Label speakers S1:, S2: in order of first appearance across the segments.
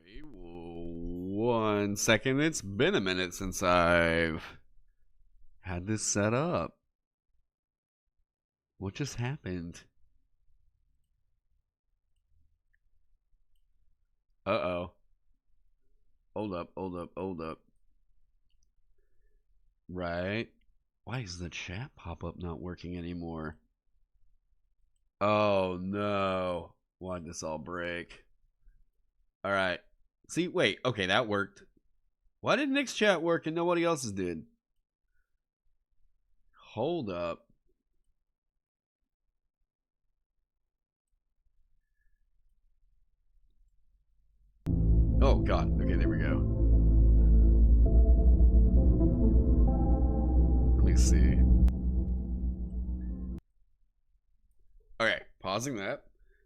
S1: 1 second. It's been a minute since I've had this set up. What just happened? Uh-oh. Hold up. Right. Why is the chat pop-up not working anymore? Oh, no. Why'd this all break? All right. See, wait. Okay, that worked. Why did Nick's chat work and nobody else's did? Hold up. Oh, God. Okay, there we go. Let me see. Okay, pausing that.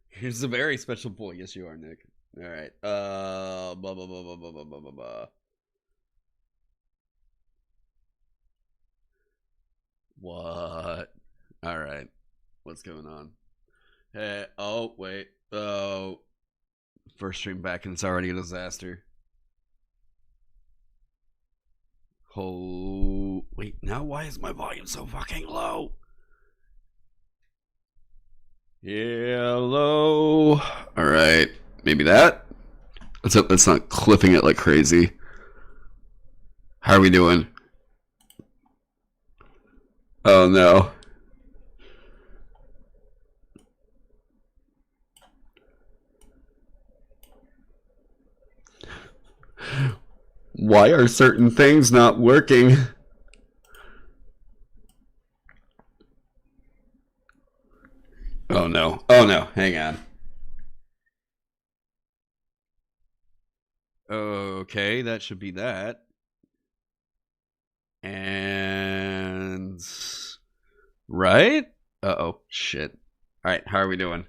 S1: Here's a very special point. Yes, you are, Nick. All right. Blah, blah, blah, blah, blah, blah, blah, blah. What? All right. What's going on? Hey, oh, wait. Oh. First stream back and it's already a disaster. Oh, wait. Now why is my volume so fucking low? Hello. All right. Maybe that. Let's hope that's not clipping it like crazy. How are we doing? Oh no. Why are certain things not working? Oh no. Oh no. Hang on. Okay, that should be that. And right? Uh-oh. Shit. Alright, how are we doing?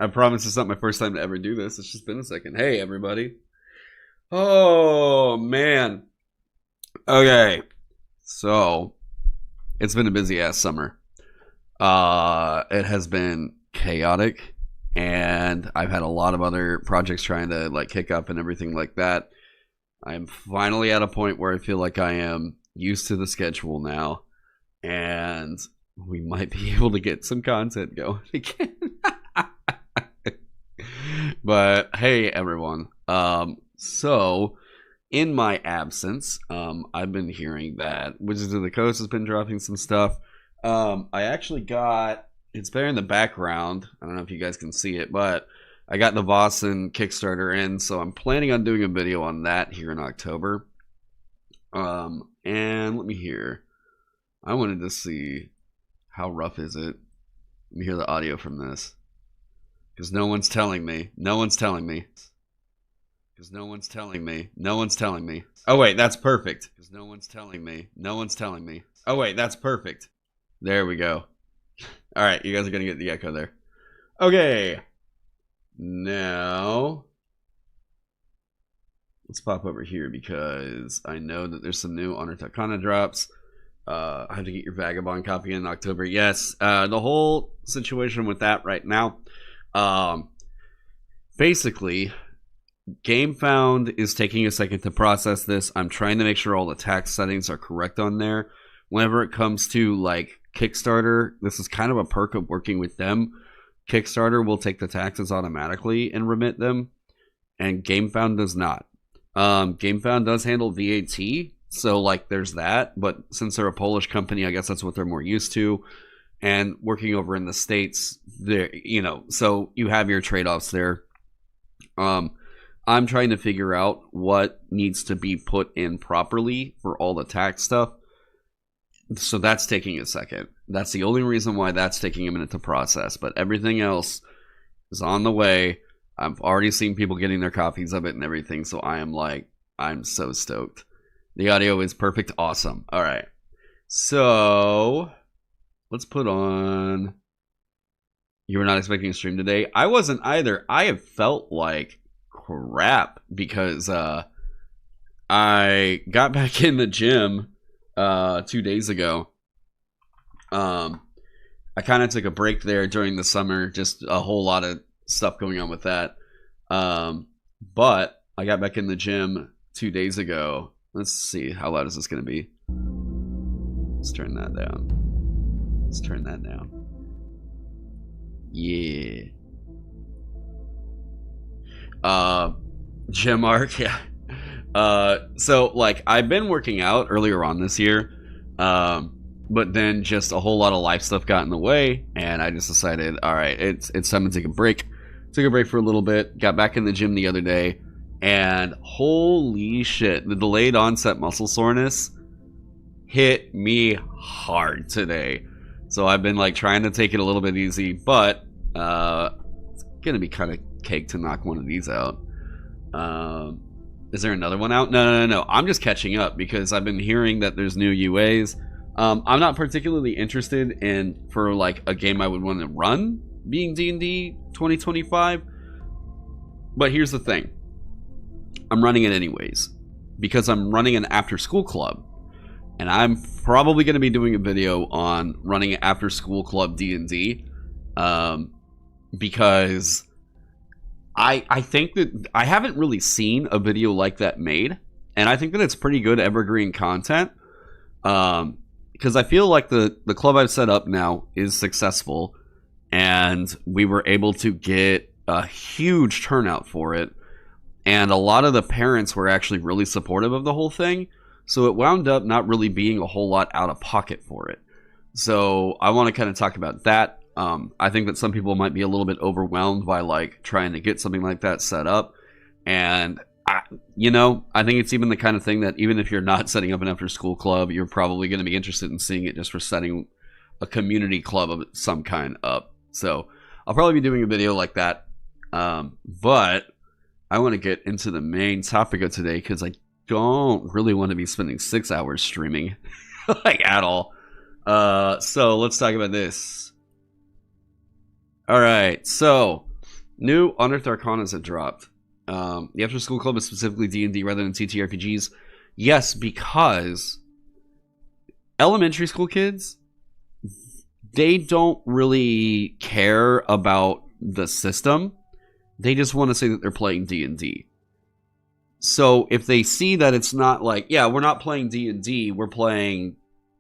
S1: I promise it's not my first time to ever do this. It's just been a second. Hey, everybody. Oh, man. Okay. So, it's been a busy-ass summer. It has been chaotic, and I've had a lot of other projects trying to, like, kick up and everything like that. I'm finally at a point where I feel like I am used to the schedule now, and we might be able to get some content going again. But hey, everyone. So in my absence, I've been hearing that Wizards of the Coast has been dropping some stuff. I actually got, it's there in the background. I don't know if you guys can see it, but I got the Vaesen Kickstarter in, so I'm planning on doing a video on that here in October. And let me hear. I wanted to see how rough is it. Let me hear the audio from this. Because no one's telling me. No one's telling me. Because no one's telling me. No one's telling me. Oh, wait, that's perfect. Because no one's telling me. No one's telling me. Oh, wait, that's perfect. There we go. All right, you guys are going to get the echo there. Okay. Now, let's pop over here because I know that there's some new Unearthed Arcana drops. I have to get your Vagabond copy in October. Yes, the whole situation with that right now. Basically, GameFound is taking a second to process this. I'm trying to make sure all the tax settings are correct on there. Whenever it comes to like Kickstarter, this is kind of a perk of working with them. Kickstarter will take the taxes automatically and remit them, and GameFound does not. GameFound does handle VAT, so like there's that, but since they're a Polish company, I guess that's what they're more used to. And working over in the States, there, you know, so you have your trade-offs there. I'm trying to figure out what needs to be put in properly for all the tax stuff. So that's taking a second. That's the only reason why that's taking a minute to process. But everything else is on the way. I've already seen people getting their copies of it and everything. So I am like, I'm so stoked. The audio is perfect. Awesome. All right. So let's put on. You were not expecting a stream today. I wasn't either. I have felt like crap because I got back in the gym 2 days ago. I kind of took a break there during the summer, just a whole lot of stuff going on with that. But I got back in the gym 2 days ago. Let's see, how loud is this going to be? Let's turn that down. Let's turn that down. Yeah. Gym arc, yeah. So like I've been working out earlier on this year, but then just a whole lot of life stuff got in the way, and I just decided, all right, it's time to take a break. Took a break for a little bit, got back in the gym the other day, and holy shit, the delayed onset muscle soreness hit me hard today. So I've been like trying to take it a little bit easy, but it's gonna be kind of cake to knock one of these out. Is there another one out? No. I'm just catching up because I've been hearing that there's new UAs. I'm not particularly interested in, for like a game I would want to run being D&D 2025. But here's the thing. I'm running it anyways because I'm running an after school club. And I'm probably going to be doing a video on running an after school club D&D. Because I think that I haven't really seen a video like that made. And I think that it's pretty good evergreen content. Because I feel like the club I've set up now is successful. And we were able to get a huge turnout for it. And a lot of the parents were actually really supportive of the whole thing. So it wound up not really being a whole lot out of pocket for it. So I want to kind of talk about that. I think that some people might be a little bit overwhelmed by like trying to get something like that set up. And I think it's even the kind of thing that even if you're not setting up an after school club, you're probably going to be interested in seeing it just for setting a community club of some kind up. So I'll probably be doing a video like that. But I want to get into the main topic of today because I don't really want to be spending 6 hours streaming like at all. So let's talk about this. All right, so new Unearthed Arcanas have dropped. The After School Club is specifically D&D rather than TTRPGs. Yes, because elementary school kids, they don't really care about the system. They just want to say that they're playing D&D. So if they see that it's not like, yeah, we're not playing D&D, we're playing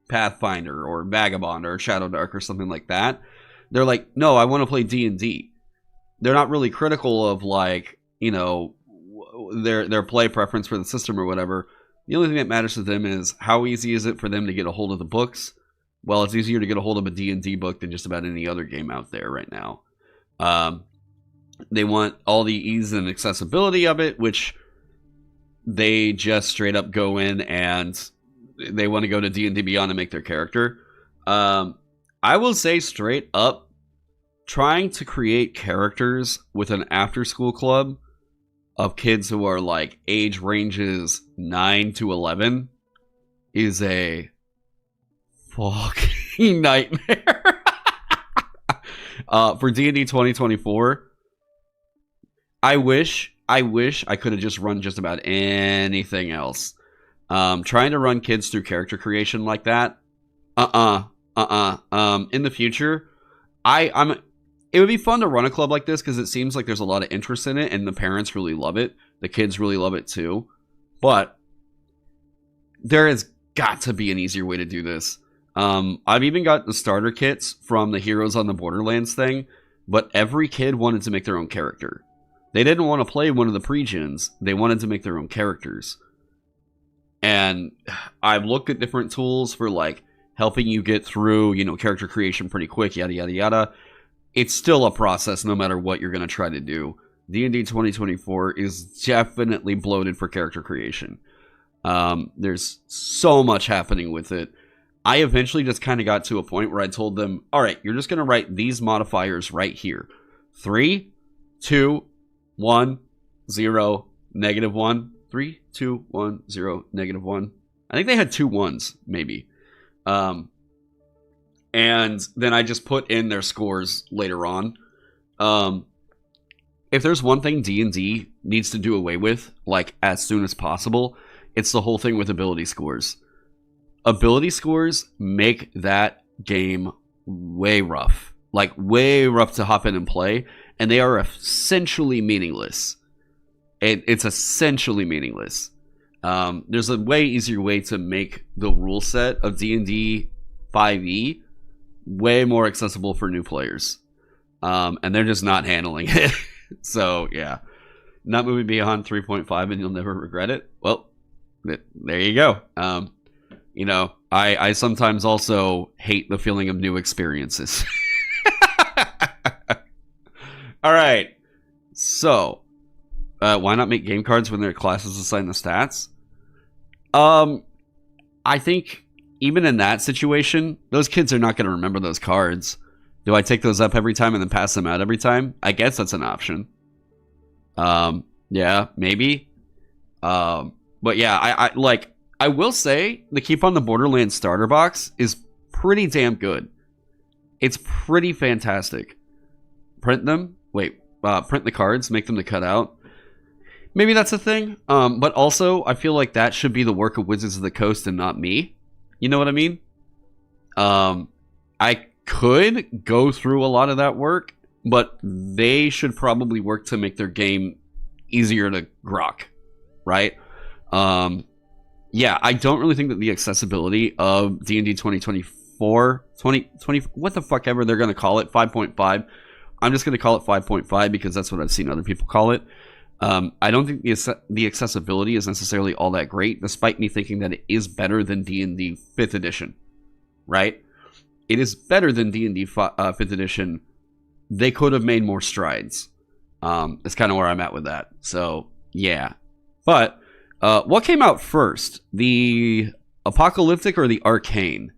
S1: Pathfinder or Vagabond or Shadowdark or something like that, they're like, no, I want to play D&D. They're not really critical of like, their play preference for the system or whatever. The only thing that matters to them is how easy is it for them to get a hold of the books. Well, it's easier to get a hold of a D&D book than just about any other game out there right now. They want all the ease and accessibility of it, which they just straight up go in and they want to go to D&D Beyond and make their character. I will say straight up, trying to create characters with an after school club of kids who are like age ranges 9 to 11 is a fucking nightmare. For D&D 2024, I wish I could have just run just about anything else. Trying to run kids through character creation like that, in the future, it would be fun to run a club like this because it seems like there's a lot of interest in it and the parents really love it. The kids really love it too. But there has got to be an easier way to do this. I've even got the starter kits from the Heroes on the Borderlands thing, but every kid wanted to make their own character. They didn't want to play one of the pre-gens. They wanted to make their own characters. And I've looked at different tools for like helping you get through, character creation pretty quick, yada, yada, yada. It's still a process no matter what you're going to try to do. D&D 2024 is definitely bloated for character creation. There's so much happening with it. I eventually just kind of got to a point where I told them, all right, you're just going to write these modifiers right here. 3, 2, 1, 0, -1. 3, 2, 1, 0, -1. I think they had 2 1s, maybe. And then I just put in their scores later on. If there's one thing D&D needs to do away with, like, as soon as possible, it's the whole thing with ability scores. Ability scores make that game way rough. Like, way rough to hop in and play, and they are essentially meaningless. it's essentially meaningless. There's a way easier way to make the rule set of D&D 5e way more accessible for new players. And they're just not handling it. So, yeah. Not moving beyond 3.5 and you'll never regret it. Well, there you go. You know, I sometimes also hate the feeling of new experiences. All right. So, why not make game cards when their classes assign the stats? I think even in that situation, those kids are not going to remember those cards. Do I take those up every time and then pass them out every time? I guess that's an option. Yeah, maybe. But yeah, I will say the Keep on the Borderlands starter box is pretty damn good. It's pretty fantastic. Print them. Print the cards, make them to cut out. Maybe that's a thing. But also, I feel like that should be the work of Wizards of the Coast and not me. You know what I mean? I could go through a lot of that work, but they should probably work to make their game easier to grok, right? Yeah, I don't really think that the accessibility of D&D 2024, what the fuck ever they're going to call it, 5.5. I'm just going to call it 5.5 because that's what I've seen other people call it. I don't think the accessibility is necessarily all that great, despite me thinking that it is better than D&D 5th edition, right? It is better than D&D 5th edition. They could have made more strides. That's kind of where I'm at with that. So, yeah. But, what came out first? The Apocalyptic or the Arcane?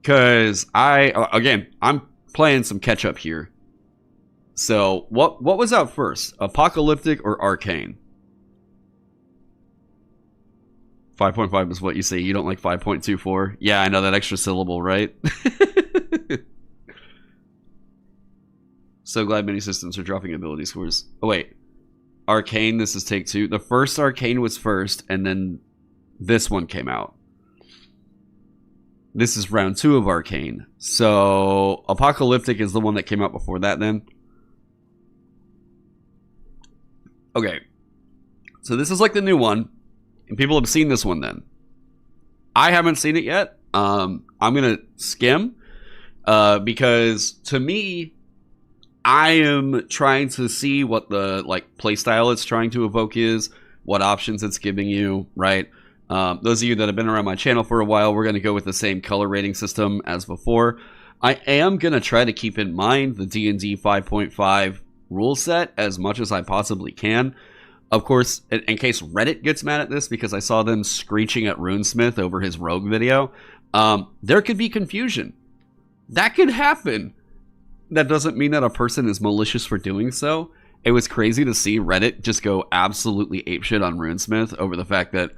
S1: Because I'm playing some catch up here. So, what was out first? Apocalyptic or Arcane? 5.5 is what you say. You don't like 5.24? Yeah, I know that extra syllable, right? So glad many systems are dropping ability scores. Oh, wait. Arcane, this is take 2. The first Arcane was first, and then this one came out. This is round 2 of Arcane. So, Apocalyptic is the one that came out before that, then. Okay. So, this is like the new one. And people have seen this one then. I haven't seen it yet. I'm going to skim. Because, to me, I am trying to see what the playstyle it's trying to evoke is, what options it's giving you, right? Those of you that have been around my channel for a while, we're going to go with the same color rating system as before. I am going to try to keep in mind the D&D 5.5 rule set as much as I possibly can. Of course, in case Reddit gets mad at this because I saw them screeching at RuneSmith over his rogue video, there could be confusion. That could happen. That doesn't mean that a person is malicious for doing so. It was crazy to see Reddit just go absolutely apeshit on RuneSmith over the fact that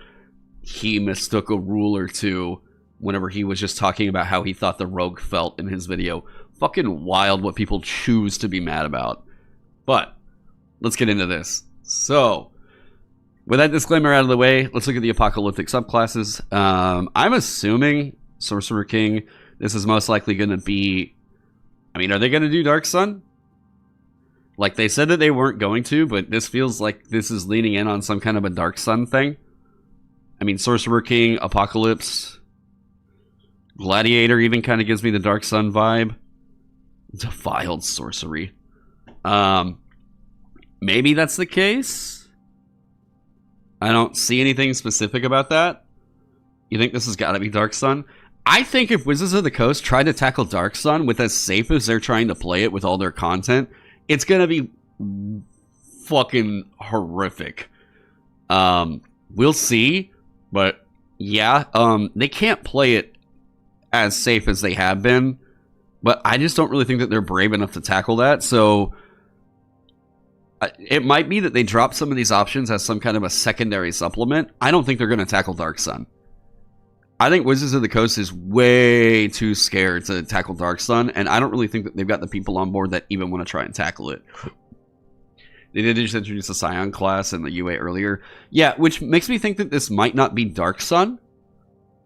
S1: he mistook a rule or two whenever he was just talking about how he thought the rogue felt in his video. Fucking wild what people choose to be mad about. But, let's get into this. So, with that disclaimer out of the way, let's look at the apocalyptic subclasses. I'm assuming Sorcerer-King, this is most likely going to be... I mean, are they going to do Dark Sun? Like, they said that they weren't going to, but this feels like this is leaning in on some kind of a Dark Sun thing. I mean, Sorcerer-King, Apocalypse, Gladiator even kind of gives me the Dark Sun vibe. Defiled Sorcery. Maybe that's the case. I don't see anything specific about that. You think this has got to be Dark Sun? I think if Wizards of the Coast tried to tackle Dark Sun with as safe as they're trying to play it with all their content, it's going to be fucking horrific. We'll see, but yeah, they can't play it as safe as they have been, but I just don't really think that they're brave enough to tackle that, so it might be that they drop some of these options as some kind of a secondary supplement. I don't think they're going to tackle Dark Sun. I think Wizards of the Coast is way too scared to tackle Dark Sun, and I don't really think that they've got the people on board that even want to try and tackle it. They did just introduce a Scion class in the UA earlier. Yeah, which makes me think that this might not be Dark Sun.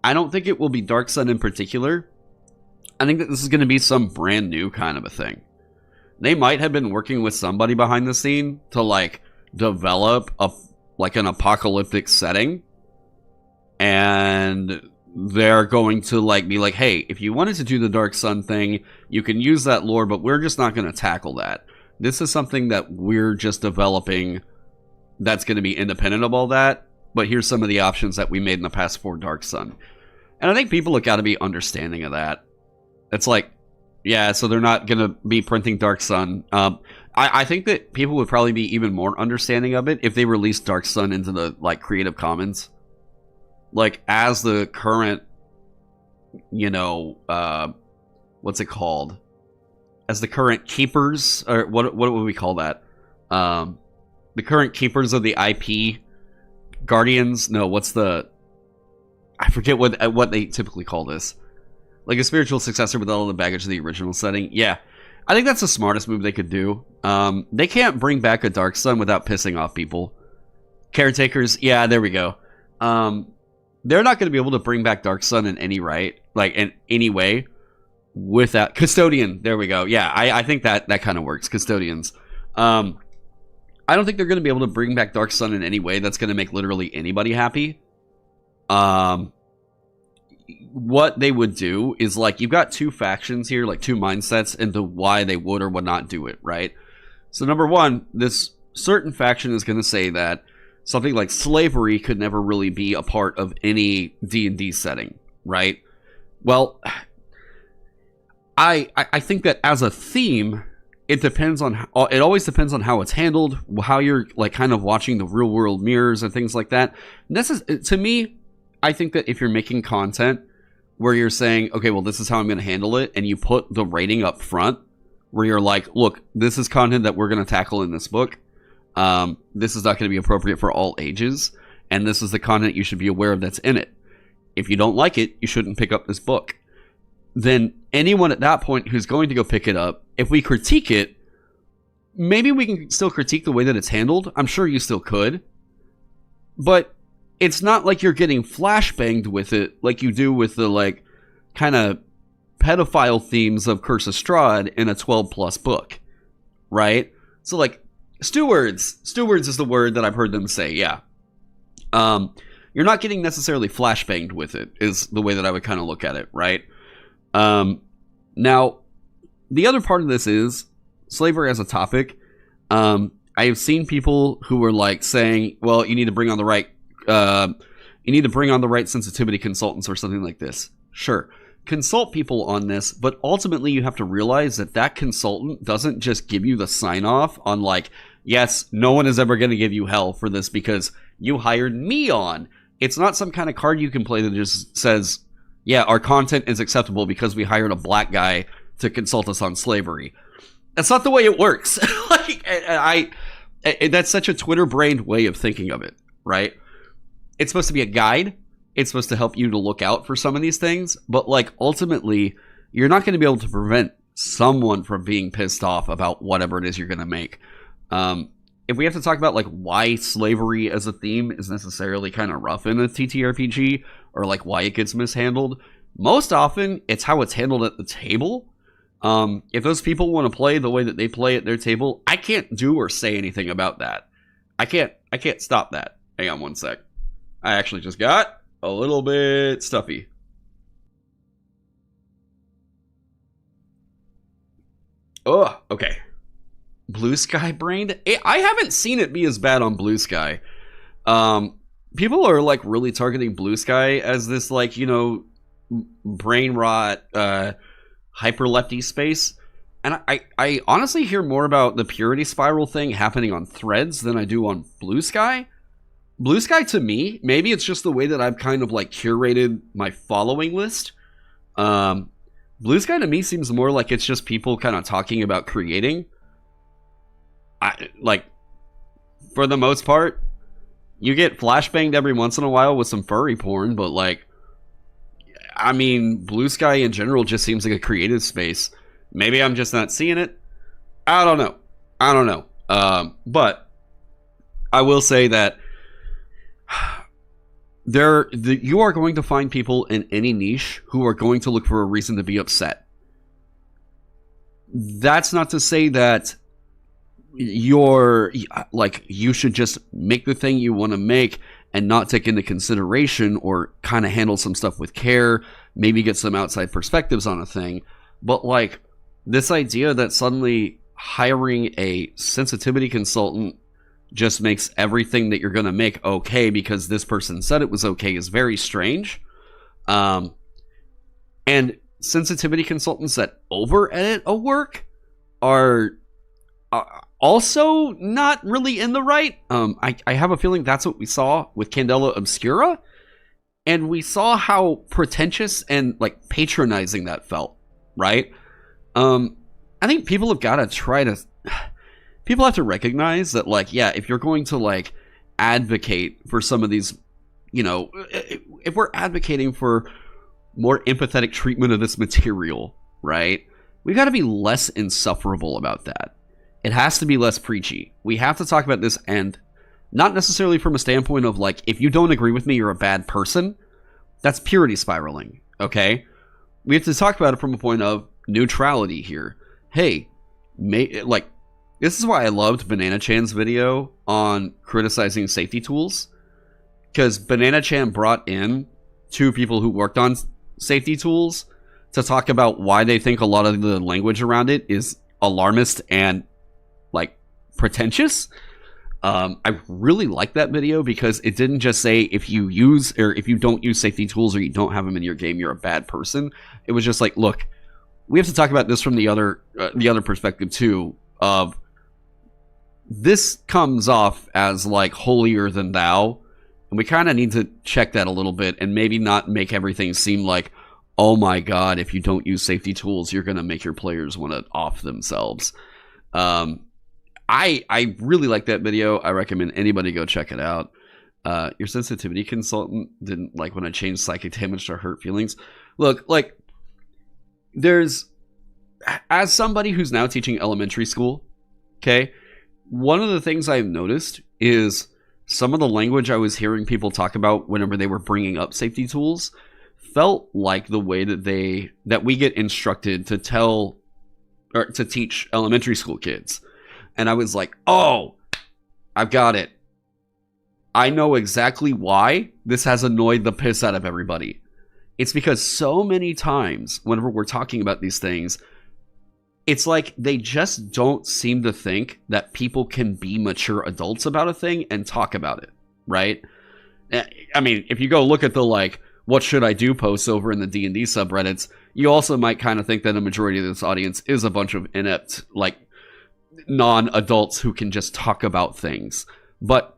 S1: I don't think it will be Dark Sun in particular. I think that this is going to be some brand new kind of a thing. They might have been working with somebody behind the scene to, like, develop an apocalyptic setting, and they're going to like be like, hey, if you wanted to do the Dark Sun thing, you can use that lore, but we're just not going to tackle that. This is something that we're just developing that's going to be independent of all that, but here's some of the options that we made in the past for Dark Sun. And I think people have got to be understanding of that. It's like, yeah, so they're not going to be printing Dark Sun. I think that people would probably be even more understanding of it if they released Dark Sun into the like Creative Commons. Like, as the current, you know, what's it called? As the current keepers, or what would we call that? The current keepers of the IP, guardians. No, what's the? I forget what they typically call this. Like a spiritual successor with all the baggage of the original setting. Yeah, I think that's the smartest move they could do. They can't bring back a Dark Sun without pissing off people. Caretakers, yeah, there we go. They're not going to be able to bring back Dark Sun in any in any way without Custodian. There we go. Yeah, I think that kind of works. Custodians. I don't think they're going to be able to bring back Dark Sun in any way that's going to make literally anybody happy. What they would do is, like, you've got two factions here, like two mindsets into why they would or would not do it, right? So number one, this certain faction is going to say that something like slavery could never really be a part of any D&D setting, right? Well, I think that as a theme, it always depends on how it's handled, how you're like kind of watching the real world mirrors and things like that. To me, I think that if you're making content where you're saying, okay, well, this is how I'm going to handle it, and you put the rating up front, where you're like, look, this is content that we're going to tackle in this book. This is not going to be appropriate for all ages, and this is the content you should be aware of that's in it. If you don't like it, you shouldn't pick up this book. Then anyone at that point who's going to go pick it up, if we critique it, maybe we can still critique the way that it's handled. I'm sure you still could. But it's not like you're getting flashbanged with it like you do with the, like, kind of pedophile themes of Curse of Strahd in a 12-plus book. Right? So, like, stewards is the word that I've heard them say, yeah. You're not getting necessarily flashbanged with it, is the way that I would kind of look at it, right? Now, the other part of this is slavery as a topic. I have seen people who are like saying, well, you need to bring on the right sensitivity consultants or something like this. Sure. Consult people on this, but ultimately you have to realize that consultant doesn't just give you the sign off on like, yes, no one is ever going to give you hell for this because you hired me on. It's not some kind of card you can play that just says, yeah, our content is acceptable because we hired a black guy to consult us on slavery. That's not the way it works. That's such a Twitter-brained way of thinking of it, right? It's supposed to be a guide. It's supposed to help you to look out for some of these things. But, like, ultimately, you're not going to be able to prevent someone from being pissed off about whatever it is you're going to make. If we have to talk about, like, why slavery as a theme is necessarily kind of rough in a TTRPG, or, like, why it gets mishandled, most often, it's how it's handled at the table. If those people want to play the way that they play at their table, I can't do or say anything about that. I can't stop that. Hang on one sec. I actually just got a little bit stuffy. Oh, okay. Blue Sky brained? I haven't seen it be as bad on Blue Sky. People are like really targeting Blue Sky as this, like, you know, brain rot, hyper lefty space. And I honestly hear more about the purity spiral thing happening on Threads than I do on Blue Sky. Blue Sky, to me, maybe it's just the way that I've kind of like curated my following list. Blue Sky to me seems more like it's just people kind of talking about creating. Like, for the most part, you get flashbanged every once in a while with some furry porn, but like, I mean, Blue Sky in general just seems like a creative space. Maybe I'm just not seeing it. I don't know. But I will say that you are going to find people in any niche who are going to look for a reason to be upset. That's not to say that you should just make the thing you want to make and not take into consideration or kind of handle some stuff with care, maybe get some outside perspectives on a thing. But like this idea that suddenly hiring a sensitivity consultant just makes everything that you're going to make okay because this person said it was okay is very strange. And sensitivity consultants that over edit a work are also not really in the right. I have a feeling that's what we saw with Candela Obscura, and we saw how pretentious and like patronizing that felt, right? I think people have got to people have to recognize that, like, yeah, if you're going to like advocate for some of these, you know, if we're advocating for more empathetic treatment of this material, right, we've got to be less insufferable about that. It has to be less preachy. We have to talk about this, and not necessarily from a standpoint of like, if you don't agree with me, you're a bad person. That's purity spiraling, okay? We have to talk about it from a point of neutrality here. Hey, like, this is why I loved Banana Chan's video on criticizing safety tools, because Banana Chan brought in two people who worked on safety tools to talk about why they think a lot of the language around it is alarmist and like pretentious. I really like that video because it didn't just say if you use or if you don't use safety tools or you don't have them in your game, you're a bad person. It was just like, look, we have to talk about this from the other perspective too. Of this comes off as like holier than thou, and we kind of need to check that a little bit and maybe not make everything seem like, oh my god, if you don't use safety tools, you're gonna make your players want to off themselves. I really like that video. I recommend anybody go check it out. Your sensitivity consultant didn't like when I changed psychic damage to hurt feelings. Look, like, as somebody who's now teaching elementary school, okay, one of the things I've noticed is some of the language I was hearing people talk about whenever they were bringing up safety tools felt like the way that we get instructed to tell or to teach elementary school kids. And I was like, oh, I've got it. I know exactly why this has annoyed the piss out of everybody. It's because so many times whenever we're talking about these things, it's like they just don't seem to think that people can be mature adults about a thing and talk about it, right? I mean, if you go look at the, like, what should I do posts over in the D&D subreddits, you also might kind of think that a majority of this audience is a bunch of inept, like, non-adults who can just talk about things. But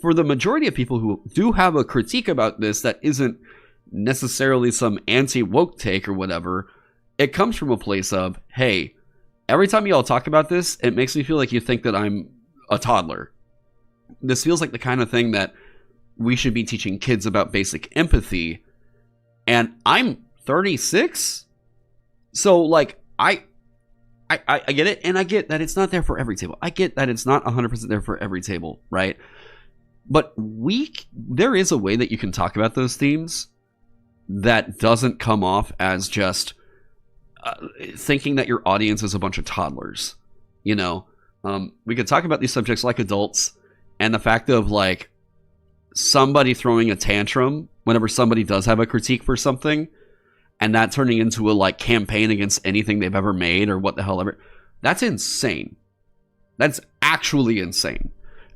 S1: for the majority of people who do have a critique about this that isn't necessarily some anti-woke take or whatever, it comes from a place of, hey, every time y'all talk about this, it makes me feel like you think that I'm a toddler. This feels like the kind of thing that we should be teaching kids about basic empathy. And I'm 36. So, like, I get it, and I get that it's not there for every table. I get that it's not 100% there for every table, right? But there is a way that you can talk about those themes that doesn't come off as just thinking that your audience is a bunch of toddlers. You know, we could talk about these subjects like adults, and the fact of, like, somebody throwing a tantrum whenever somebody does have a critique for something, and that turning into a, like, campaign against anything they've ever made or what the hell ever. That's insane. That's actually insane.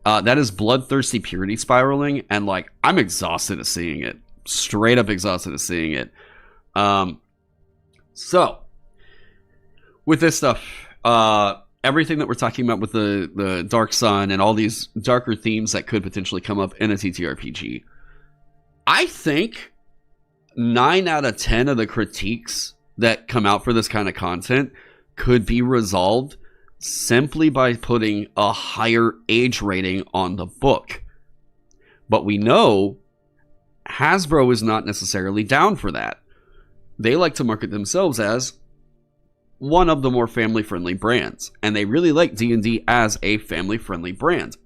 S1: That is bloodthirsty purity spiraling, and, like, I'm exhausted of seeing it. Straight up exhausted of seeing it. So, with this stuff, everything that we're talking about with the Dark Sun and all these darker themes that could potentially come up in a TTRPG, I think 9 out of 10 of the critiques that come out for this kind of content could be resolved simply by putting a higher age rating on the book. But we know Hasbro is not necessarily down for that. They like to market themselves as one of the more family-friendly brands, and they really like D&D as a family-friendly brand.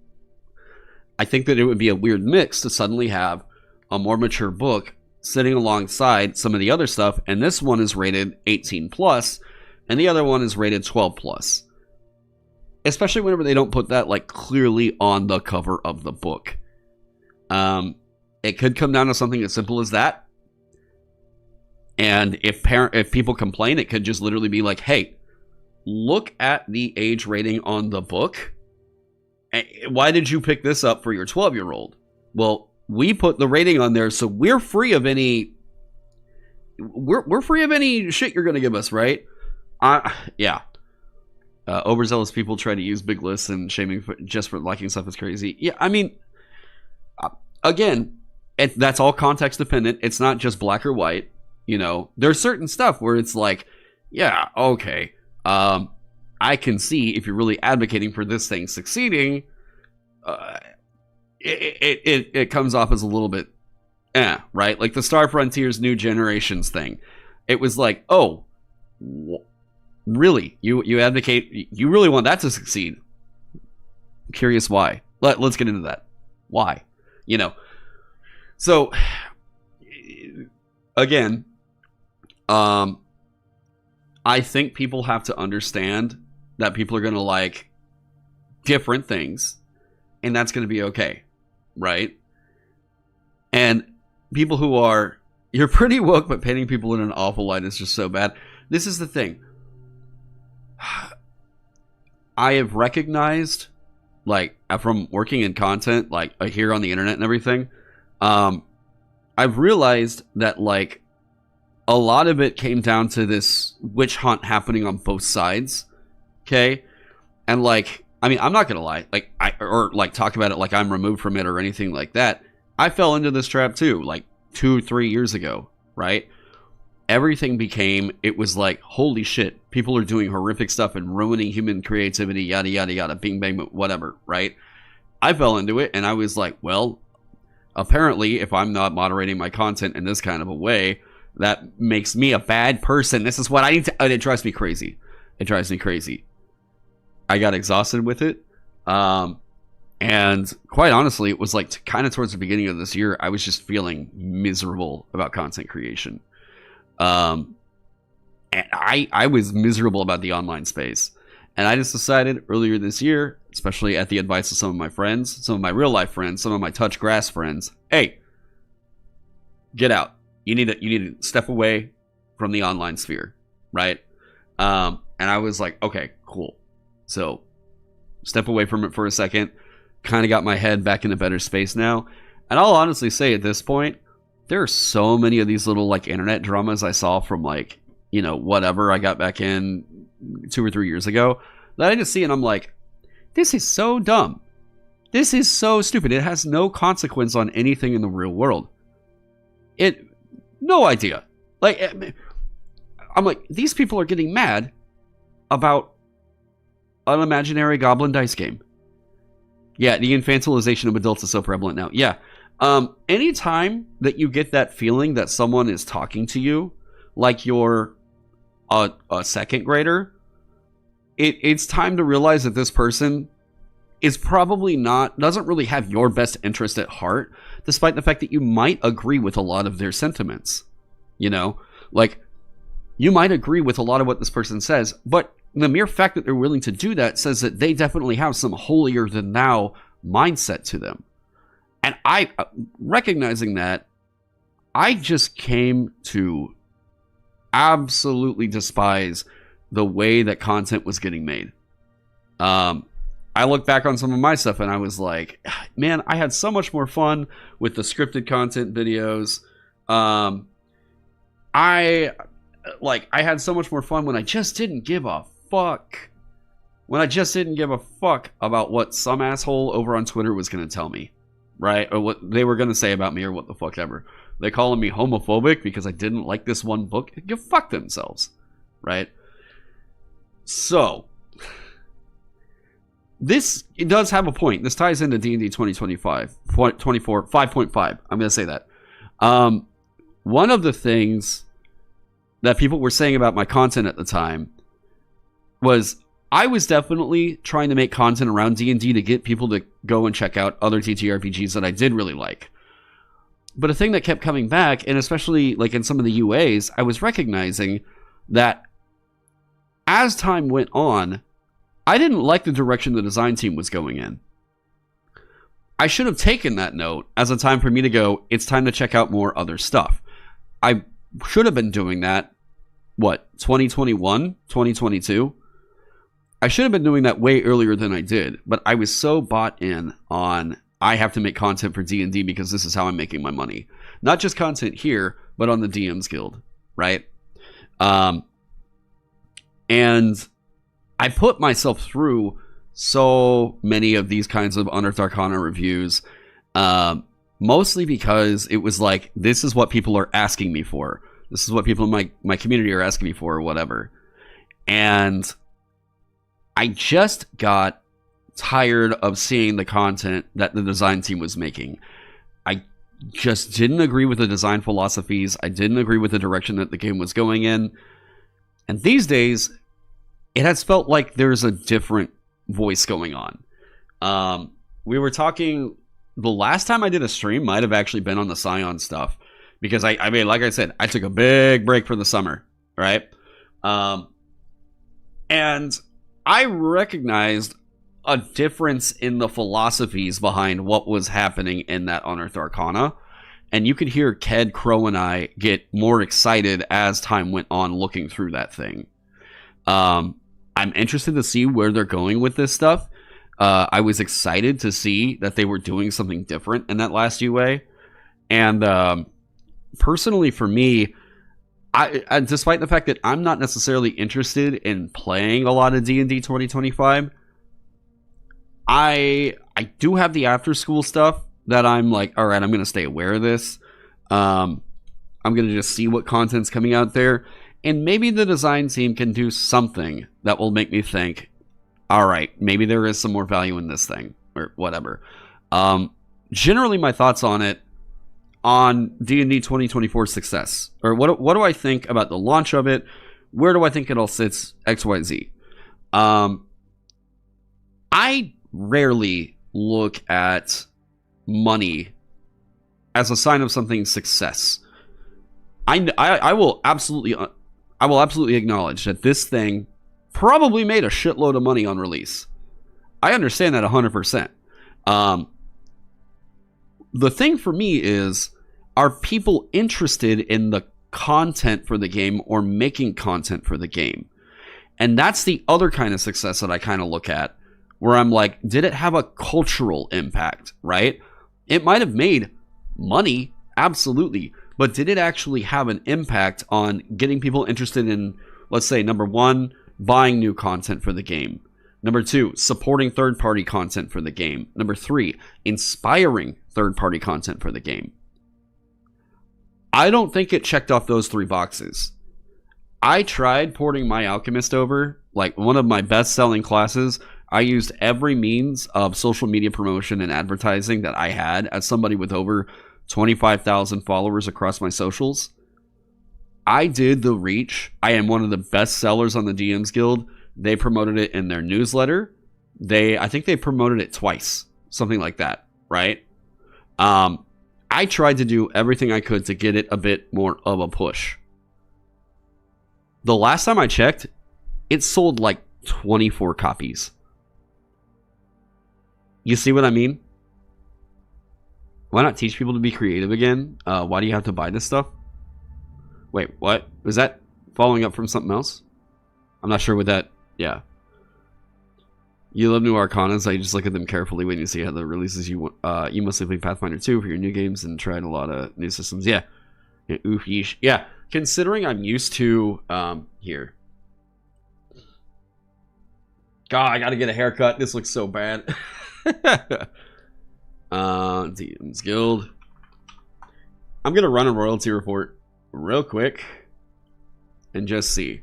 S1: I think that it would be a weird mix to suddenly have a more mature book sitting alongside some of the other stuff, and this one is rated 18+, and the other one is rated 12+. especially whenever they don't put that like clearly on the cover of the book. It could come down to something as simple as that. And if people complain, it could just literally be like, hey, look at the age rating on the book. Why did you pick this up for your 12-year-old? Well, we put the rating on there, so we're free of any... We're free of any shit you're going to give us, right? Yeah. Overzealous people try to use big lists and shaming just for liking stuff is crazy. Yeah, I mean, again, that's all context dependent. It's not just black or white. You know, there's certain stuff where it's like, yeah, okay. I can see if you're really advocating for this thing succeeding, it comes off as a little bit, right? Like the Star Frontiers New Generations thing. It was like, oh, really? You advocate, you really want that to succeed? I'm curious why. Let's get into that. Why? You know, so again, I think people have to understand that people are going to like different things, and that's going to be okay, right? And people who are, you're pretty woke, but painting people in an awful light is just so bad. This is the thing. I have recognized, like, from working in content, like, here on the internet and everything, I've realized that, like, a lot of it came down to this witch hunt happening on both sides, okay? And, like, I mean, I'm not gonna lie, like, talk about it like I'm removed from it or anything like that. I fell into this trap too, like 2-3 years ago, right? Everything became, it was like, holy shit, people are doing horrific stuff and ruining human creativity, yada, yada, yada, bing, bang, whatever, right? I fell into it, and I was like, well, apparently, if I'm not moderating my content in this kind of a way, that makes me a bad person. This is what I need to... It drives me crazy. It drives me crazy. I got exhausted with it. And quite honestly, it was like kind of towards the beginning of this year, I was just feeling miserable about content creation. And I was miserable about the online space. And I just decided earlier this year, especially at the advice of some of my friends, some of my real life friends, some of my touch grass friends, hey, get out. You need to step away from the online sphere, right? And I was like, okay, cool. So step away from it for a second. Kind of got my head back in a better space now. And I'll honestly say at this point, there are so many of these little like internet dramas I saw from like, you know, whatever I got back in 2 or 3 years ago that I just see and I'm like, this is so dumb. This is so stupid. It has no consequence on anything in the real world. No idea. Like, I'm like, these people are getting mad about an imaginary goblin dice game. Yeah, the infantilization of adults is so prevalent now. Yeah. Anytime that you get that feeling that someone is talking to you like you're a second grader, it's time to realize that this person is probably doesn't really have your best interest at heart, despite the fact that you might agree with a lot of their sentiments. You know, like, you might agree with a lot of what this person says, but the mere fact that they're willing to do that says that they definitely have some holier than thou mindset to them. And recognizing that, I just came to absolutely despise the way that content was getting made. I look back on some of my stuff and I was like, man, I had so much more fun with the scripted content videos. I had so much more fun when I just didn't give a fuck. When I just didn't give a fuck about what some asshole over on Twitter was going to tell me, right? Or what they were going to say about me or what the fuck ever. They calling me homophobic because I didn't like this one book. Go fuck themselves, right? So, it does have a point. This ties into D&D 2025, 24, 5.5. I'm going to say that. One of the things that people were saying about my content at the time was I was definitely trying to make content around D&D to get people to go and check out other TTRPGs that I did really like. But a thing that kept coming back, and especially like in some of the UAs, I was recognizing that as time went on, I didn't like the direction the design team was going in. I should have taken that note as a time for me to go, it's time to check out more other stuff. I should have been doing that, 2021, 2022? I should have been doing that way earlier than I did, but I was so bought in on, I have to make content for D&D because this is how I'm making my money. Not just content here, but on the DM's Guild, right? And I put myself through so many of these kinds of Unearthed Arcana reviews, mostly because it was like, this is what people are asking me for. This is what people in my community are asking me for, or whatever. And I just got tired of seeing the content that the design team was making. I just didn't agree with the design philosophies. I didn't agree with the direction that the game was going in. And these days, it has felt like there's a different voice going on. We were talking, the last time I did a stream might have actually been on the Scion stuff, because I mean, like I said, I took a big break for the summer, right? And I recognized a difference in the philosophies behind what was happening in that Unearthed Arcana, and you could hear Ked, Crow, and I get more excited as time went on looking through that thing. I'm interested to see where they're going with this stuff. I was excited to see that they were doing something different in that last UA. And personally for me, I despite the fact that I'm not necessarily interested in playing a lot of D&D 2025, I do have the after school stuff that I'm like, all right, I'm going to stay aware of this. I'm going to just see what content's coming out there. And maybe the design team can do something that will make me think, all right, maybe there is some more value in this thing, or whatever. Generally, my thoughts on it, on D&D 2024 success, or what do I think about the launch of it? Where do I think it all sits? XYZ. I rarely look at money as a sign of something's success. I will absolutely acknowledge that this thing probably made a shitload of money on release. I understand that 100%. The thing for me is, are people interested in the content for the game or making content for the game? And that's the other kind of success that I kind of look at, where I'm like, did it have a cultural impact, right? It might have made money, absolutely, but did it actually have an impact on getting people interested in, let's say, number one, buying new content for the game. Number two, supporting third-party content for the game. Number three, inspiring third-party content for the game. I don't think it checked off those three boxes. I tried porting My Alchemist over, like one of my best-selling classes. I used every means of social media promotion and advertising that I had as somebody with over 25,000 followers across my socials. I did the reach. I am one of the best sellers on the DM's Guild. They promoted it in their newsletter. I think they promoted it twice, something like that, right? I tried to do everything I could to get it a bit more of a push. The last time I checked, it sold like 24 copies. You see what I mean? Why not teach people to be creative again? Why do you have to buy this stuff? Wait, what? Was that following up from something else? I'm not sure what that... Yeah. You love new Arcanas. I just look at them carefully when you see how the releases you mostly play Pathfinder 2 for your new games and tried a lot of new systems. Yeah. Oof, yeesh. Yeah. Considering I'm used to... here. God, I gotta get a haircut. This looks so bad. DM's Guild. I'm gonna run a royalty report real quick and just see.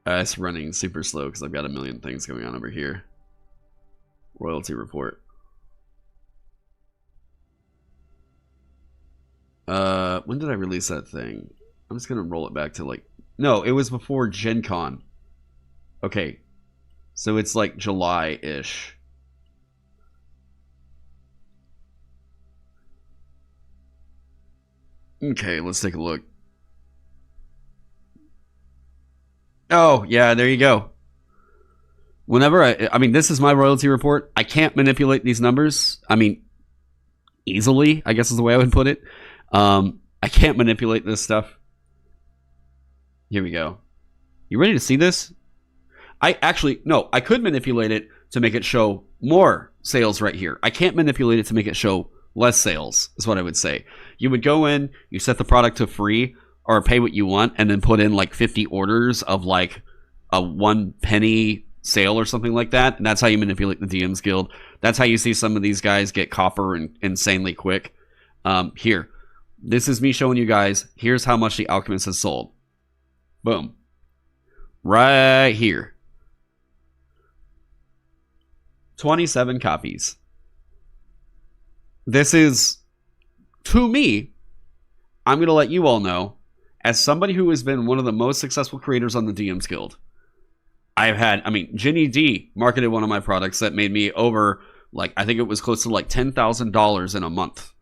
S1: It's running super slow because I've got a million things going on over here. Royalty report. When did I release that thing? I'm just gonna roll it back to like... No, it was before Gen Con. Okay. So it's like July-ish. Okay, let's take a look. Oh, yeah, there you go. Whenever I mean, this is my royalty report. I can't manipulate these numbers. I mean, easily, I guess is the way I would put it. I can't manipulate this stuff. Here we go. You ready to see this? I could manipulate it to make it show more sales right here. I can't manipulate it to make it show less sales, is what I would say. You would go in, you set the product to free, or pay what you want, and then put in like 50 orders of like a 1 penny sale or something like that. And that's how you manipulate the DM's Guild. That's how you see some of these guys get copper and insanely quick. Here, this is me showing you guys, here's how much the Alchemist has sold. Boom. Right here. 27 copies. This is, to me, I'm going to let you all know, as somebody who has been one of the most successful creators on the DM's Guild, Ginny D marketed one of my products that made me over, I think it was close to $10,000 in a month.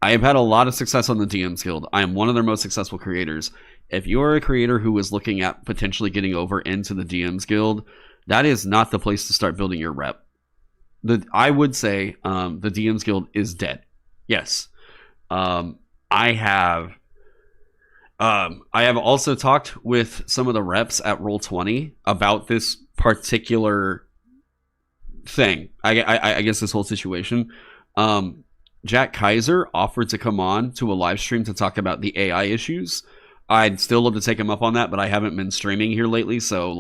S1: I have had a lot of success on the DM's Guild. I am one of their most successful creators. If you are a creator who is looking at potentially getting over into the DM's Guild, that is not the place to start building your rep. I would say the DM's Guild is dead. Yes. I have also talked with some of the reps at Roll20 about this particular thing. I guess this whole situation. Jack Kaiser offered to come on to a live stream to talk about the AI issues. I'd still love to take him up on that, but I haven't been streaming here lately, so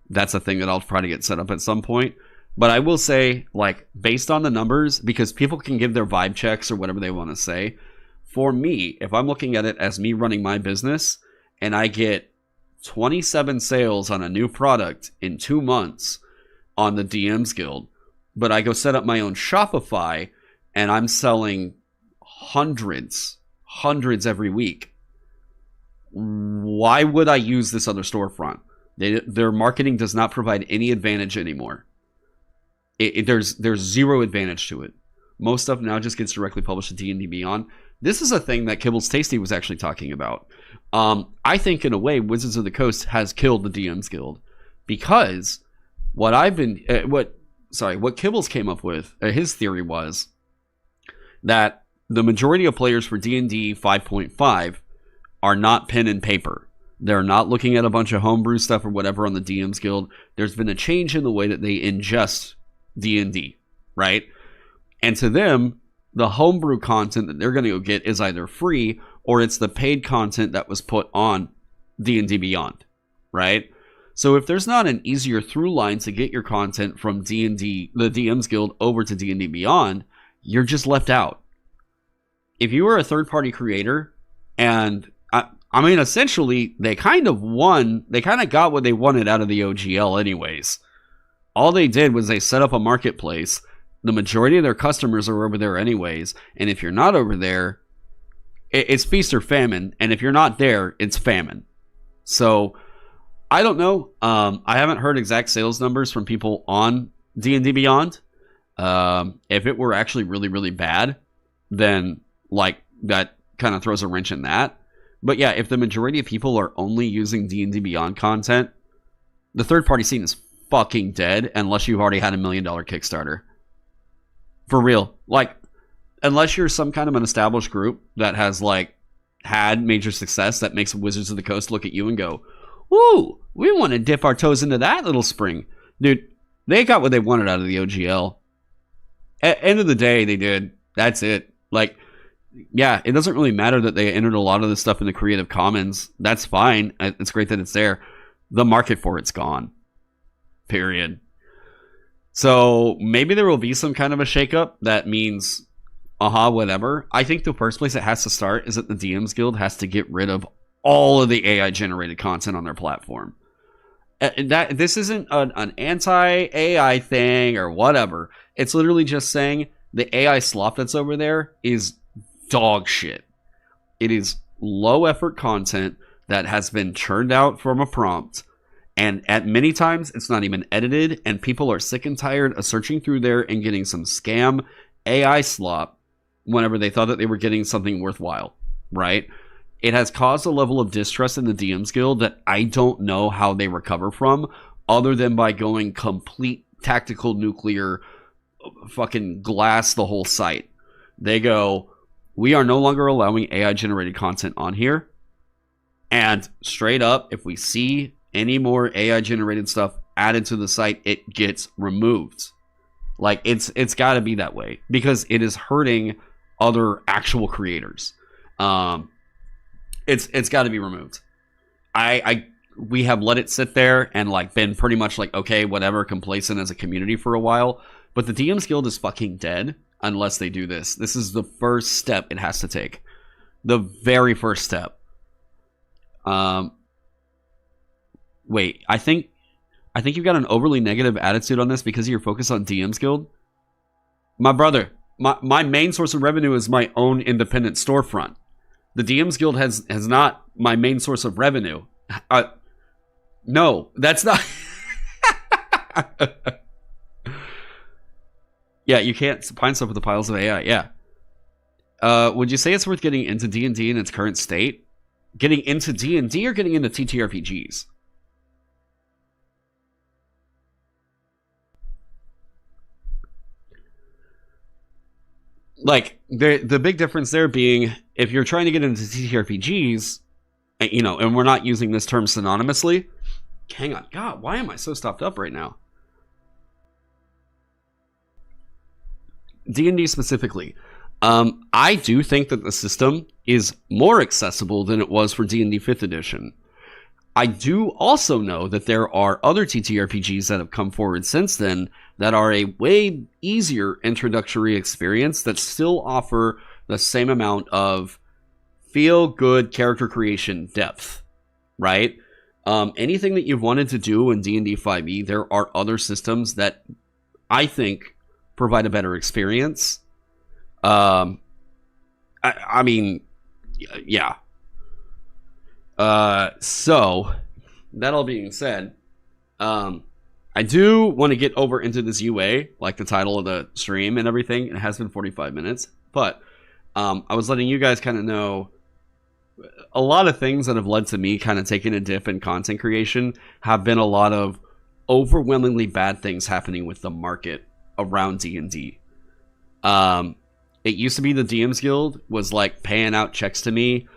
S1: that's a thing that I'll try to get set up at some point. But I will say, based on the numbers, because people can give their vibe checks or whatever they want to say. For me, if I'm looking at it as me running my business and I get 27 sales on a new product in 2 months on the DM's Guild, but I go set up my own Shopify and I'm selling hundreds every week, why would I use this other storefront? Their marketing does not provide any advantage anymore. There's zero advantage to it. Most stuff now just gets directly published to D&D Beyond. This is a thing that Kibbles Tasty was actually talking about. I think in a way, Wizards of the Coast has killed the DM's Guild, because what Kibbles came up with, his theory was that the majority of players for D&D 5.5 are not pen and paper. They're not looking at a bunch of homebrew stuff or whatever on the DM's Guild. There's been a change in the way that they ingest D&D, right? And to them, the homebrew content that they're going to go get is either free or it's the paid content that was put on D&D Beyond, right? So if there's not an easier through line to get your content from D&D, the DM's Guild, over to D&D Beyond, you're just left out. If you were a third-party creator, and essentially, they kind of got what they wanted out of the OGL anyways. All they did was they set up a marketplace. The majority of their customers are over there anyways, and if you're not over there, it's feast or famine, and if you're not there, it's famine. So, I don't know. I haven't heard exact sales numbers from people on D&D Beyond. If it were actually really, really bad, then that kind of throws a wrench in that. But yeah, if the majority of people are only using D&D Beyond content, the third-party scene is fucking dead unless you've already had $1 million Kickstarter. For real. Unless you're some kind of an established group that has, had major success that makes Wizards of the Coast look at you and go, "Ooh, we want to dip our toes into that little spring." Dude, they got what they wanted out of the OGL. At the end of the day, they did. That's it. Yeah, it doesn't really matter that they entered a lot of this stuff in the Creative Commons. That's fine. It's great that it's there. The market for it's gone. Period. So maybe there will be some kind of a shakeup that means, whatever. I think the first place it has to start is that the DM's Guild has to get rid of all of the AI-generated content on their platform. This isn't an anti-AI thing or whatever. It's literally just saying the AI slop that's over there is dog shit. It is low effort content that has been churned out from a prompt, and at many times it's not even edited, and people are sick and tired of searching through there and getting some scam AI slop whenever they thought that they were getting something worthwhile, right? it has caused a level of distrust in the DM's Guild that I don't know how they recover from, other than by going complete tactical nuclear, fucking glass the whole site. They go, we are no longer allowing AI generated content on here, and straight up, if we see any more AI generated stuff added to the site, it gets removed. Like, it's got to be that way, because it is hurting other actual creators. It's got to be removed. We have let it sit there and like been pretty much like, okay, whatever, complacent as a community for a while. But the DM's Guild is fucking dead unless they do this. This is the first step it has to take. The very first step. Wait, I think you've got an overly negative attitude on this because of your focus on DM's Guild. My brother, my main source of revenue is my own independent storefront. The DM's Guild has not my main source of revenue. No, that's not. Yeah, you can't find stuff with the piles of AI. Yeah. Would you say it's worth getting into D&D in its current state? Getting into D&D or getting into TTRPGs? Like, the big difference there being, if you're trying to get into TTRPGs, you know, and we're not using this term synonymously. Hang on. God, why am I so stopped up right now? D&D specifically. I do think that the system is more accessible than it was for D&D 5th edition. I do also know that there are other TTRPGs that have come forward since then that are a way easier introductory experience that still offer the same amount of feel-good character creation depth, right? Anything that you've wanted to do in D&D 5e, there are other systems that I think provide a better experience. I mean, yeah. So, that all being said, I do want to get over into this UA, like the title of the stream and everything. It has been 45 minutes, but I was letting you guys kind of know a lot of things that have led to me kind of taking a dip in content creation have been a lot of overwhelmingly bad things happening with the market around D&D. It used to be the DM's Guild was like paying out checks to me,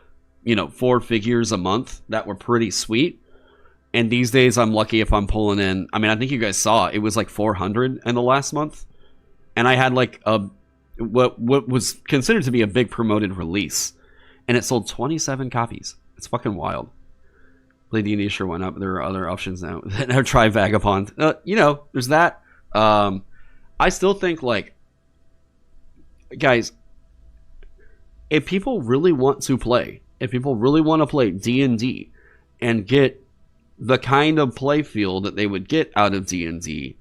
S1: you know, 4 figures a month that were pretty sweet. And these days I'm lucky if I'm pulling in, I mean, I think you guys saw it was like 400 in the last month. And I had like what was considered to be a big promoted release. And it sold 27 copies. It's fucking wild. Play D&D sure went up. There are other options now. Or try Vagabond. You know, there's that. I still think, like, guys, if people really want to play, if people really want to play D&D and get the kind of play feel that they would get out of D&D,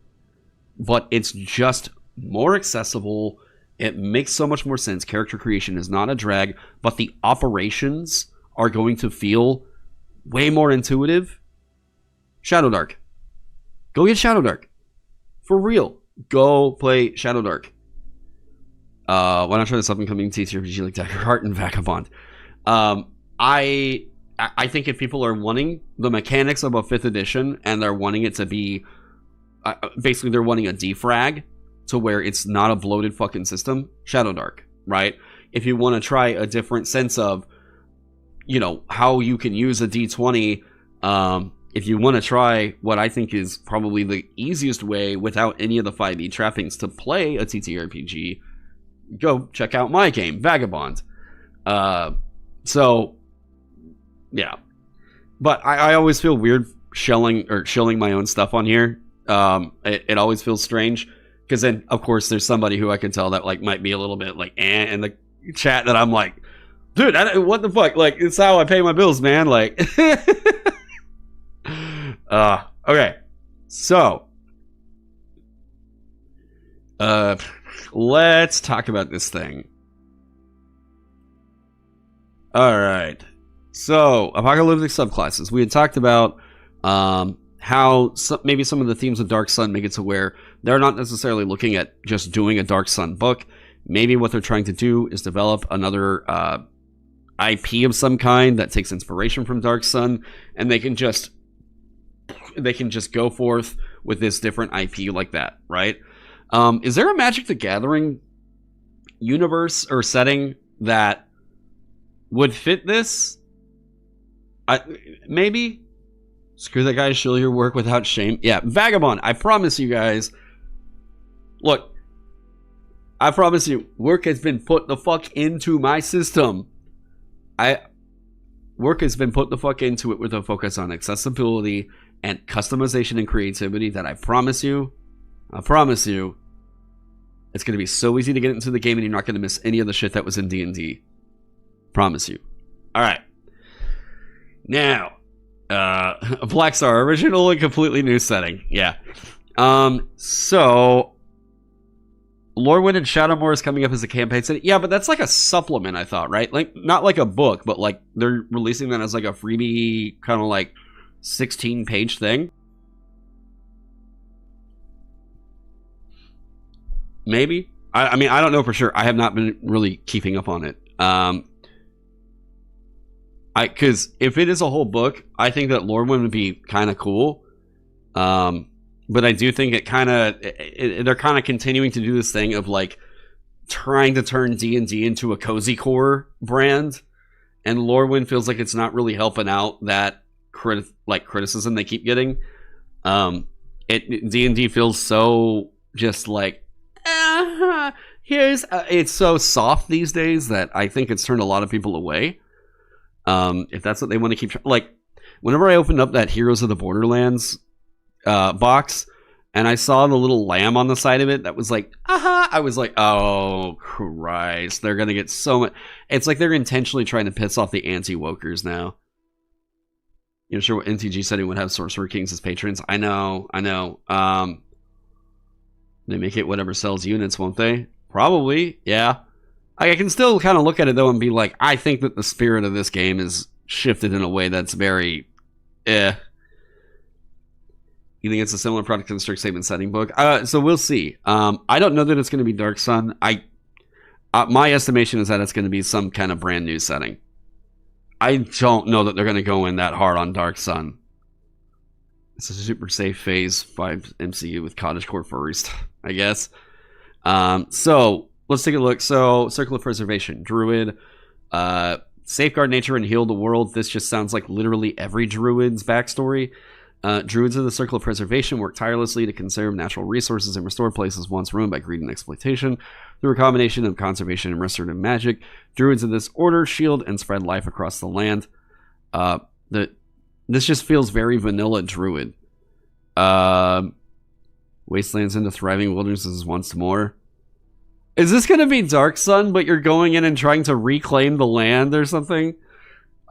S1: but it's just more accessible. It makes so much more sense. Character creation is not a drag, but the operations are going to feel way more intuitive. Shadowdark. Go get Shadowdark. For real. Go play Shadowdark. Why not try this up-and-coming TTRPG like Dagger Heart and Vagabond? I think if people are wanting the mechanics of a 5th edition and they're wanting it to be... basically, they're wanting a defrag to where it's not a bloated fucking system, Shadowdark, right? If you want to try a different sense of, you know, how you can use a D20, if you want to try what I think is probably the easiest way without any of the 5e trappings to play a TTRPG, go check out my game, Vagabond. So, yeah. But I always feel weird shilling my own stuff on here. It always feels strange. Because then, of course, there's somebody who I can tell that like might be a little bit like in the chat that I'm like, dude, what the fuck? Like, it's how I pay my bills, man. Like, okay. So, let's talk about this thing. All right. So, apocalyptic subclasses. We had talked about how maybe some of the themes of Dark Sun make it to where they're not necessarily looking at just doing a Dark Sun book. Maybe what they're trying to do is develop another, I IP of some kind that takes inspiration from Dark Sun, and they can just go forth with this different IP like that, right? Is there a Magic the Gathering universe or setting that would fit this? Maybe. Screw that guy, show your work without shame. Yeah, Vagabond, I promise you guys. Look, I promise you, work has been put the fuck into my system. Work has been put the fuck into it with a focus on accessibility and customization and creativity that I promise you, it's going to be so easy to get into the game and you're not going to miss any of the shit that was in D&D. Promise you. Alright. Now, Black Star, original and completely new setting. Yeah. So, Lorwyn and Shadowmoor is coming up as a campaign setting. Yeah, but that's like a supplement, I thought, right? Like, not like a book, but like they're releasing that as like a freebie kind of like 16-page thing. Maybe. I mean, I don't know for sure. I have not been really keeping up on it. Because if it is a whole book, I think that Lorwyn would be kind of cool. But I do think they're kind of continuing to do this thing of like trying to turn D&D into a cozy core brand, and Lorwyn feels like it's not really helping out that criticism they keep getting. D&D feels so just like it's so soft these days that I think it's turned a lot of people away. If that's what they want to keep like, whenever I opened up that Heroes of the Borderlands box and I saw the little lamb on the side of it that was like, I was like, oh Christ, they're gonna get so much. It's like they're intentionally trying to piss off the anti-wokers now. You know, sure, what NTG setting would have Sorcerer-Kings as patrons? I know. They make it whatever sells units, won't they? Probably, yeah. I can still kind of look at it though and be like, I think that the spirit of this game is shifted in a way that's very You think it's a similar product to the strict statement setting book? So we'll see. I don't know that it's going to be Dark Sun. My estimation is that it's going to be some kind of brand new setting. I don't know that they're going to go in that hard on Dark Sun. It's a super safe phase 5 MCU with cottagecore first, I guess. So let's take a look. So Circle of Preservation, Druid, safeguard nature and heal the world. This just sounds like literally every Druid's backstory. Druids of the Circle of Preservation work tirelessly to conserve natural resources and restore places once ruined by greed and exploitation through a combination of conservation and restorative magic. Druids of this order shield and spread life across the land. This just feels very vanilla Druid. Wastelands into thriving wildernesses once more. Is this going to be Dark Sun, but you're going in and trying to reclaim the land or something?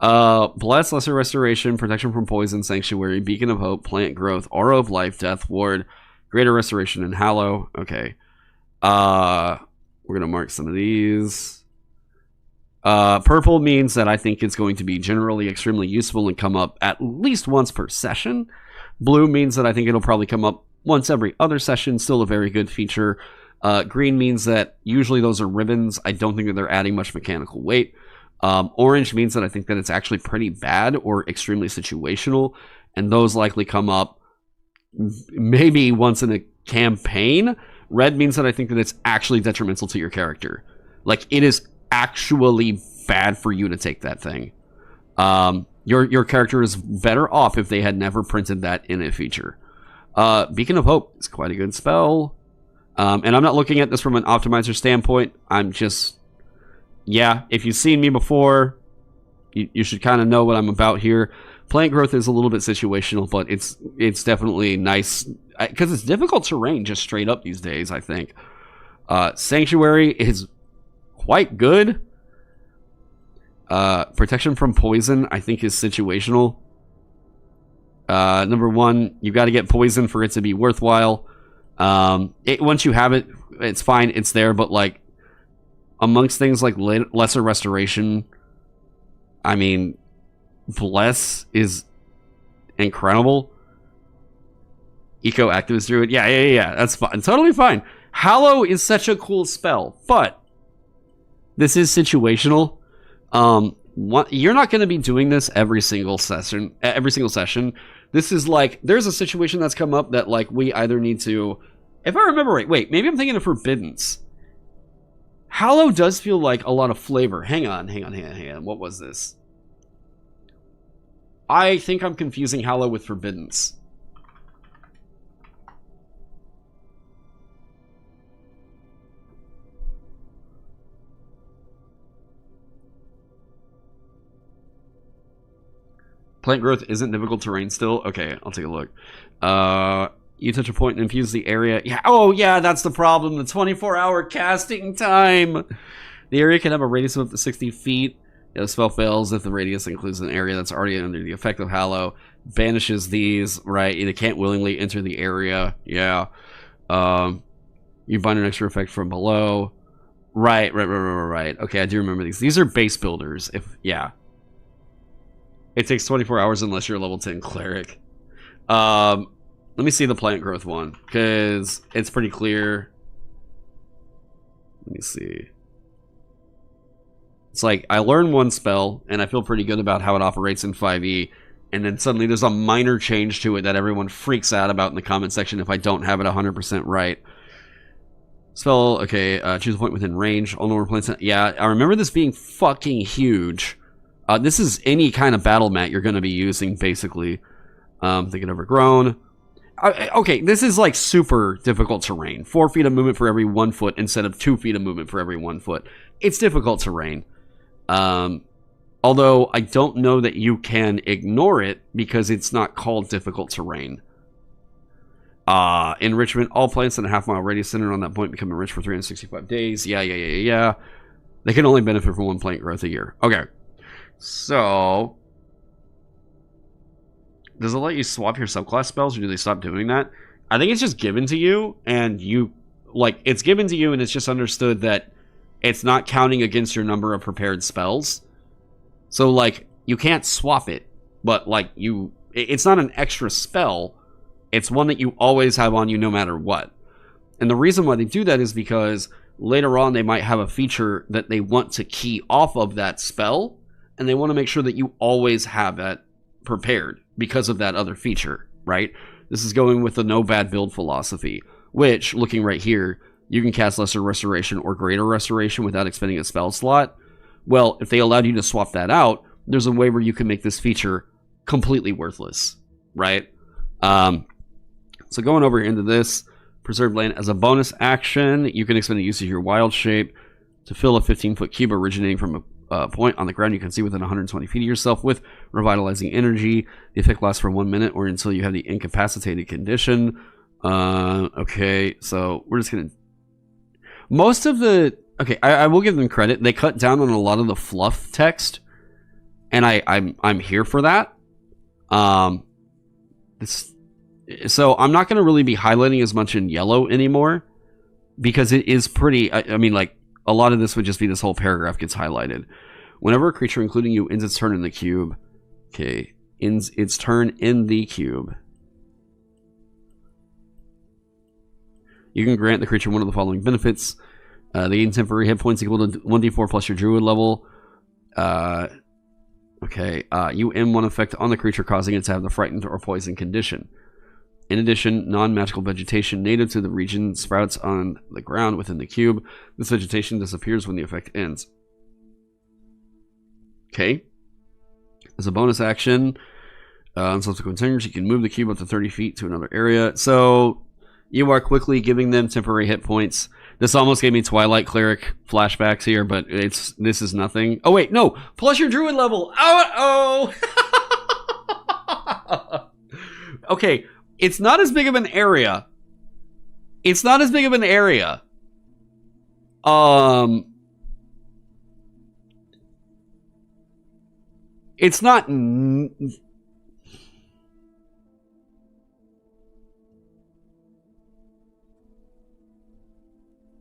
S1: Bless, Lesser Restoration, Protection from Poison, Sanctuary, Beacon of Hope, Plant Growth, Aura of Life, Death Ward, Greater Restoration, and Hallow. Okay. We're going to mark some of these. Purple means that I think it's going to be generally extremely useful and come up at least once per session. Blue means that I think it'll probably come up once every other session. Still a very good feature. Green means that usually those are ribbons. I don't think that they're adding much mechanical weight. Orange means that I think that it's actually pretty bad or extremely situational, and those likely come up maybe once in a campaign. Red means that I think that it's actually detrimental to your character. Like, it is actually bad for you to take that thing. Your character is better off if they had never printed that in a feature. Beacon of Hope is quite a good spell. And I'm not looking at this from an optimizer standpoint. I'm just... Yeah, if you've seen me before, you should kind of know what I'm about here. Plant growth is a little bit situational, but it's definitely nice because it's difficult terrain just straight up these days, I think. Sanctuary is quite good. Protection from poison, I think, is situational. Number one, you got to get poison for it to be worthwhile. Once you have it, it's fine, it's there, but like, amongst things like Lesser Restoration, I mean, Bless is incredible. Eco-Activist Druid, yeah, that's fine, totally fine. Hallow is such a cool spell, but this is situational. you're not going to be doing this every single session. This is like, there's a situation that's come up that like we either need to, if I remember right, wait, maybe I'm thinking of Forbiddance. Hallow does feel like a lot of flavor. Hang on. What was this? I think I'm confusing Hallow with Forbiddance. Plant growth isn't difficult terrain still? Okay, I'll take a look. You touch a point and infuse the area. Yeah. Oh, yeah, that's the problem. The 24-hour casting time. The area can have a radius of up to 60 feet. The spell fails if the radius includes an area that's already under the effect of Hallow. Banishes these, right? They can't willingly enter the area. Yeah. You bind an extra effect from below. Right. Okay, I do remember these. These are base builders. Yeah. It takes 24 hours unless you're a level 10 cleric. Let me see the plant growth one, because it's pretty clear. Let me see. It's like, I learn one spell, and I feel pretty good about how it operates in 5e, and then suddenly there's a minor change to it that everyone freaks out about in the comment section if I don't have it 100% right. Spell, okay, choose a point within range. All normal plants. Yeah, I remember this being fucking huge. This is any kind of battle mat you're going to be using, basically. Thinking overgrown. Okay, this is like super difficult terrain. 4 feet of movement for every 1 foot instead of 2 feet of movement for every 1 foot. It's difficult terrain. Although I don't know that you can ignore it because it's not called difficult terrain. Enrichment. All plants in a half-mile radius centered on that point become enriched for 365 days. Yeah. They can only benefit from 1 plant growth a year. Okay. So, does it let you swap your subclass spells, or do they stop doing that? I think it's just given to you, and it's given to you, and it's just understood that it's not counting against your number of prepared spells. So, like, you can't swap it, but, like, it's not an extra spell. It's one that you always have on you no matter what. And the reason why they do that is because later on they might have a feature that they want to key off of that spell, and they want to make sure that you always have that prepared because of that other feature, right? This is going with the no bad build philosophy, which, looking right here, you can cast Lesser Restoration or Greater Restoration without expending a spell slot. Well, if they allowed you to swap that out, there's a way where you can make this feature completely worthless, right? So going over into this, Preserved Land, as a bonus action, you can expend the use of your Wild Shape to fill a 15-foot cube originating from a point on the ground you can see within 120 feet of yourself with revitalizing energy. The effect lasts for 1 minute or until you have the incapacitated condition. Okay, so we're just gonna... Most of the... Okay, I will give them credit. They cut down on a lot of the fluff text, and I'm here for that. So I'm not going to really be highlighting as much in yellow anymore, because it is pretty... I mean, like, a lot of this would just be this whole paragraph gets highlighted. Whenever a creature, including you, ends its turn in the cube... Okay, ends its turn in the cube... You can grant the creature one of the following benefits. They gain temporary hit points equal to 1d4 plus your druid level. You M1 effect on the creature, causing it to have the frightened or poisoned condition. In addition, non-magical vegetation native to the region sprouts on the ground within the cube. This vegetation disappears when the effect ends. Okay. As a bonus action, on subsequent turns, you can move the cube up to 30 feet to another area. So you are quickly giving them temporary hit points. This almost gave me Twilight Cleric flashbacks here, but this is nothing. Oh wait, no! Plus your druid level! Oh! Okay, it's not as big of an area. It's not as big of an area. It's not...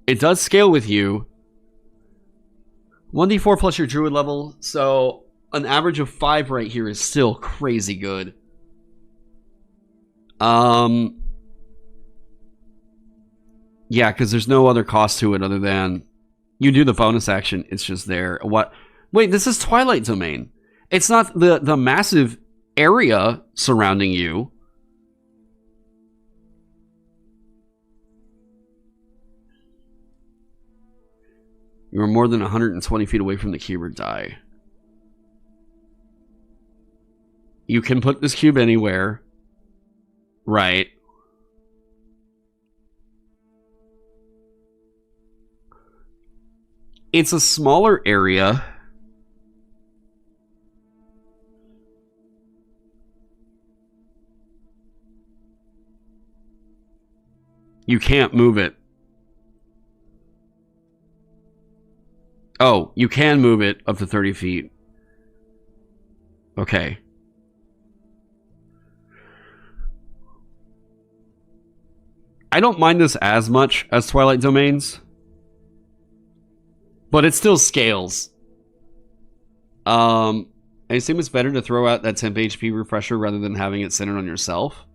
S1: It does scale with you. 1d4 plus your druid level, so an average of 5 right here is still crazy good. Yeah, because there's no other cost to it other than you do the bonus action. It's just there. What Wait, this is Twilight Domain. It's not the massive area surrounding you. You are more than 120 feet away from the cube or die. You can put this cube anywhere. Right. It's a smaller area. You can't move it. Oh, you can move it up to 30 feet. Okay. I don't mind this as much as Twilight Domains, but it still scales. I assume it's better to throw out that temp HP refresher rather than having it centered on yourself.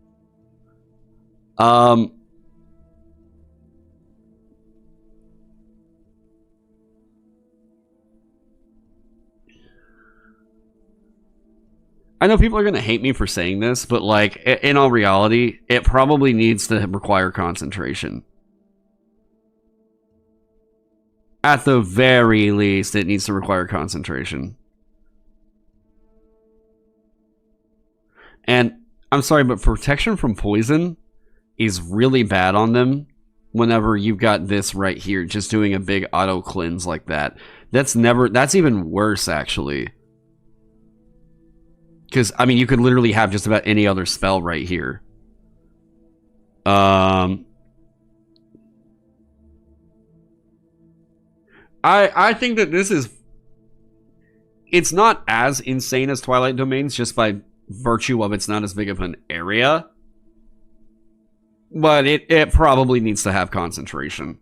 S1: I know people are going to hate me for saying this, but like, in all reality, it probably needs to require concentration. At the very least, it needs to require concentration. And I'm sorry, but protection from poison is really bad on them whenever you've got this right here, just doing a big auto cleanse like that. That's even worse, actually. Because, I mean, you could literally have just about any other spell right here. I think that this is... It's not as insane as Twilight Domains, just by virtue of it's not as big of an area. But it probably needs to have concentration.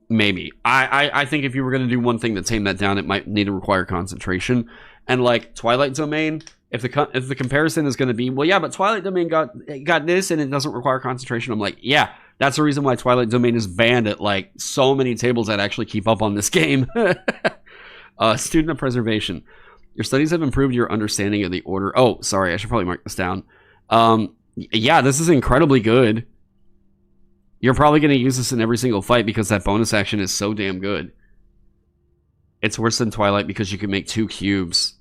S1: Maybe. I think if you were going to do one thing to tame that down, it might need to require concentration. And like Twilight Domain, if the comparison is going to be, well, yeah, but Twilight Domain got this and it doesn't require concentration. I'm like, yeah, that's the reason why Twilight Domain is banned at like so many tables that actually keep up on this game. Student of Preservation. Your studies have improved your understanding of the order. Oh, sorry, I should probably mark this down. Yeah, this is incredibly good. You're probably going to use this in every single fight because that bonus action is so damn good. It's worse than Twilight because you can make 2 cubes.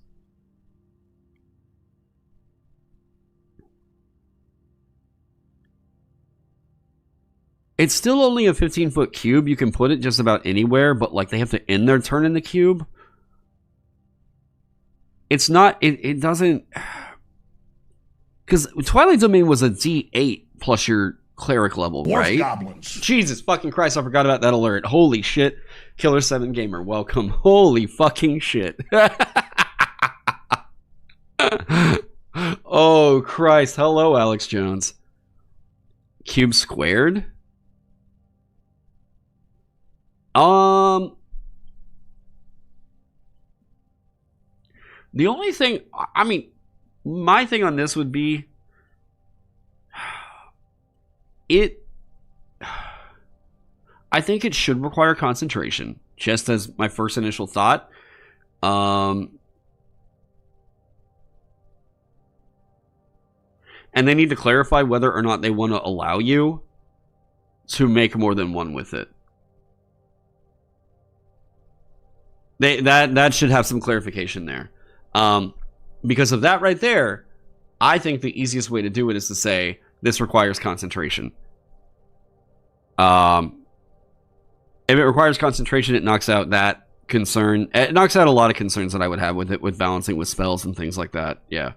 S1: It's still only a 15-foot cube. You can put it just about anywhere, but like they have to end their turn in the cube. It's not... It doesn't... Because Twilight Domain was a D8 plus your... cleric level, right?
S2: Goblins.
S1: Jesus fucking Christ, I forgot about that alert. Holy shit. Killer 7 Gamer, welcome. Holy fucking shit. Oh Christ. Hello, Alex Jones. Cube squared? The only thing, I mean, my thing on this would be I think it should require concentration, just as my first initial thought. And they need to clarify whether or not they want to allow you to make more than one with it. That should have some clarification there. Because of that right there, I think the easiest way to do it is to say, this requires concentration. If it requires concentration, it knocks out that concern. It knocks out a lot of concerns that I would have with it, with balancing with spells and things like that. Yeah.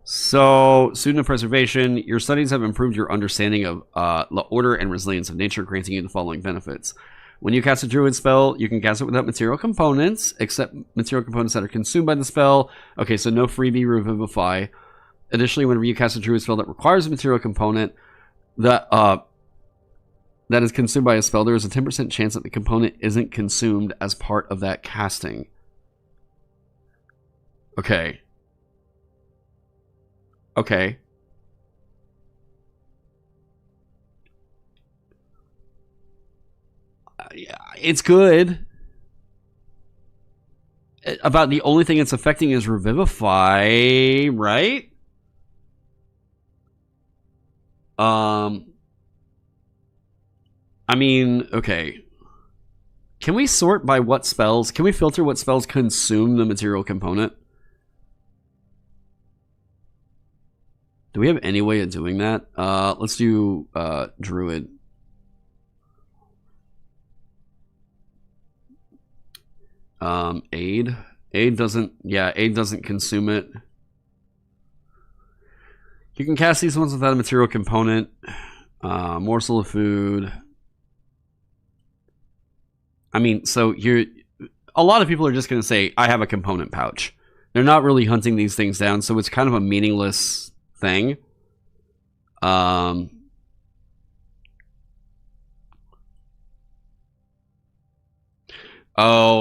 S1: So, Student of Preservation, your studies have improved your understanding of the order and resilience of nature, granting you the following benefits. When you cast a druid spell, you can cast it without material components, except material components that are consumed by the spell. Okay, so no freebie revivify. Additionally, whenever you cast a druid spell that requires a material component that is consumed by a spell, there is a 10% chance that the component isn't consumed as part of that casting. Okay. Okay. it's good. About the only thing it's affecting is Revivify, right? I mean, okay. Can we sort by what spells? Can we filter what spells consume the material component? Do we have any way of doing that? Let's do Druid. Aid. Aid doesn't consume it. You can cast these ones without a material component. Morsel of food. I mean, so a lot of people are just going to say, I have a component pouch. They're not really hunting these things down, so it's kind of a meaningless thing. Oh,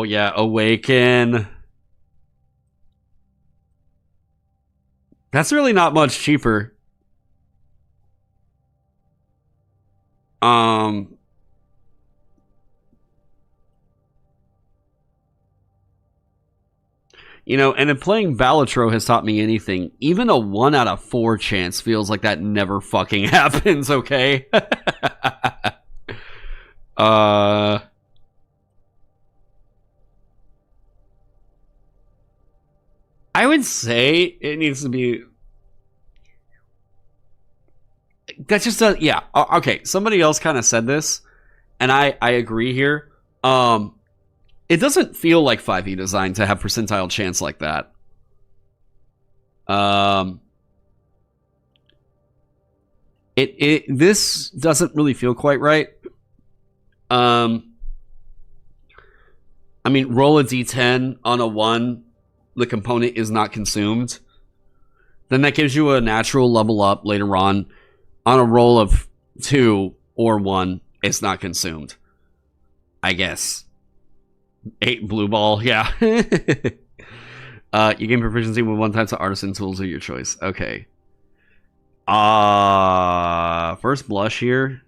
S1: yeah, Awaken. That's really not much cheaper. You know, and if playing Balatro has taught me anything, even a 1 out of 4 chance feels like that never fucking happens, okay? I would say it needs to be... That's just a... Yeah, okay, somebody else kind of said this, and I agree here. It doesn't feel like 5e design to have percentile chance like that. This doesn't really feel quite right. I mean, roll a d10 on a 1, the component is not consumed. Then that gives you a natural level up later on. On a roll of 2 or 1, it's not consumed. I guess. 8 blue ball, yeah. You gain proficiency with 1 type of artisan tools of your choice. Okay. First blush here.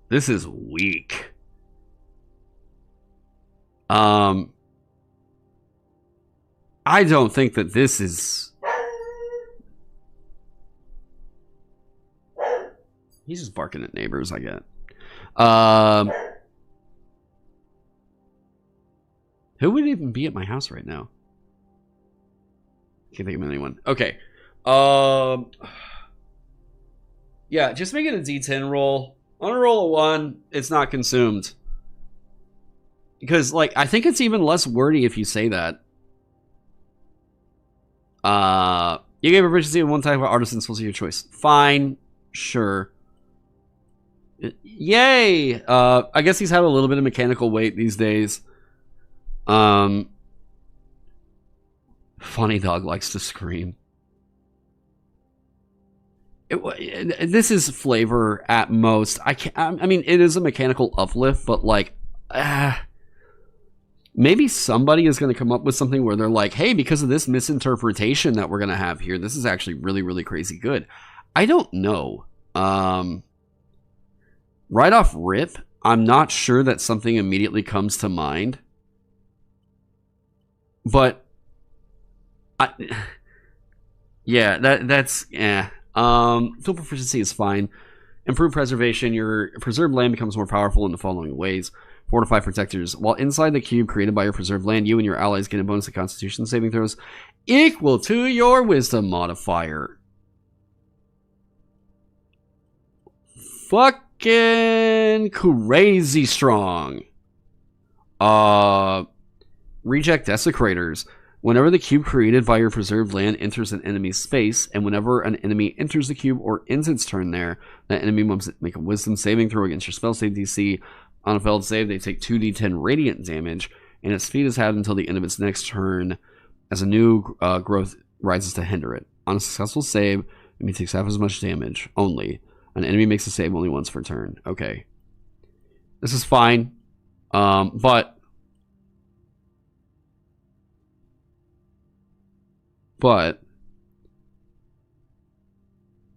S1: This is weak. I don't think that this is... He's just barking at neighbors, I get. Who would even be at my house right now? Can't think of anyone. Okay. Yeah, just make it a d10 roll. On a roll of 1, it's not consumed. Because, like, I think it's even less wordy if you say that. You gave proficiency in 1 type of artisan tools of your choice. Fine. Sure. Yay! I guess he's had a little bit of mechanical weight these days. Funny dog likes to scream. This is flavor at most. I mean, it is a mechanical uplift, but like, maybe somebody is going to come up with something where they're like, hey, because of this misinterpretation that we're going to have here, this is actually really, really crazy good. I don't know. Right off rip, I'm not sure that something immediately comes to mind. But yeah, that's tool proficiency is fine. Improved preservation, your preserved land becomes more powerful in the following ways. Fortify protectors. While inside the cube created by your preserved land, you and your allies get a bonus to Constitution saving throws equal to your wisdom modifier. Fucking crazy strong. Reject desecrators. Whenever the cube created by your preserved land enters an enemy's space, and whenever an enemy enters the cube or ends its turn there, that enemy must make a wisdom saving throw against your spell save DC. On a failed save, they take 2d10 radiant damage, and its speed is halved until the end of its next turn as a new growth rises to hinder it. On a successful save, enemy takes half as much damage only. An enemy makes a save only once per turn. Okay. This is fine. But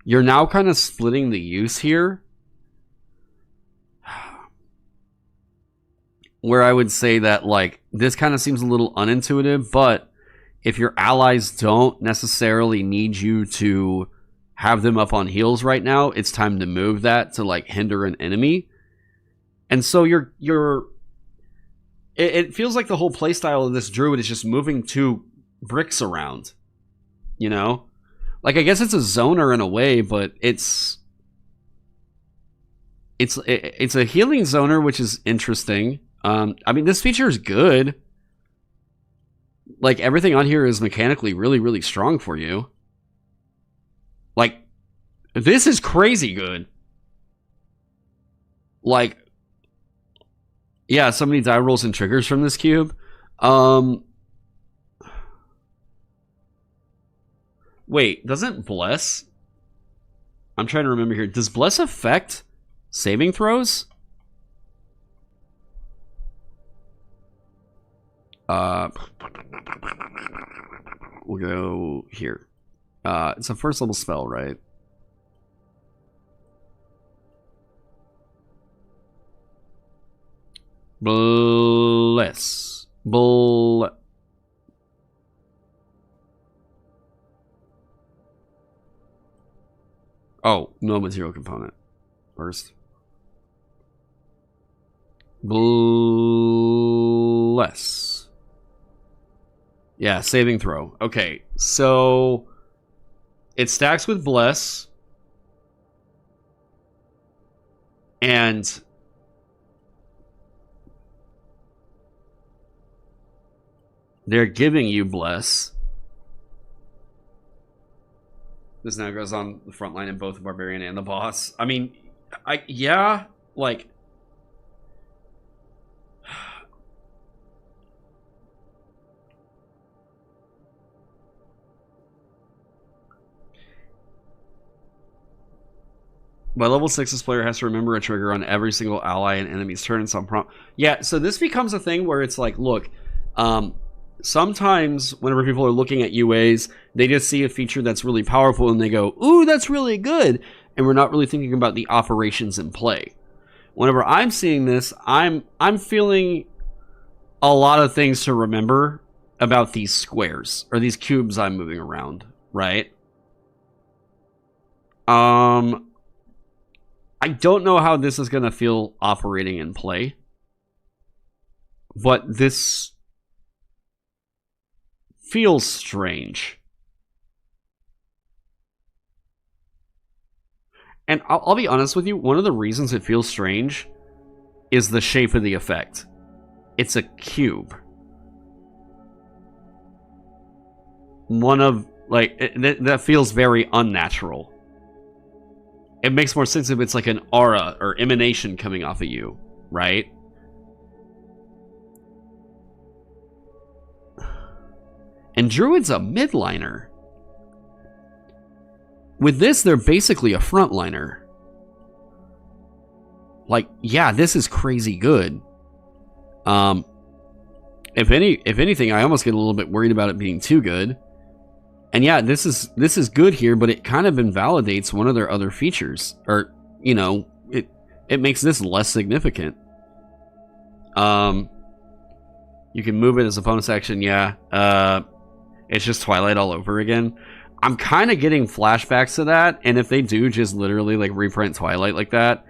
S1: you're now kind of splitting the use here. Where I would say that, like, this kind of seems a little unintuitive, but if your allies don't necessarily need you to have them up on heals right now, it's time to move that to, like, hinder an enemy. And so it feels like the whole playstyle of this druid is just moving 2 bricks around. You know? Like, I guess it's a zoner in a way, but it's a healing zoner, which is interesting. I mean, this feature is good. Like, everything on here is mechanically really, really strong for you. Like, this is crazy good. Like, yeah, so many die rolls and triggers from this cube. Wait, doesn't Bless... I'm trying to remember here. Does Bless affect saving throws? We'll go here. It's a first level spell, right? Bless. Oh, no material component. First. Bless. Yeah, saving throw. Okay, so it stacks with Bless. And they're giving you Bless. This now goes on the front line in both the Barbarian and the Boss. I mean, yeah, like... By level 6, this player has to remember a trigger on every single ally and enemy's turn in some prompt. Yeah, so this becomes a thing where it's like, look, sometimes whenever people are looking at UAs, they just see a feature that's really powerful and they go, ooh, that's really good. And we're not really thinking about the operations in play. Whenever I'm seeing this, I'm feeling a lot of things to remember about these squares, or these cubes I'm moving around, right? I don't know how this is going to feel operating in play, but this feels strange. And I'll be honest with you, one of the reasons it feels strange is the shape of the effect. It's a cube. That feels very unnatural. It makes more sense if it's like an aura or emanation coming off of you, right? And Druid's a midliner. With this, they're basically a frontliner. Like, yeah, this is crazy good. If anything, I almost get a little bit worried about it being too good. And yeah, this is good here, but it kind of invalidates one of their other features. Or, you know, it makes this less significant. You can move it as a bonus action, yeah. It's just Twilight all over again. I'm kind of getting flashbacks to that, and if they do just literally like reprint Twilight like that,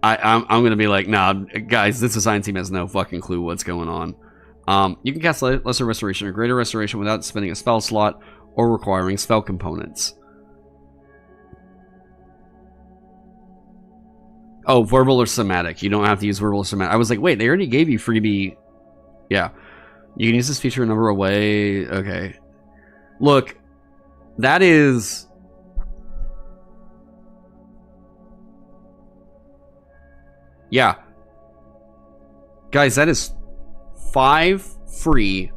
S1: I'm gonna be like, nah, guys, this design team has no fucking clue what's going on. You can cast Lesser Restoration or Greater Restoration without spending a spell slot or requiring spell components. Oh, verbal or somatic. You don't have to use verbal or somatic. I was like, wait, they already gave you freebie. Yeah. You can use this feature a number of ways. Okay. Look, that is... Yeah. Guys, that is 5 free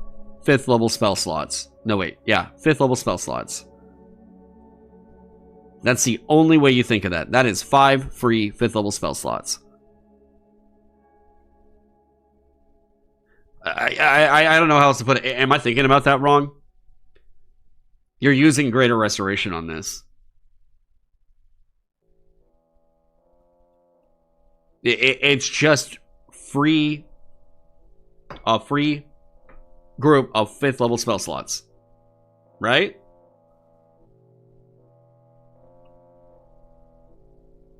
S1: 5th level spell slots. No, wait. Yeah, 5th level spell slots. That's the only way you think of that. That is 5 free 5th level spell slots. I don't know how else to put it. Am I thinking about that wrong? You're using Greater Restoration on this. It's just free, a free group of 5th level spell slots, right?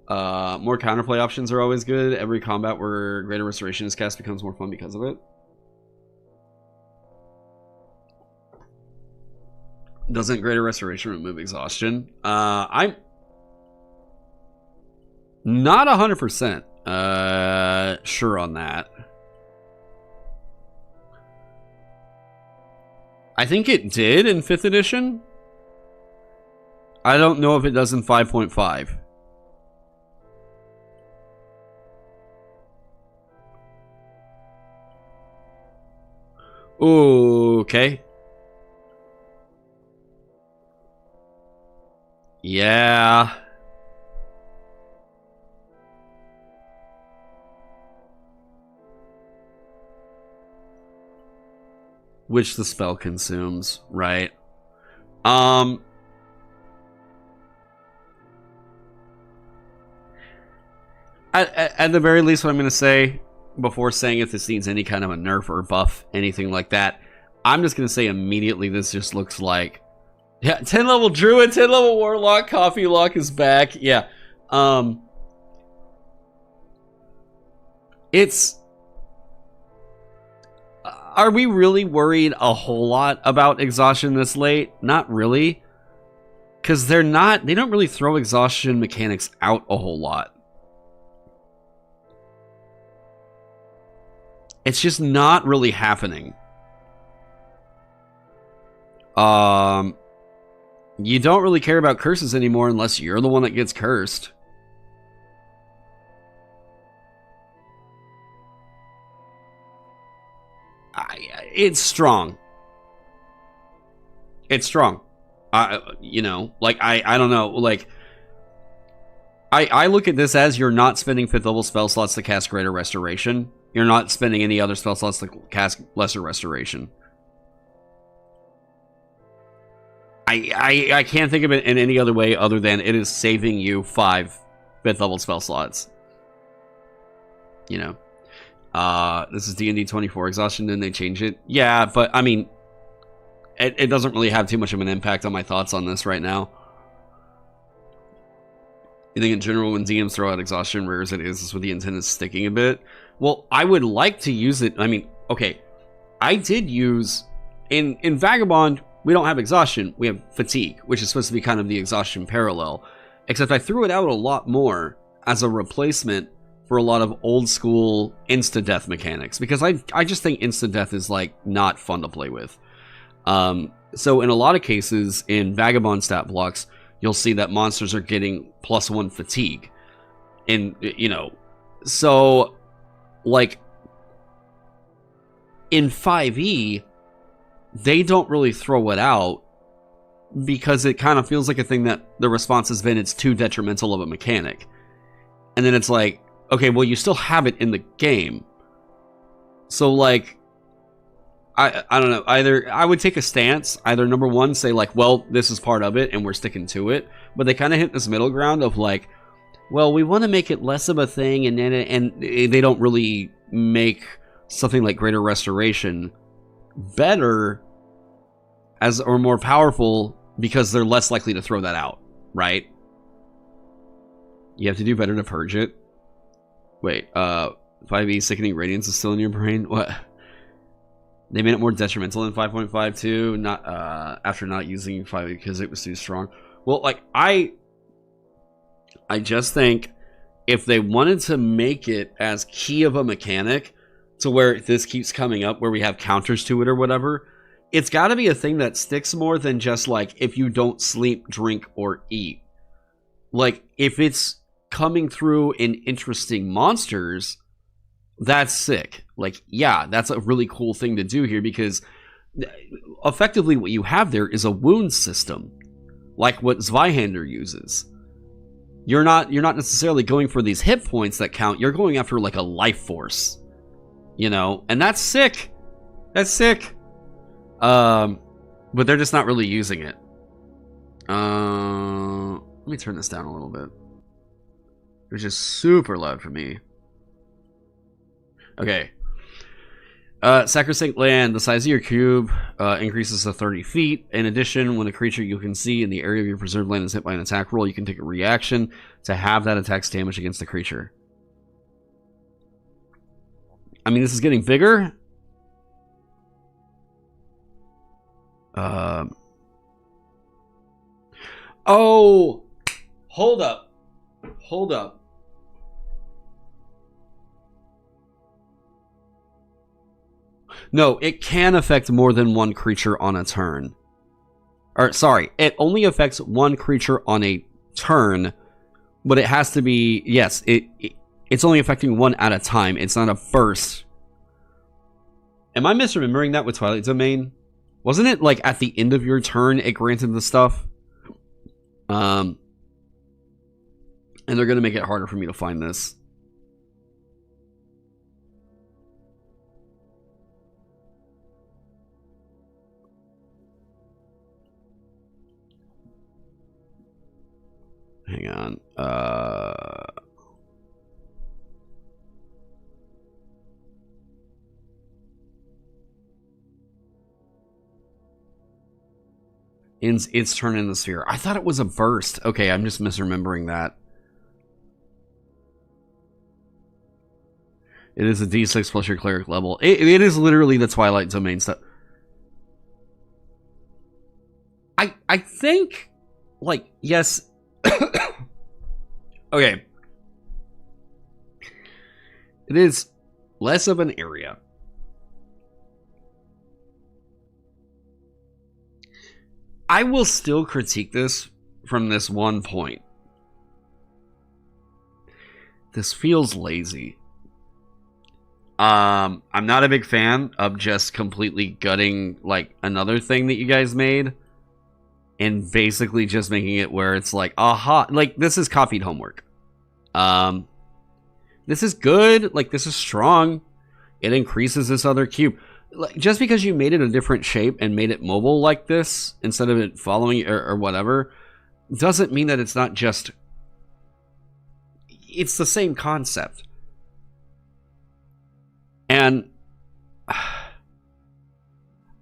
S1: More counterplay options are always good. Every combat where Greater Restoration is cast becomes more fun because of it. Doesn't Greater Restoration remove exhaustion? I'm not 100% sure on that. I think it did in 5th edition. I don't know if it does in 5.5. Okay. Yeah. Which the spell consumes, right? At the very least, what I'm going to say, before saying if this needs any kind of a nerf or buff, anything like that, I'm just going to say immediately this just looks like, yeah, 10 level druid, 10 level warlock, coffee lock is back. Yeah. It's, are we really worried a whole lot about exhaustion this late? Not really. Because they don't really throw exhaustion mechanics out a whole lot. It's just not really happening. You don't really care about curses anymore unless you're the one that gets cursed. It's strong. It's strong. You know, like, I don't know, like, I look at this as you're not spending 5th level spell slots to cast Greater Restoration. You're not spending any other spell slots to cast Lesser Restoration. I can't think of it in any other way other than it is saving you 5 5th level spell slots. You know. This is D&D 24 exhaustion, then they change it. Yeah, but I mean, it doesn't really have too much of an impact on my thoughts on this right now. You think in general when DMs throw out exhaustion, rare as it is where the intent is sticking a bit? Well, I would like to use it. I mean, okay, I did use, in Vagabond, we don't have exhaustion, we have fatigue, which is supposed to be kind of the exhaustion parallel. Except I threw it out a lot more as a replacement for a lot of old school insta-death mechanics, because I just think insta-death is like not fun to play with. So in a lot of cases in Vagabond stat blocks, you'll see that monsters are getting +1 fatigue. And, you know, so like in 5e, they don't really throw it out because it kind of feels like a thing that the response has been it's too detrimental of a mechanic. And then it's like, okay, well, you still have it in the game. So, like, I don't know. Either I would take a stance. Either, number one, say, like, well, this is part of it, and we're sticking to it. But they kind of hit this middle ground of, like, well, we want to make it less of a thing, and then they don't really make something like Greater Restoration better or more powerful because they're less likely to throw that out, right? You have to do better to purge it. Wait, 5e Sickening Radiance is still in your brain? What? They made it more detrimental in 5.5 too, not after not using 5e because it was too strong. Well, like, I just think if they wanted to make it as key of a mechanic to where this keeps coming up, where we have counters to it or whatever, it's got to be a thing that sticks more than just, like, if you don't sleep, drink, or eat. Like, if it's coming through in interesting monsters, that's sick. Like, yeah, that's a really cool thing to do here, because effectively what you have there is a wound system, like what Zweihander uses. You're not necessarily going for these hit points that count. You're going after, like, a life force, you know, and that's sick. That's sick. But they're just not really using it. Let me turn this down a little bit. It was just super loud for me. Okay. Sacrosanct Land. The size of your cube increases to 30 feet. In addition, when a creature you can see in the area of your preserved land is hit by an attack roll, you can take a reaction to have that attack's damage against the creature. I mean, this is getting bigger. Oh! Hold up. Hold up. No, it can affect more than one creature on a turn. Or, sorry, it only affects one creature on a turn, but it has to be, yes, it's only affecting one at a time. It's not a burst. Am I misremembering that with Twilight Domain? Wasn't it, like, at the end of your turn, it granted the stuff? And they're going to make it harder for me to find this. Hang on. Ends its turn in the sphere. I thought it was a burst. Okay, I'm just misremembering that. It is a D6 plus your cleric level. It is literally the Twilight Domain stuff. I think, like, yes. Okay. It is less of an area. I will still critique this from this one point. This feels lazy. I'm not a big fan of just completely gutting, like, another thing that you guys made and basically just making it where it's like, aha, like, this is copied homework. This is good, like, this is strong. It increases this other cube. Like, just because you made it a different shape and made it mobile like this instead of it following or whatever doesn't mean that it's not just, it's the same concept. And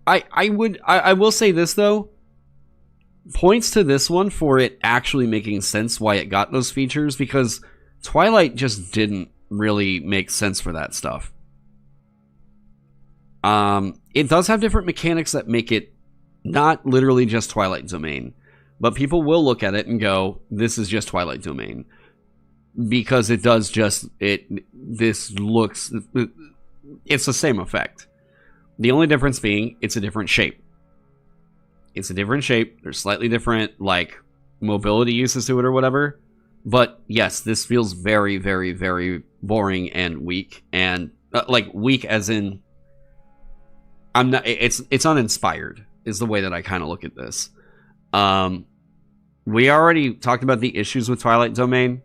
S1: I will say this though, points to this one for it actually making sense why it got those features, because Twilight just didn't really make sense for that stuff. It does have different mechanics that make it not literally just Twilight Domain, but people will look at it and go, this is just Twilight Domain, because it does just, this looks, it's the same effect. The only difference being it's a different shape. It's a different shape. There's slightly different, like, mobility uses to it or whatever. But yes, this feels very, very, very boring and weak, and like, weak as in, I'm not. It's uninspired is the way that I kind of look at this. We already talked about the issues with Twilight Domain.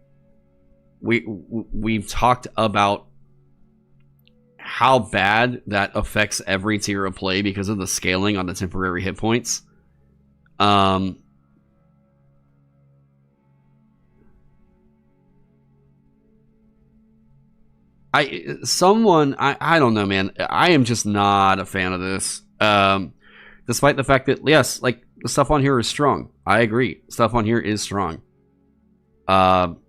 S1: We've talked about how bad that affects every tier of play because of the scaling on the temporary hit points. I don't know, man. I am just not a fan of this. Despite the fact that, yes, like, the stuff on here is strong. I agree. Stuff on here is strong. I'm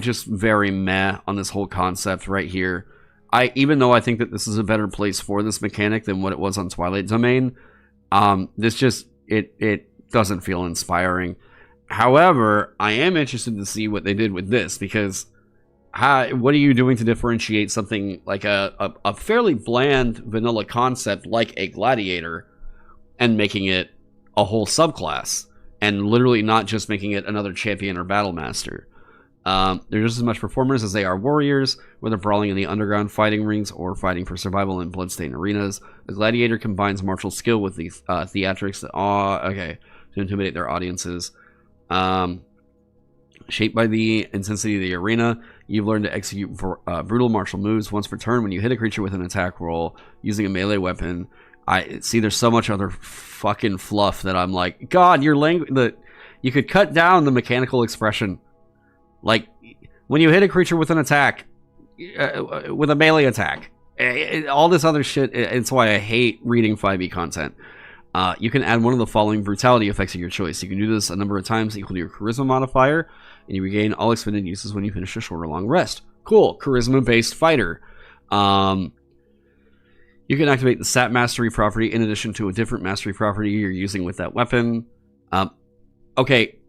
S1: just very meh on this whole concept right here. Even though I think that this is a better place for this mechanic than what it was on Twilight Domain, this just, it doesn't feel inspiring. However, I am interested to see what they did with this, because what are you doing to differentiate something like a fairly bland vanilla concept like a Gladiator and making it a whole subclass, and literally not just making it another champion or battle master? They're just as much performers as they are warriors, whether brawling in the underground fighting rings or fighting for survival in bloodstained arenas. The Gladiator combines martial skill with the theatrics to intimidate their audiences. Shaped by the intensity of the arena, you've learned to execute brutal martial moves once per turn when you hit a creature with an attack roll using a melee weapon. I see there's so much other fucking fluff that I'm like, God, your language, you could cut down the mechanical expression. Like, when you hit a creature with an attack, with a melee attack. All this other shit, it's why I hate reading 5e content. You can add one of the following brutality effects of your choice. You can do this a number of times equal to your charisma modifier, and you regain all expended uses when you finish a short or long rest. Cool. Charisma-based fighter. You can activate the Stat Mastery property in addition to a different mastery property you're using with that weapon. Okay,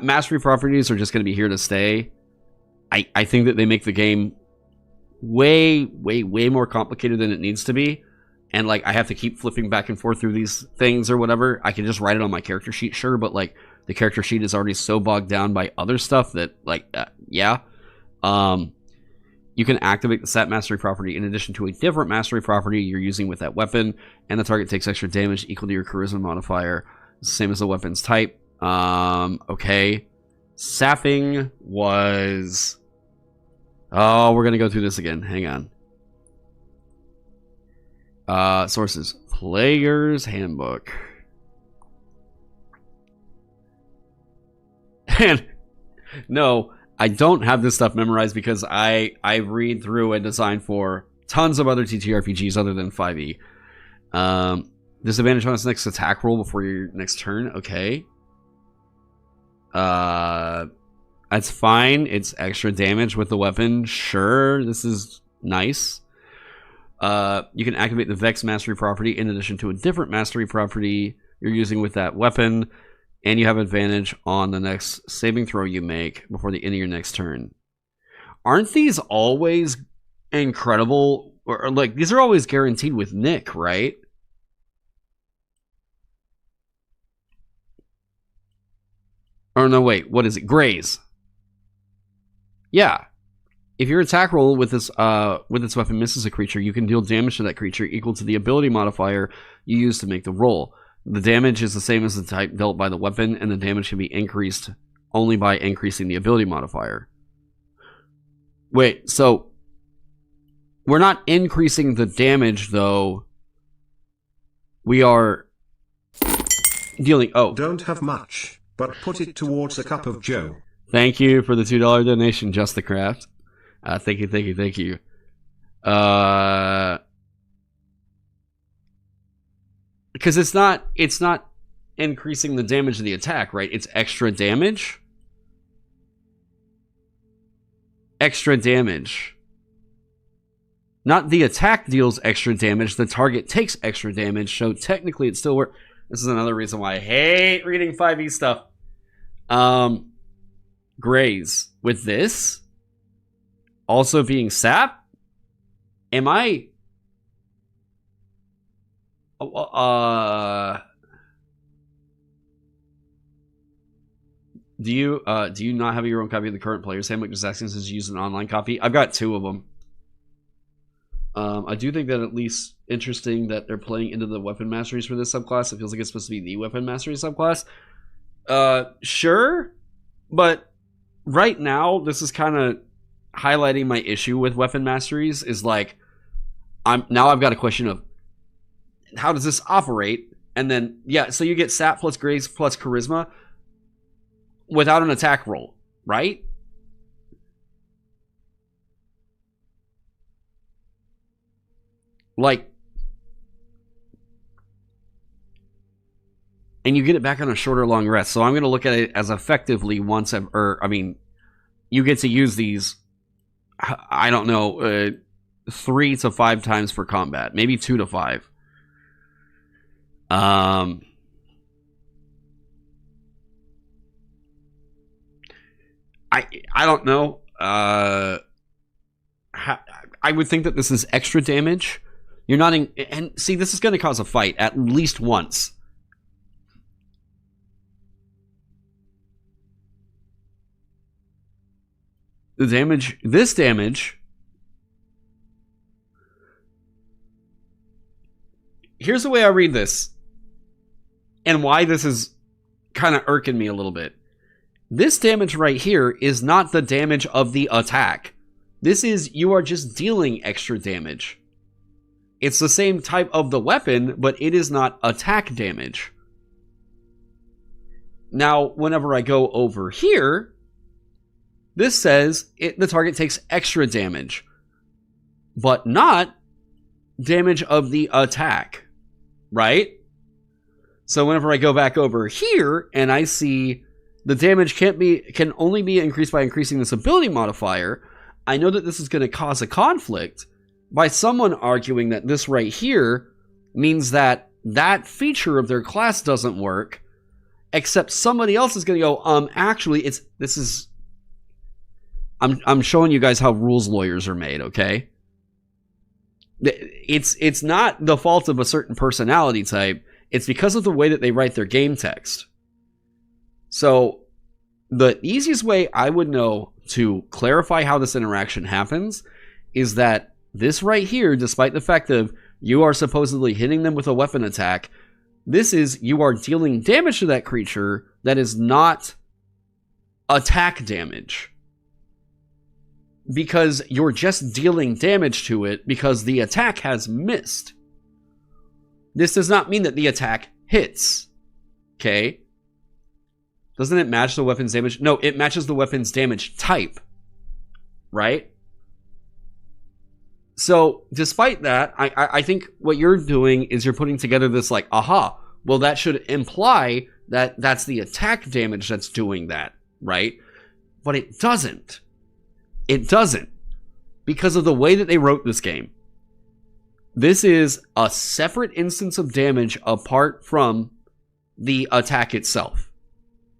S1: mastery properties are just going to be here to stay. I think that they make the game way more complicated than it needs to be. And, like, I have to keep flipping back and forth through these things or whatever. I can just write it on my character sheet, sure, but, like, the character sheet is already so bogged down by other stuff that, like, yeah. You can activate the Stat Mastery property in addition to a different mastery property you're using with that weapon, and the target takes extra damage equal to your charisma modifier, same as the weapon's type. Okay. Sapping was... Oh, we're gonna go through this again. Hang on. Sources. Player's Handbook. And no, I don't have this stuff memorized because I read through and design for tons of other TTRPGs other than 5e. Disadvantage on its next attack roll before your next turn. Okay. That's fine. It's extra damage with the weapon. Sure, this is nice. You can activate the Vex Mastery property in addition to a different mastery property you're using with that weapon, and you have advantage on the next saving throw you make before the end of your next turn. Aren't these always incredible? Or like, these are always guaranteed with Nick, right? Or no, wait, what is it? Graze. Yeah. If your attack roll with this weapon misses a creature, you can deal damage to that creature equal to the ability modifier you use to make the roll. The damage is the same as the type dealt by the weapon, and the damage can be increased only by increasing the ability modifier. Wait, so we're not increasing the damage, though. We are dealing... Oh.
S2: Don't have much, but put it towards a cup of joe.
S1: Thank you for the $2 donation, Just the Craft. Thank you. Because it's not increasing the damage of the attack, right? It's extra damage. Extra damage. Not the attack deals extra damage, the target takes extra damage, so technically it still works. This is another reason why I hate reading 5e stuff. Graze. With this also being sap, am I... Do you not have your own copy of the current player's handbook? Just asking since you use an online copy. I've got 2 of them. I do think that at least interesting that they're playing into the weapon masteries for this subclass. It feels like it's supposed to be the weapon mastery subclass. Sure, but right now this is kind of highlighting my issue with weapon masteries. Is like I've got a question of how does this operate, and then yeah, so you get sap plus grace plus charisma without an attack roll, right? Like, and you get it back on a shorter long rest. So I'm going to look at it as effectively once, you get to use these, I don't know, 3 to 5 times for combat, maybe 2 to 5. I don't know. I would think that this is extra damage. You're not and see, this is going to cause a fight at least once. The damage, this damage. Here's the way I read this, and why this is kind of irking me a little bit. This damage right here is not the damage of the attack. This is, you are just dealing extra damage. It's the same type of the weapon, but it is not attack damage. Now, whenever I go over here, this says the target takes extra damage. but not damage of the attack, right? So whenever I go back over here and I see the damage can only be increased by increasing this ability modifier, I know that this is going to cause a conflict by someone arguing that this right here means that that feature of their class doesn't work, except somebody else is going to go, actually, I'm showing you guys how rules lawyers are made, okay? It's not the fault of a certain personality type. It's because of the way that they write their game text. So the easiest way I would know to clarify how this interaction happens is that this right here, despite the fact of you are supposedly hitting them with a weapon attack, this is you are dealing damage to that creature that is not attack damage. Because you're just dealing damage to it because the attack has missed. This does not mean that the attack hits. Okay? Doesn't it match the weapon's damage? No, it matches the weapon's damage type. Right? So, despite that, I think what you're doing is you're putting together this like, aha, well that should imply that that's the attack damage that's doing that, right? But it doesn't. It doesn't. Because of the way that they wrote this game. This is a separate instance of damage apart from the attack itself.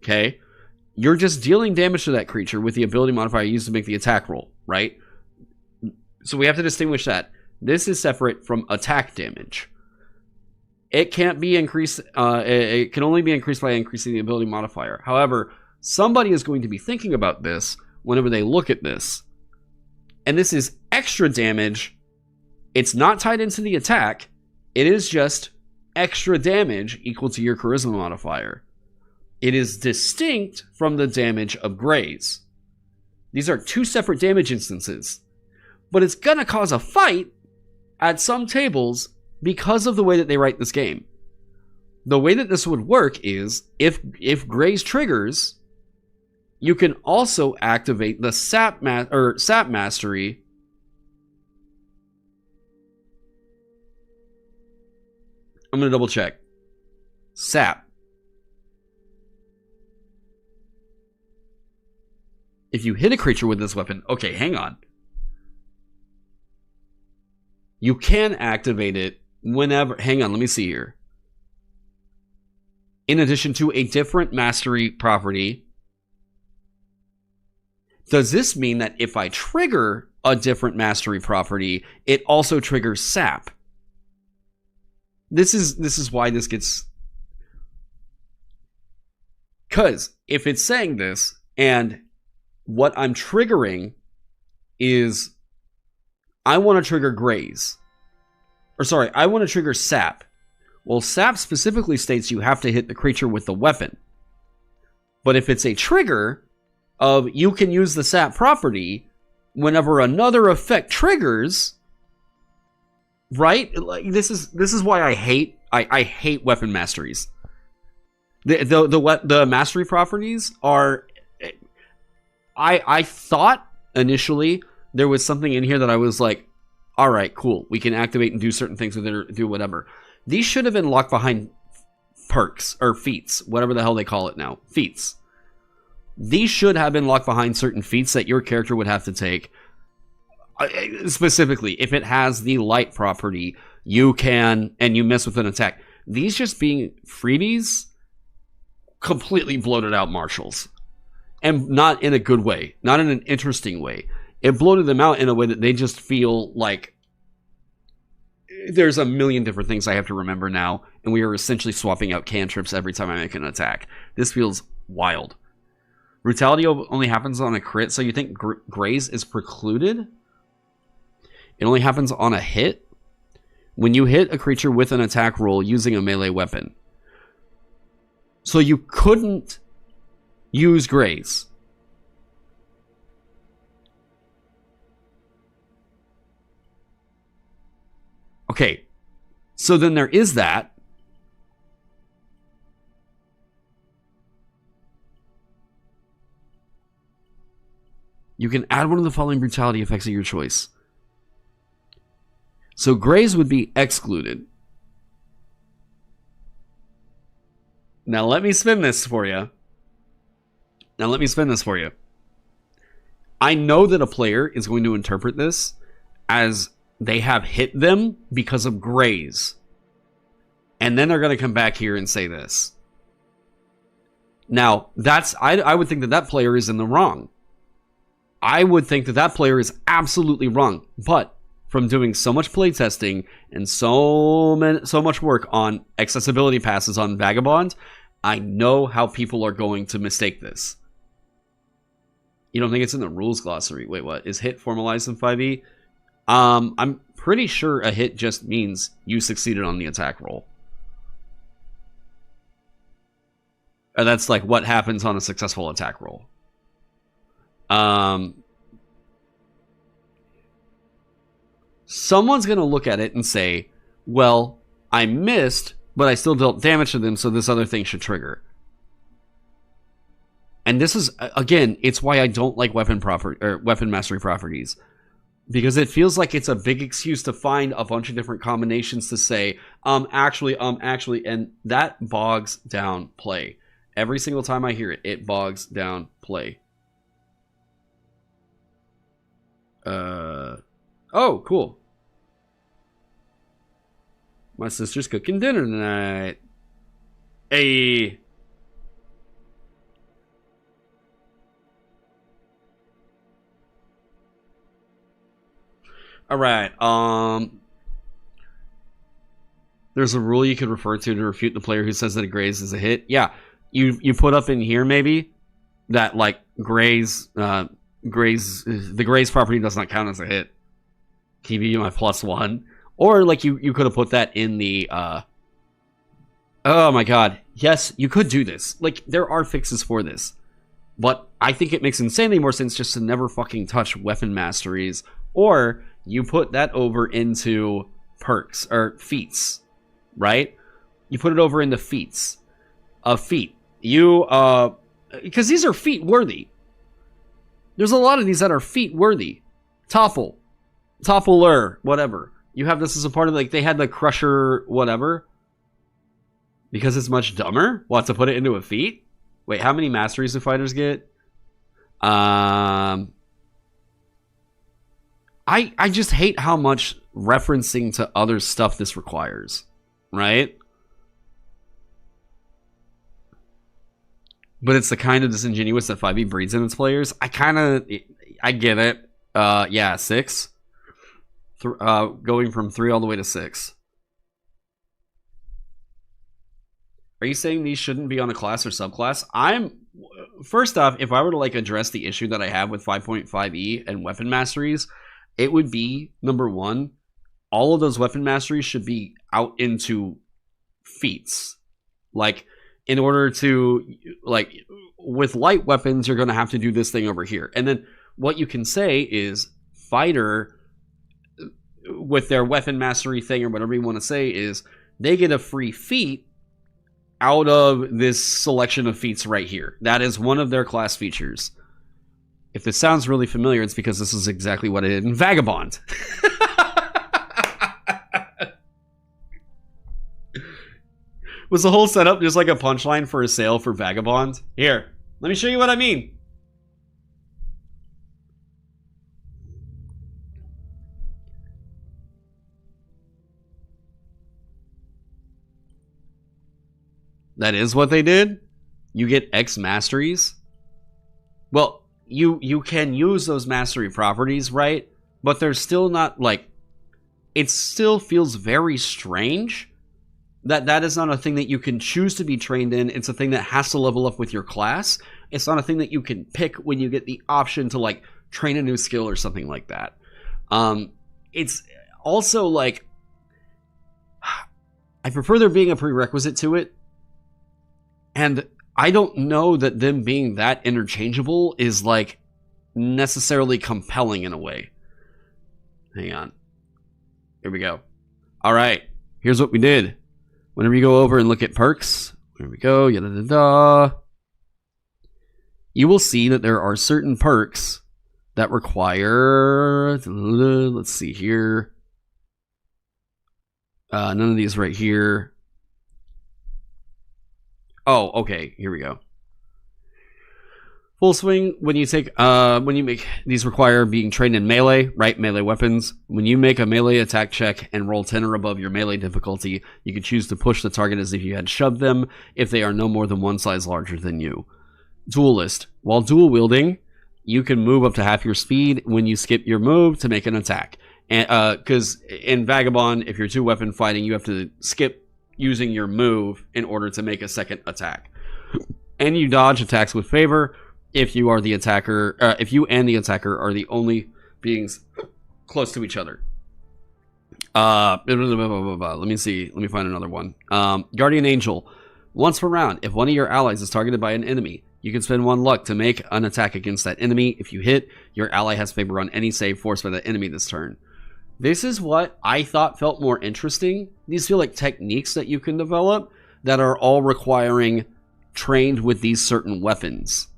S1: Okay? You're just dealing damage to that creature with the ability modifier used to make the attack roll, right? So we have to distinguish that. This is separate from attack damage. It can't be increased, it can only be increased by increasing the ability modifier. However, somebody is going to be thinking about this whenever they look at this. And this is extra damage. It's not tied into the attack. It is just extra damage equal to your charisma modifier. It is distinct from the damage of graze. These are two separate damage instances. But it's going to cause a fight at some tables because of the way that they write this game. The way that this would work is if graze triggers, you can also activate the sap mastery. I'm going to double check. Sap. If you hit a creature with this weapon, okay, hang on. You can activate it whenever, hang on, let me see here. In addition to a different mastery property, does this mean that if I trigger a different mastery property, it also triggers sap? This is why this gets... Because if it's saying this, and what I'm triggering is... I want to trigger graze. Or sorry, I want to trigger sap. Well, sap specifically states you have to hit the creature with the weapon. But if it's a trigger of you can use the sap property whenever another effect triggers, right? Like this is why I hate weapon masteries. The mastery properties are. I thought initially there was something in here that I was like, all right, cool. We can activate and do certain things with it or do whatever. These should have been locked behind perks or feats, whatever the hell they call it now. Feats. These should have been locked behind certain feats that your character would have to take. Specifically, if it has the light property, you can, and you mess with an attack. These just being freebies, completely bloated out marshals. And not in a good way. Not in an interesting way. It bloated them out in a way that they just feel like there's a million different things I have to remember now, and we are essentially swapping out cantrips every time I make an attack. This feels wild. Brutality only happens on a crit, so you think graze is precluded? It only happens on a hit? When you hit a creature with an attack roll using a melee weapon. So you couldn't use graze. Okay, so then there is that. You can add one of the following brutality effects of your choice. So grays would be excluded. Now let me spin this for you. I know that a player is going to interpret this as they have hit them because of grays. And then they're going to come back here and say this. Now, I would think that player is in the wrong. I would think that player is absolutely wrong. But from doing so much playtesting and so much work on accessibility passes on Vagabond, I know how people are going to mistake this. You don't think it's in the rules glossary? Wait, what? Is hit formalized in 5e? I'm pretty sure a hit just means you succeeded on the attack roll. Or that's like what happens on a successful attack roll. Someone's going to look at it and say, well, I missed, but I still dealt damage to them, so this other thing should trigger. And this is, again, it's why I don't like weapon mastery properties. Because it feels like it's a big excuse to find a bunch of different combinations to say, actually, and that bogs down play. Every single time I hear it, it bogs down play. Oh, cool. My sister's cooking dinner tonight. Hey. All right. There's a rule you could refer to refute the player who says that a graze is a hit. Yeah, you put up in here maybe that like graze the graze property does not count as a hit. Give you my +1, or like you could have put that in the. Oh my god! Yes, you could do this. Like there are fixes for this, but I think it makes insanely more sense just to never fucking touch weapon masteries, or you put that over into perks or feats, right? You put it over into feats. A feat. You because these are feat worthy. There's a lot of these that are feat worthy. Toppler, whatever. You have this as a part of like they had the crusher whatever. Because it's much dumber? What, to put it into a feat? Wait, how many masteries do fighters get? I just hate how much referencing to other stuff this requires, right? But it's the kind of disingenuous that 5e breeds in its players. I get it. Yeah, 6. Going from 3 all the way to 6. Are you saying these shouldn't be on a class or subclass? First off, if I were to like address the issue that I have with 5.5e and weapon masteries, it would be, number one, all of those weapon masteries should be out into feats. Like, in order to, like, with light weapons, you're going to have to do this thing over here. And then what you can say is, fighter, with their weapon mastery thing, or whatever you want to say, is they get a free feat out of this selection of feats right here. That is one of their class features. If this sounds really familiar, it's because this is exactly what I did in Vagabond. Was the whole setup just like a punchline for a sale for Vagabond? Here, let me show you what I mean. That is what they did? You get X masteries? Well, you can use those mastery properties, right? But they're still not, like... It still feels very strange that is not a thing that you can choose to be trained in. It's a thing that has to level up with your class. It's not a thing that you can pick when you get the option to, like, train a new skill or something like that. It's also, like... I prefer there being a prerequisite to it. And I don't know that them being that interchangeable is, like, necessarily compelling in a way. Hang on. Here we go. Alright, here's what we did. Whenever you go over and look at perks, here we go, yada-da-da. You will see that there are certain perks that require... Let's see here. None of these right here. Oh, okay. Here we go. Full swing, when you make these require being trained in melee, right? Melee weapons. When you make a melee attack check and roll 10 or above your melee difficulty, you can choose to push the target as if you had shoved them if they are no more than one size larger than you. Duelist. While dual wielding, you can move up to half your speed when you skip your move to make an attack. And because in Vagabond, if you're two weapon fighting, you have to skip using your move in order to make a second attack. And you dodge attacks with favor if you are the attacker, if you and the attacker are the only beings close to each other. Let me see. Let me find another one. Guardian Angel. Once per round, if one of your allies is targeted by an enemy, you can spend 1 luck to make an attack against that enemy. If you hit, your ally has favor on any save forced by that enemy this turn. This is what I thought felt more interesting. These feel like techniques that you can develop that are all requiring trained with these certain weapons,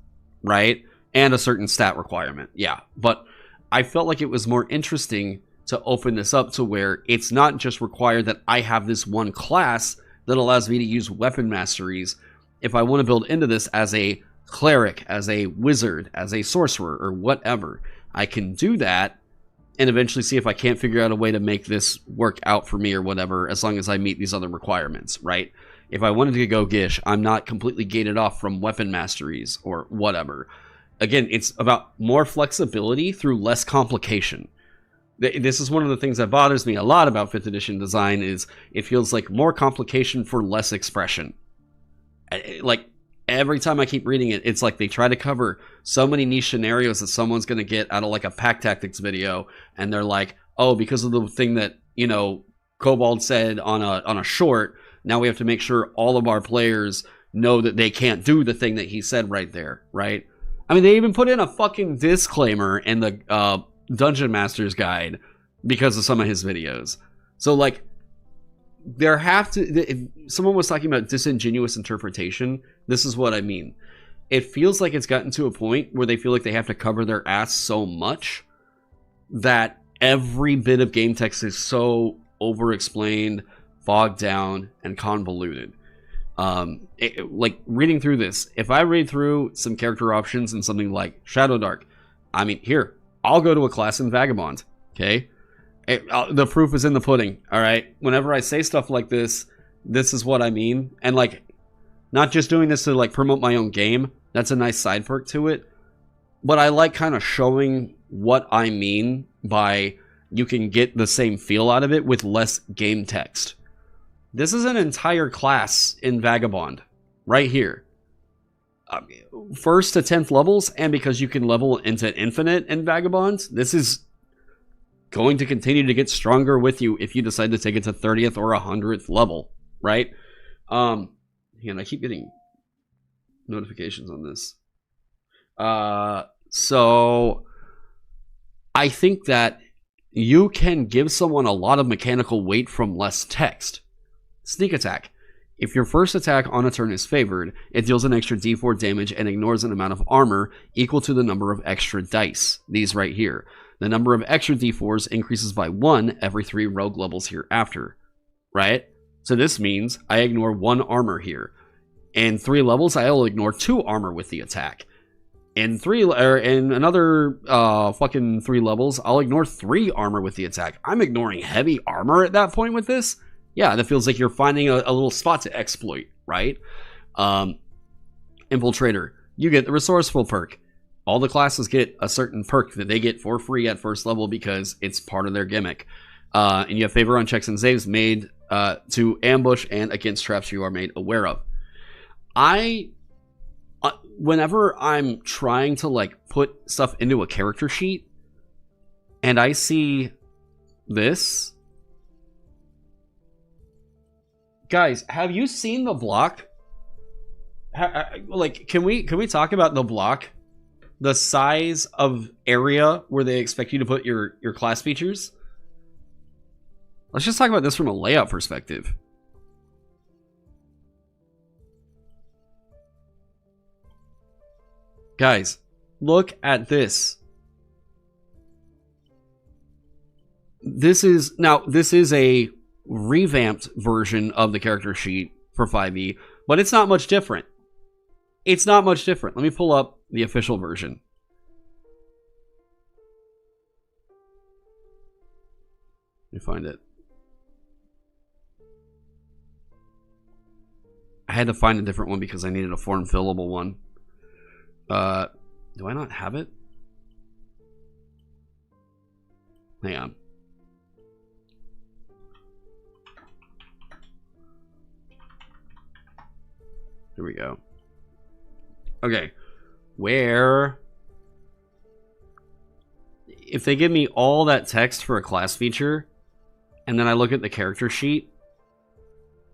S1: right? And a certain stat requirement. Yeah, but I felt like it was more interesting to open this up to where it's not just required that I have this one class that allows me to use weapon masteries. If I want to build into this as a cleric, as a wizard, as a sorcerer, or whatever, I can do that and eventually see if I can't figure out a way to make this work out for me or whatever, as long as I meet these other requirements, right? If I wanted to go Gish, I'm not completely gated off from weapon masteries or whatever. Again, it's about more flexibility through less complication. This is one of the things that bothers me a lot about 5th edition design is it feels like more complication for less expression. Like, every time I keep reading it, it's like they try to cover so many niche scenarios that someone's going to get out of like a pack tactics video, and they're like, oh, because of the thing that, you know, Kobold said on a short, now we have to make sure all of our players know that they can't do the thing that he said right there, right? I mean, they even put in a fucking disclaimer in the Dungeon Master's Guide because of some of his videos. So, like, there have to... If someone was talking about disingenuous interpretation, this is what I mean. It feels like it's gotten to a point where they feel like they have to cover their ass so much that every bit of game text is so over-explained, bogged down, and convoluted. Like, reading through this, if I read through some character options in something like Shadowdark, I mean, here, I'll go to a class in Vagabond, okay? The proof is in the pudding, all right? Whenever I say stuff like this, this is what I mean. And, like, not just doing this to, like, promote my own game. That's a nice side perk to it. But I like kind of showing what I mean by you can get the same feel out of it with less game text. This is an entire class in Vagabond, right here. 1st to 10th levels, and because you can level into infinite in Vagabond, this is going to continue to get stronger with you if you decide to take it to 30th or 100th level, right? And I keep getting notifications on this. So I think that you can give someone a lot of mechanical weight from less text. Sneak attack. If your first attack on a turn is favored, it deals an extra d4 damage and ignores an amount of armor equal to the number of extra dice. These right here. The number of extra d4s increases by 1 every 3 rogue levels hereafter. Right? So this means I ignore 1 armor here. In 3 levels, I'll ignore 2 armor with the attack. In another fucking 3 levels, I'll ignore 3 armor with the attack. I'm ignoring heavy armor at that point with this. Yeah, that feels like you're finding a little spot to exploit, right? Infiltrator. You get the resourceful perk. All the classes get a certain perk that they get for free at 1st level because it's part of their gimmick. And you have favor on checks and saves made to ambush and against traps you are made aware of. Whenever I'm trying to, like, put stuff into a character sheet and I see this... Guys, have you seen the block? Like, can we talk about the block? The size of area where they expect you to put your class features? Let's just talk about this from a layout perspective. Guys, look at this. This is a revamped version of the character sheet for 5e, but it's not much different. It's not much different. Let me pull up the official version. Let me find it. I had to find a different one because I needed a form fillable one. Do I not have it? Hang on. Here we go. Okay. Where... If they give me all that text for a class feature, and then I look at the character sheet,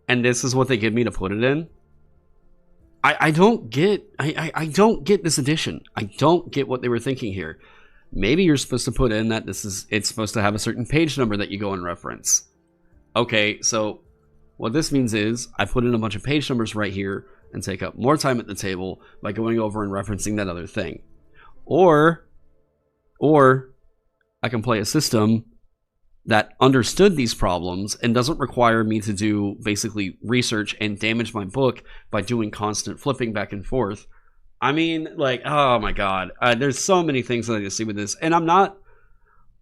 S1: and this is what they give me to put it in, I don't get I don't get this addition. I don't get what they were thinking here. Maybe you're supposed to put in that it's supposed to have a certain page number that you go and reference. Okay, so what this means is I put in a bunch of page numbers right here and take up more time at the table by going over and referencing that other thing. Or I can play a system that understood these problems and doesn't require me to do basically research and damage my book by doing constant flipping back and forth. I mean, like, oh my god, there's so many things that I see with this, and I'm not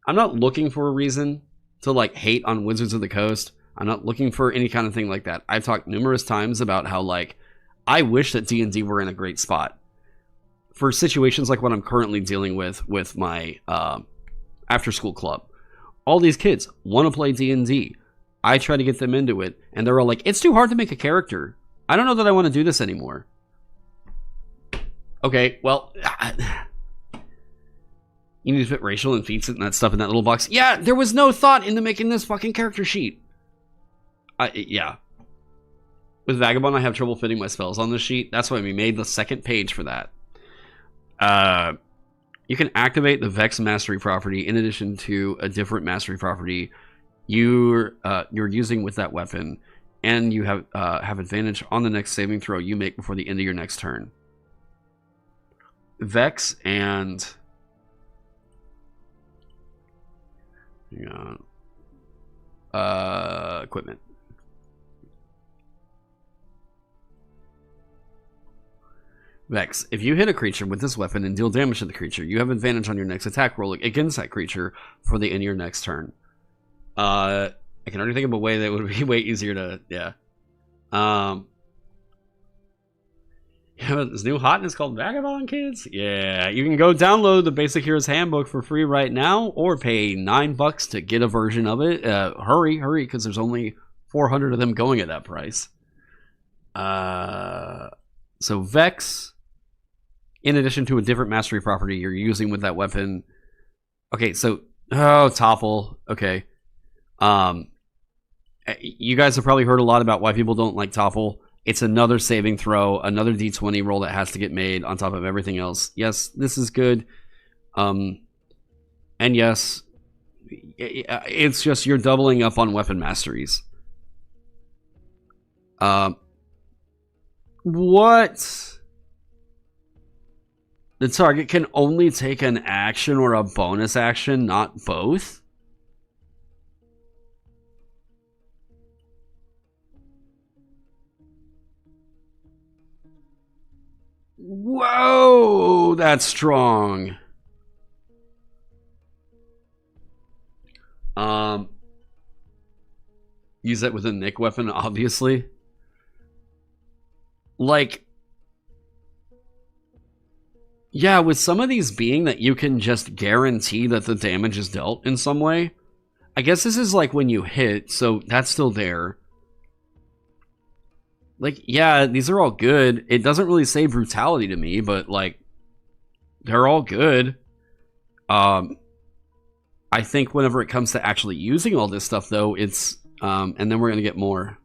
S1: looking for a reason to like hate on Wizards of the Coast. I'm not looking for any kind of thing like that. I've talked numerous times about how like I wish that D&D were in a great spot for situations like what I'm currently dealing with my after school club. All these kids want to play D&D. I try to get them into it, and they're all like, it's too hard to make a character. I don't know that I want to do this anymore. Okay, well, you need to fit racial and feats and that stuff in that little box. Yeah, there was no thought into making this fucking character sheet. Yeah. With Vagabond, I have trouble fitting my spells on this sheet. That's why we made the second page for that. You can activate the Vex mastery property in addition to a different mastery property you're using with that weapon, and you have advantage on the next saving throw you make before the end of your next turn. Vex and equipment. Vex. If you hit a creature with this weapon and deal damage to the creature, you have advantage on your next attack roll against that creature for the end of your next turn. I can already think of a way that would be way easier to, yeah. This new hotness called Vagabond, kids? Yeah, you can go download the Basic Heroes Handbook for free right now, or pay $9 to get a version of it. Hurry, because there's only 400 of them going at that price. So Vex, in addition to a different mastery property you're using with that weapon. Okay, so Topple. Okay, you guys have probably heard a lot about why people don't like Topple. It's another saving throw, another d20 roll that has to get made on top of everything else. Yes, this is good. And yes, it's just you're doubling up on weapon masteries. What? The target can only take an action or a bonus action, not both? Whoa, that's strong. Use that with a Nick weapon, obviously. Like, yeah, with some of these being that you can just guarantee that the damage is dealt in some way. I guess this is like when you hit, so that's still there. Like, yeah, these are all good. It doesn't really say brutality to me, but like, they're all good. I think whenever it comes to actually using all this stuff, though, it's, and then we're gonna get more.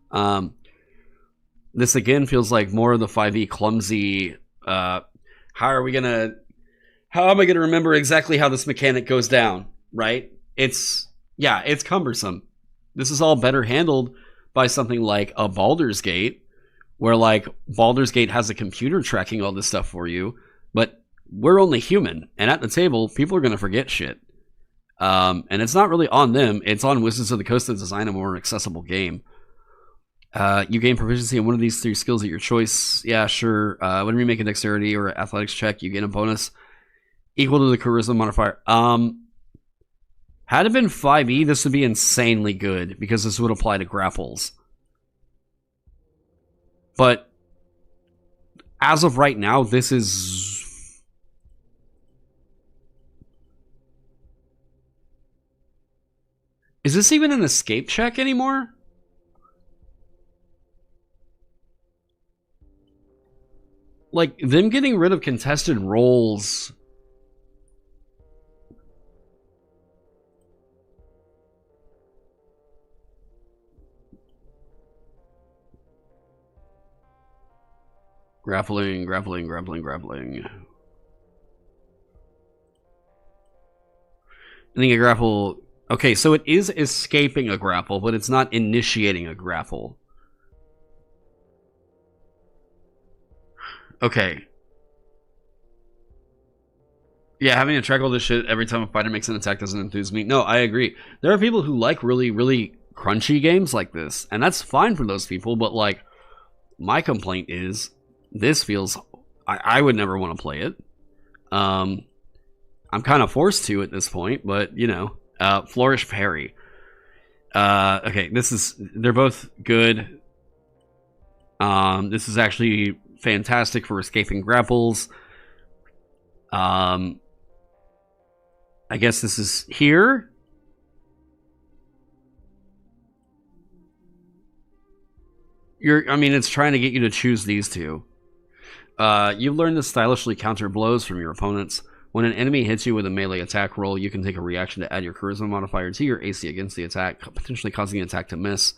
S1: This again feels like more of the 5e clumsy, how am I gonna remember exactly how this mechanic goes down, right? It's cumbersome. This is all better handled by something like a Baldur's Gate, where like Baldur's Gate has a computer tracking all this stuff for you, but we're only human, and at the table, people are gonna forget shit. And it's not really on them. It's on Wizards of the Coast to design a more accessible game. You gain proficiency in one of these 3 skills at your choice. Yeah, sure. When you make a dexterity or athletics check, you gain a bonus equal to the charisma modifier. Had it been 5e, this would be insanely good because this would apply to grapples. But as of right now, this is... Is this even an escape check anymore? Like, them getting rid of contested rolls... Grappling. Ending a grapple... Okay, so it is escaping a grapple, but it's not initiating a grapple. Okay. Yeah, having to track all this shit every time a fighter makes an attack doesn't enthuse me. No, I agree. There are people who like really, really crunchy games like this, and that's fine for those people, but, like, my complaint is... This feels... I would never want to play it. I'm kind of forced to at this point, but, you know. Flourish Parry. Okay, this is... They're both good. This is actually fantastic for escaping grapples. I guess this is here. I mean, it's trying to get you to choose these two. You've learned to stylishly counter blows from your opponents. When an enemy hits you with a melee attack roll, you can take a reaction to add your charisma modifier to your AC against the attack, potentially causing the attack to miss.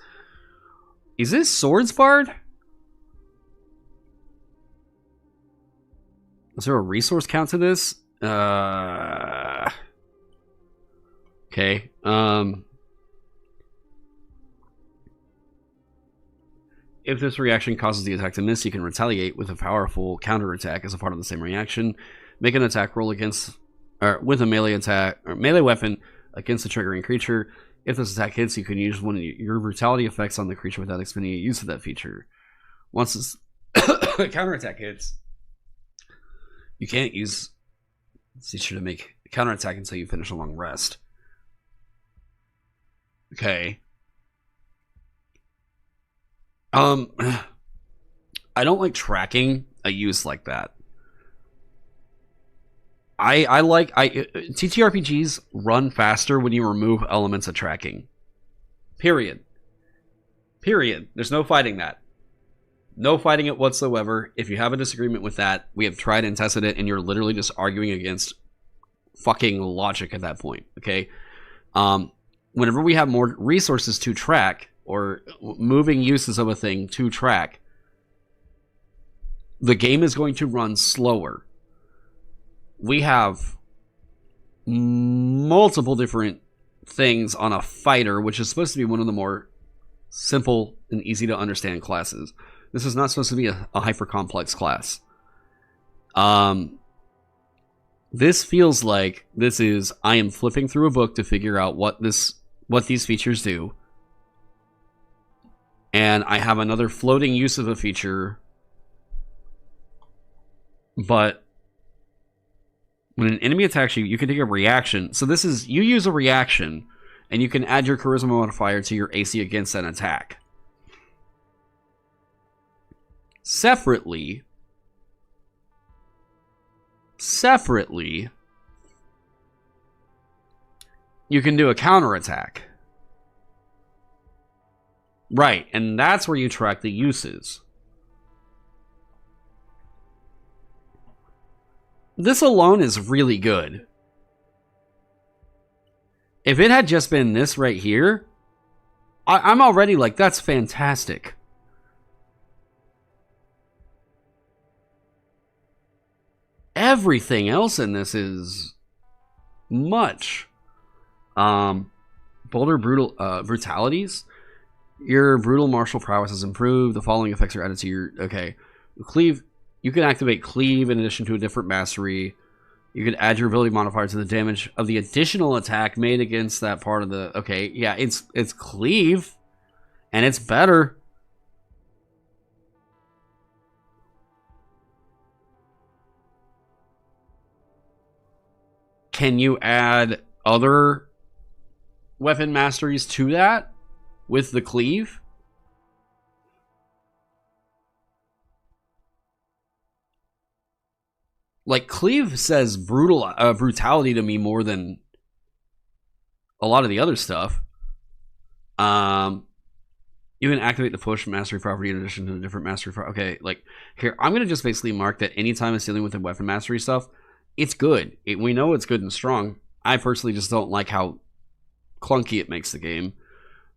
S1: Is this Swords Bard? Is there a resource count to this? Okay. If this reaction causes the attack to miss, you can retaliate with a powerful counterattack as a part of the same reaction. Make an attack roll against, or with a melee attack or melee weapon against the triggering creature. If this attack hits, you can use one of your brutality effects on the creature without expending a use of that feature. Once this counterattack hits, you can't use this feature to make a counterattack until you finish a long rest. Okay. I don't like tracking a use like that. TTRPGs run faster when you remove elements of tracking. Period. There's no fighting that. No fighting it whatsoever. If you have a disagreement with that, we have tried and tested it, and you're literally just arguing against fucking logic at that point, okay? Whenever we have more resources to track, or moving uses of a thing to track, the game is going to run slower. We have multiple different things on a fighter, which is supposed to be one of the more simple and easy to understand classes. This is not supposed to be a hyper complex class. This feels like this is, I am flipping through a book to figure out what these features do. And I have another floating use of a feature. But when an enemy attacks you, you can take a reaction. So this is, you use a reaction, and you can add your charisma modifier to your AC against an attack. Separately, you can do a counterattack. Right, and that's where you track the uses. This alone is really good. If it had just been this right here, I'm already like, that's fantastic. Everything else in this is much. Bolder brutalities. Your brutal martial prowess is improved. The following effects are added to your... Okay. Cleave. You can activate Cleave in addition to a different mastery. You could add your ability modifier to the damage of the additional attack made against that part of the... Okay, yeah, it's cleave. And it's better. Can you add other weapon masteries to that with the cleave? Like, cleave says brutality to me more than a lot of the other stuff. You can activate the push mastery property in addition to the different mastery property. Okay, like, here, I'm going to just basically mark that anytime it's dealing with the weapon mastery stuff, it's good. We know it's good and strong. I personally just don't like how clunky it makes the game.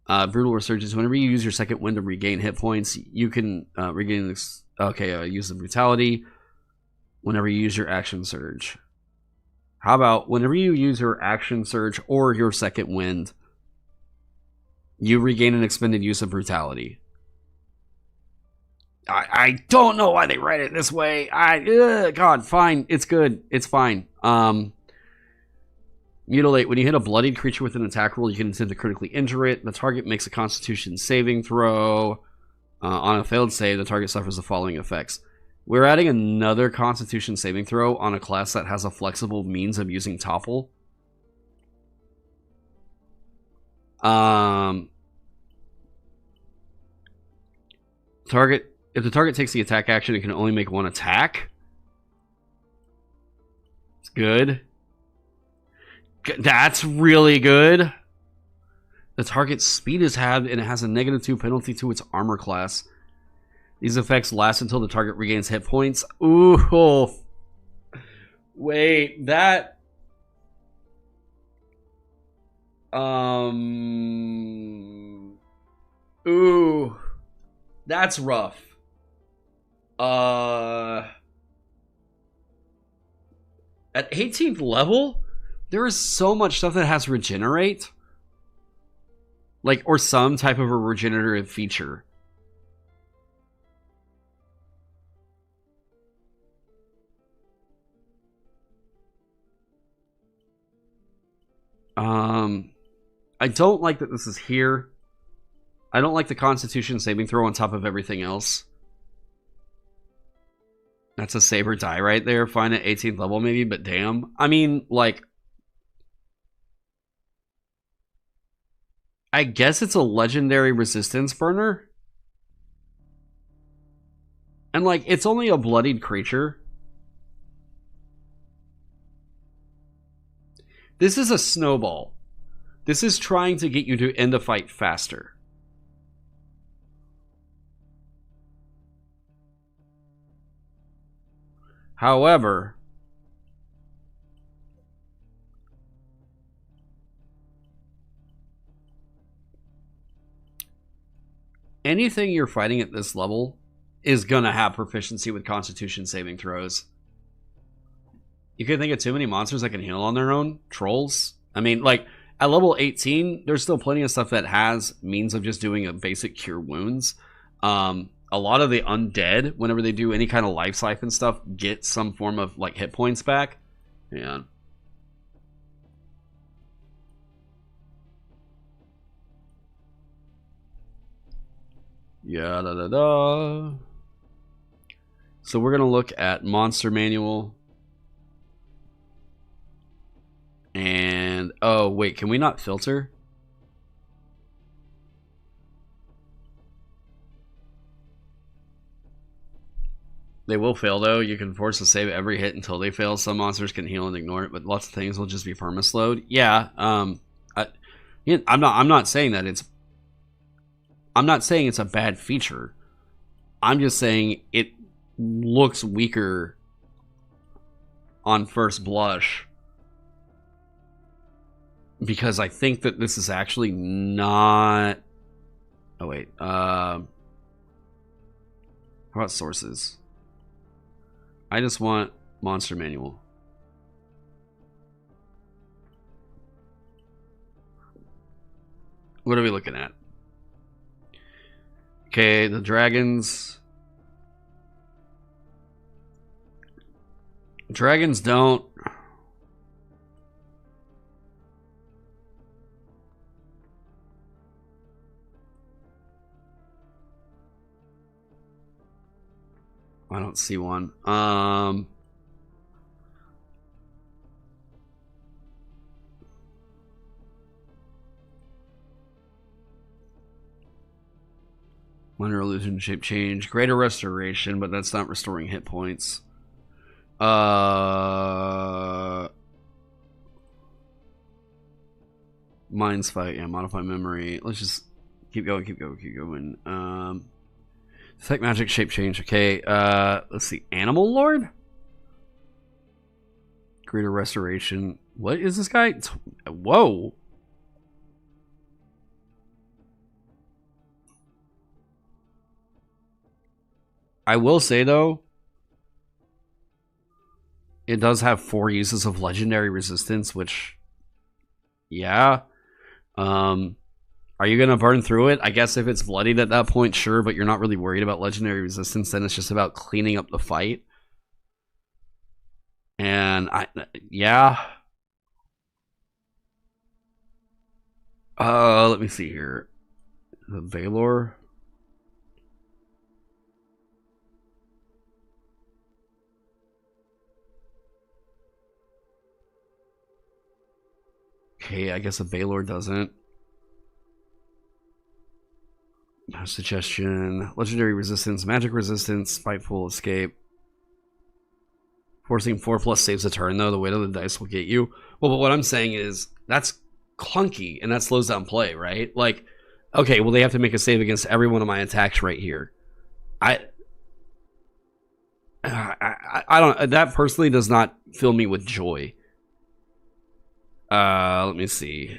S1: Brutal Resurgence. Whenever you use your second wind to regain hit points, you can regain this. Okay, use the brutality. Whenever you use your action surge. How about whenever you use your action surge or your second wind, you regain an expended use of brutality. I don't know why they write it this way. God, fine. It's good. It's fine. Mutilate. When you hit a bloodied creature with an attack roll, you can attempt to critically injure it. The target makes a Constitution saving throw. On a failed save, the target suffers the following effects. We're adding another Constitution saving throw on a class that has a flexible means of using Topple. If the target takes the attack action, it can only make one attack. It's good. That's really good. The target's speed is halved and it has a -2 penalty to its armor class. These effects last until the target regains hit points. Ooh. Wait, that... Ooh. That's rough. At 18th level, there is so much stuff that has regenerate. Like, or some type of a regenerative feature. I don't like that this is here. I don't like the Constitution saving throw on top of everything else. That's a save or die right there. Fine at 18th level maybe, but damn. I mean, like... I guess it's a legendary resistance burner. And like, it's only a bloodied creature. This is a snowball. This is trying to get you to end a fight faster. However, anything you're fighting at this level is gonna have proficiency with Constitution saving throws. You can think of too many monsters that can heal on their own. Trolls. I mean, like, at level 18, there's still plenty of stuff that has means of just doing a basic cure wounds. A lot of the undead, whenever they do any kind of life siphon stuff, get some form of, like, hit points back. Yeah. Yeah, da da da. So we're gonna look at Monster Manual. And, oh, wait, can we not filter? They will fail, though. You can force to save every hit until they fail. Some monsters can heal and ignore it, but lots of things will just be permaslowed. Yeah, I'm not saying that it's... I'm not saying it's a bad feature. I'm just saying it looks weaker on first blush. Because I think that this is actually not... Oh, wait. How about sources? I just want Monster Manual. What are we looking at? Okay, the dragons. Dragons don't... don't see one. Minor illusion, shape change, greater restoration, but that's not restoring hit points. Mind's fight, yeah, modify memory. Let's just keep going. Detect magic, shape change. Okay, let's see. Animal Lord? Greater restoration. What is this guy? Whoa. I will say, though, it does have 4 uses of legendary resistance, which, yeah. Are you going to burn through it? I guess if it's bloodied at that point, sure, but you're not really worried about legendary resistance. Then it's just about cleaning up the fight. And, yeah. Let me see here. The Valor. Okay, I guess a Valor doesn't. Suggestion. Legendary resistance, magic resistance, spiteful escape. Forcing 4+ saves a turn, though. The weight of the dice will get you. Well, but what I'm saying is, that's clunky, and that slows down play, right? Like, okay, well, they have to make a save against every one of my attacks right here. I don't... That personally does not fill me with joy. Let me see.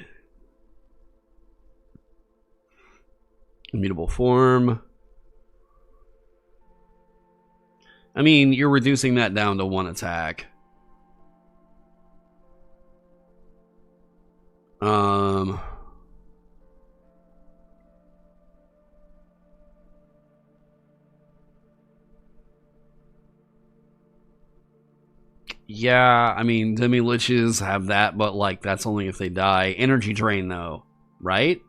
S1: Immutable form. I mean, you're reducing that down to 1 attack. Yeah, I mean, demi-liches have that, but, like, that's only if they die. Energy drain, though, right?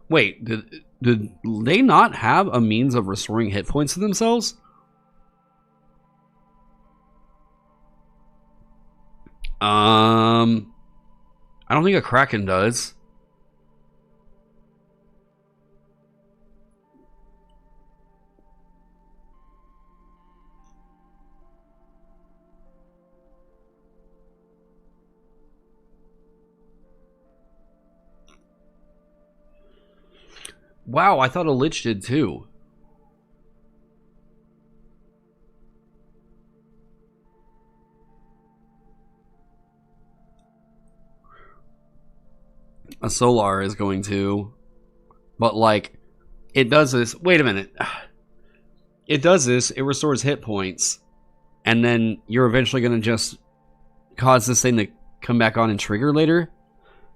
S1: Wait, did they not have a means of restoring hit points to themselves? I don't think a Kraken does. Wow, I thought a Lich did too. A Solar is going to. But, like, it does this. Wait a minute. It does this. It restores hit points. And then you're eventually going to just cause this thing to come back on and trigger later.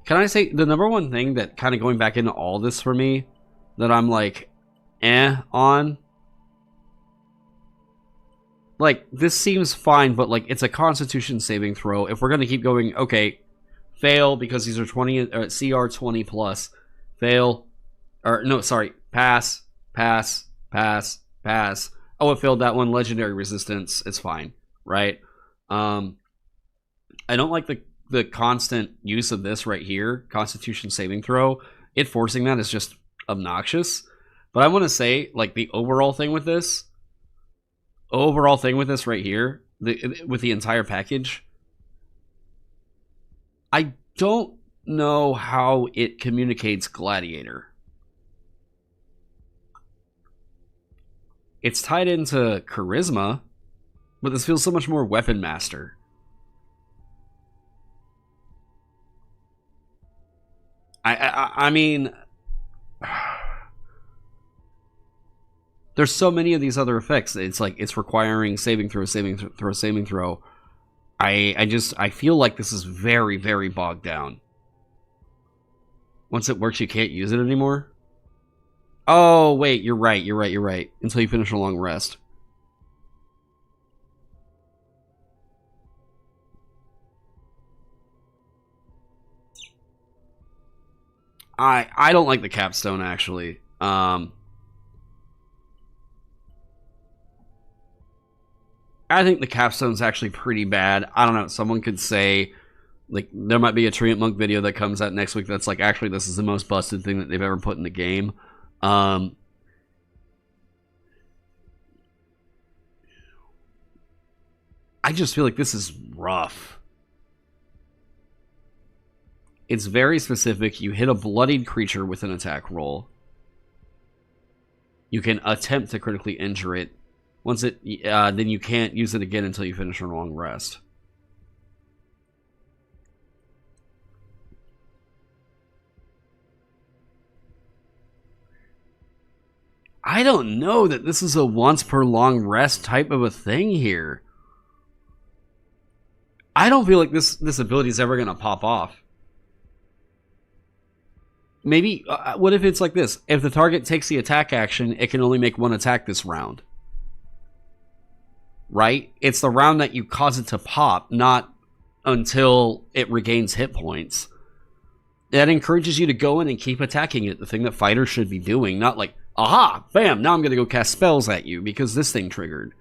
S1: Can I say the number one thing that kind of going back into all this for me that I'm like, on? Like, this seems fine, but, like, it's a Constitution saving throw. If we're going to keep going, okay, fail because these are 20, CR 20 plus. Fail. Or, no, sorry. Pass. Pass. Pass. Pass. Oh, it failed that one. Legendary resistance. It's fine, right? I don't like the constant use of this right here. Constitution saving throw. It forcing that is just obnoxious. But I want to say, like, the overall thing with this right here, with the entire package, I don't know how it communicates Gladiator. It's tied into Charisma, but this feels so much more Weapon Master. I mean, there's so many of these other effects. It's like it's requiring saving throw. I feel like this is very, very bogged down. Once it works, you can't use it anymore. Oh, wait, you're right. Until you finish a long rest. I don't like the capstone, actually. I think the capstone's actually pretty bad. I don't know. Someone could say, like, there might be a Treant Monk video that comes out next week that's like, actually, this is the most busted thing that they've ever put in the game. I just feel like this is rough. It's very specific. You hit a bloodied creature with an attack roll. You can attempt to critically injure it. Once it, then you can't use it again until you finish a long rest. I don't know that this is a once per long rest type of a thing here. I don't feel like this ability is ever going to pop off. Maybe, what if it's like this? If the target takes the attack action, it can only make one attack this round. Right? It's the round that you cause it to pop, not until it regains hit points. That encourages you to go in and keep attacking it, the thing that fighters should be doing, not like, aha, bam, now I'm going to go cast spells at you because this thing triggered.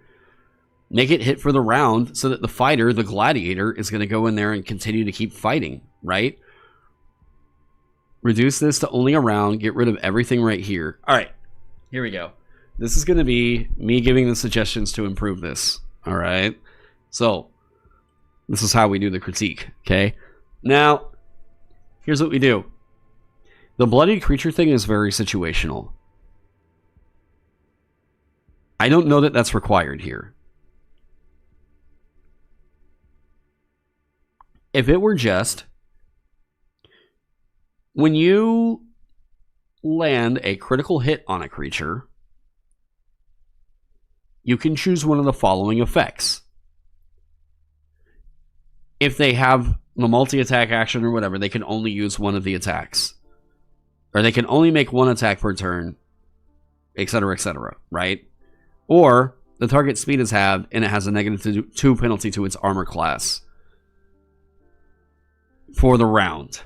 S1: Make it hit for the round so that the fighter, the gladiator, is going to go in there and continue to keep fighting, right? Reduce this to only a round. Get rid of everything right here. All right, here we go. This is going to be me giving the suggestions to improve this, all right? So, this is how we do the critique, okay? Now, here's what we do. The bloodied creature thing is very situational. I don't know that that's required here. If it were just, when you land a critical hit on a creature, you can choose one of the following effects. If they have the multi-attack action or whatever, they can only use one of the attacks. Or they can only make one attack per turn, etc., right? Or the target speed is halved and it has a -2 penalty to its armor class. For the round.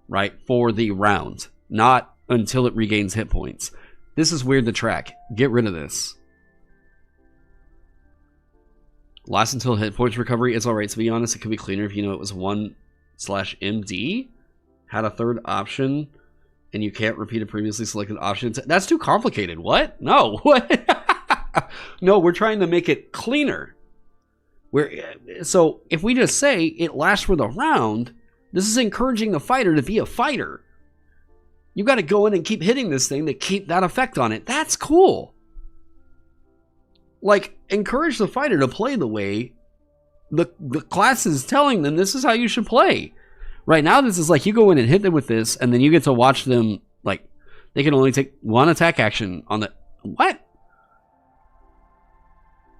S1: Right? For the round. Not until it regains hit points. This is weird to track. Get rid of this. Last until hit points recovery. It's alright, to be honest. It could be cleaner if you know it was 1/MD. Had a third option. And you can't repeat a previously selected option. That's too complicated. What? No. What? No, we're trying to make it cleaner. So if we just say it lasts for the round, this is encouraging the fighter to be a fighter. You got to go in and keep hitting this thing to keep that effect on it. That's cool. Like, encourage the fighter to play the way the class is telling them this is how you should play. Right now, this is like you go in and hit them with this, and then you get to watch them, like, they can only take one attack action on the... What?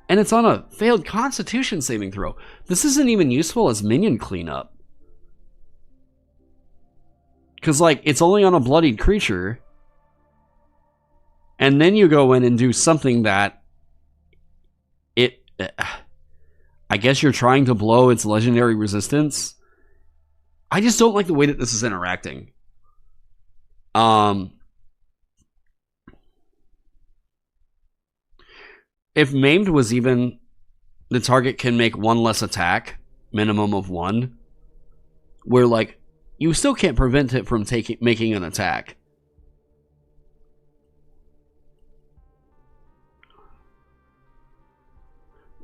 S1: And it's on a failed Constitution saving throw. This isn't even useful as minion cleanup. Because, like, it's only on a bloodied creature. And then you go in and do something that... I guess you're trying to blow its legendary resistance. I just don't like the way that this is interacting. If maimed was even, the target can make one less attack, minimum of one, where, like, you still can't prevent it from making an attack.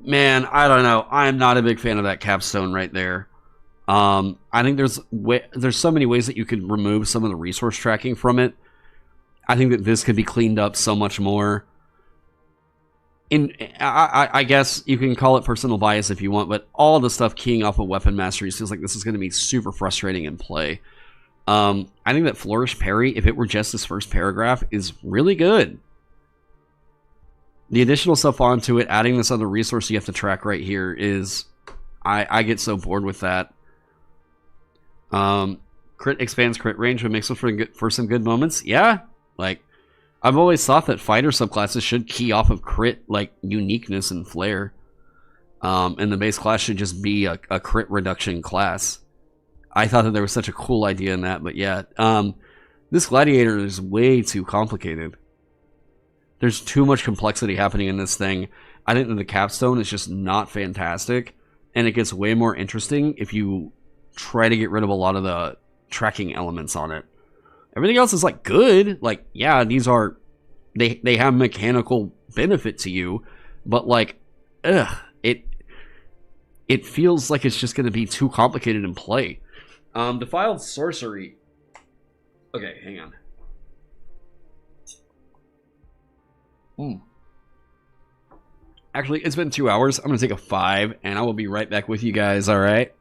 S1: Man, I don't know. I'm not a big fan of that capstone right there. I think there's so many ways that you could remove some of the resource tracking from it. I think that this could be cleaned up so much more. I guess you can call it personal bias if you want, but all the stuff keying off of weapon mastery feels like this is going to be super frustrating in play. I think that Flourish Parry, if it were just this first paragraph, is really good. The additional stuff onto it, adding this other resource you have to track right here is... I get so bored with that. Crit expands crit range, but makes it for some good moments. Yeah, like, I've always thought that fighter subclasses should key off of crit, like, uniqueness and flair. And the base class should just be a crit reduction class. I thought that there was such a cool idea in that, but yeah. This Gladiator is way too complicated. There's too much complexity happening in this thing. I think that the capstone is just not fantastic, and it gets way more interesting if you try to get rid of a lot of the tracking elements on it. Everything else is like good. Like, yeah, these are they have mechanical benefit to you, but like, it feels like it's just going to be too complicated in play. Defiled Sorcery. Okay, hang on. Actually, it's been 2 hours. I'm going to take a 5, and I will be right back with you guys, alright?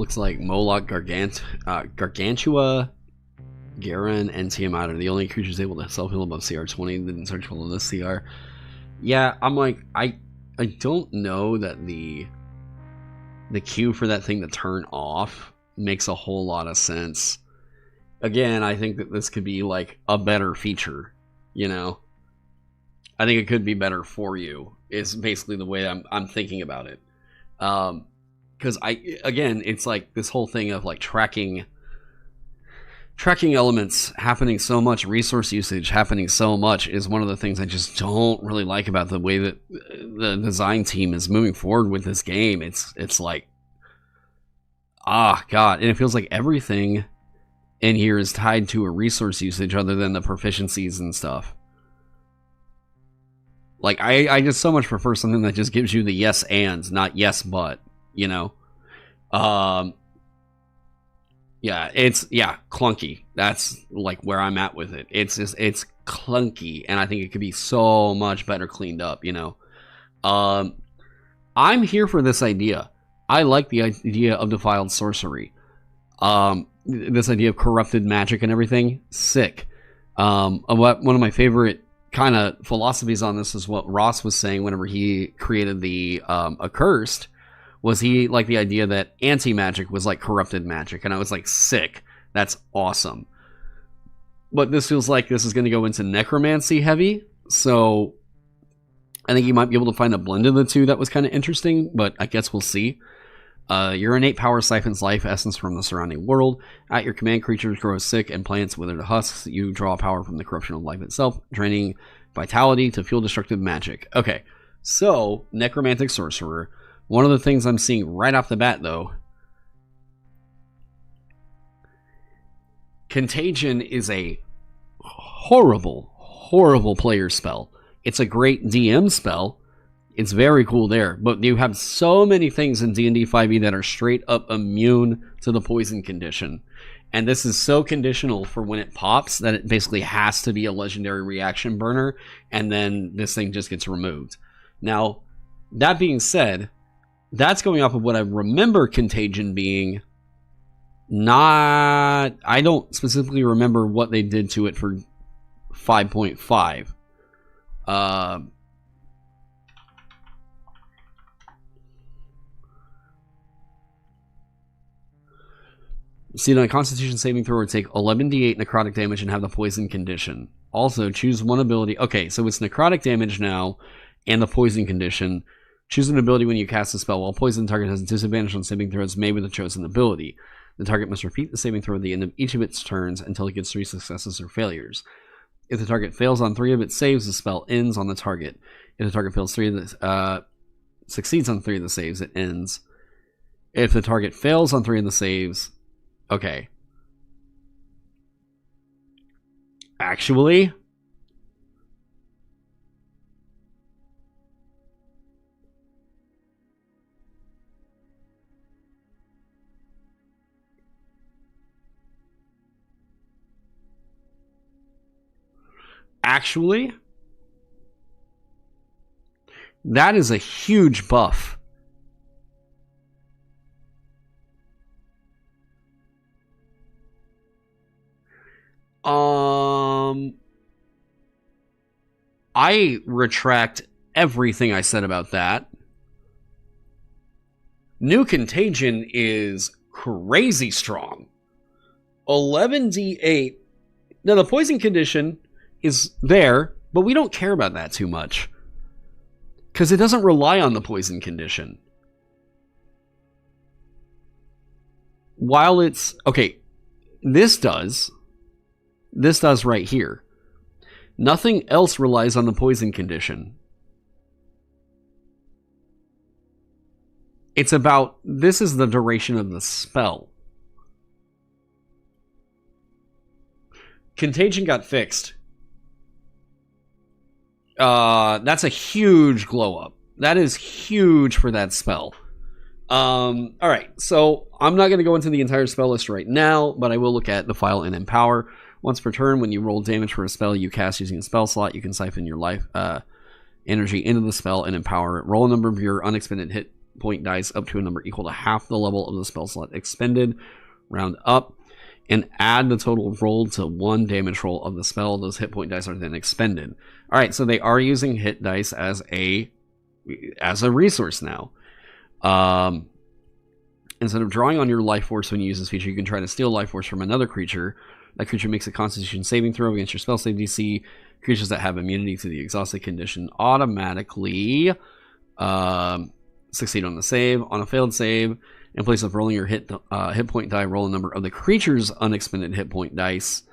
S1: looks like Moloch, Gargantua, Garen, and Tiamat are the only creatures able to self-heal above CR 20 that didn't search below this CR. Yeah, I'm like, I don't know that the queue for that thing to turn off makes a whole lot of sense. Again, I think that this could be like a better feature, you know? I think it could be better for you, is basically the way I'm thinking about it. Because again, it's like this whole thing of like tracking elements happening so much, resource usage happening so much, is one of the things I just don't really like about the way that the design team is moving forward with this game. It's like, God, and it feels like everything in here is tied to a resource usage other than the proficiencies and stuff. Like, I just so much prefer something that just gives you the yes and, not yes but, you know? Yeah, it's clunky. That's like where I'm at with it. It's clunky, and I think it could be so much better cleaned up, you know? I'm here for this idea. I like the idea of Defiled Sorcery. This idea of corrupted magic and everything, sick. One of my favorite kind of philosophies on this is what Ross was saying whenever he created the Accursed, was he like the idea that anti-magic was like corrupted magic, and I was like, sick, that's awesome. But this feels like this is going to go into necromancy heavy, so I think you might be able to find a blend of the two that was kind of interesting, but I guess we'll see. Your innate power siphons life essence from the surrounding world. At your command, creatures grow sick and plants wither to husks. You draw power from the corruption of life itself, draining vitality to fuel destructive magic. Okay, so Necromantic Sorcerer. One of the things I'm seeing right off the bat, though, Contagion is a horrible, horrible player spell. It's a great DM spell. It's very cool there, but you have so many things in D&D 5e that are straight up immune to the poison condition. And this is so conditional for when it pops that it basically has to be a legendary reaction burner, and then this thing just gets removed. Now, that being said, that's going off of what I remember Contagion being. Not... I don't specifically remember what they did to it for 5.5. See, on a Constitution saving throw, or take 11d8 necrotic damage and have the poison condition. Also, choose one ability. Okay, so it's necrotic damage now, and the poison condition. Choose an ability when you cast a spell. While poison, target has disadvantage on saving throws made with the chosen ability. The target must repeat the saving throw at the end of each of its turns until it gets 3 successes or failures. If the target fails on 3 of its saves, the spell ends on the target. If the target fails succeeds on 3 of the saves, it ends. If the target fails on 3 of the saves... Okay. Actually... Actually, that is a huge buff. I retract everything I said about that. New Contagion is crazy strong. 11d8. Now, the poison condition is there, but we don't care about that too much. Because it doesn't rely on the poison condition. While it's... Okay, this does. This does right here. Nothing else relies on the poison condition. It's about... This is the duration of the spell. Contagion got fixed. That's a huge glow up. That is huge for that spell. Alright, so I'm not going to go into the entire spell list right now, but I will look at Defile and Empower. Once per turn, when you roll damage for a spell you cast using a spell slot, you can siphon your life energy into the spell and empower it. Roll a number of your unexpended hit point dice up to a number equal to half the level of the spell slot expended, round up, and add the total rolled to 1 damage roll of the spell. Those hit point dice are then expended. All right, so they are using hit dice as a resource now. Instead of drawing on your life force when you use this feature, you can try to steal life force from another creature. That creature makes a Constitution saving throw against your spell save DC. Creatures that have immunity to the exhausted condition automatically succeed on the save. On a failed save, in place of rolling your hit point die, roll a number of the creature's unexpended hit point dice.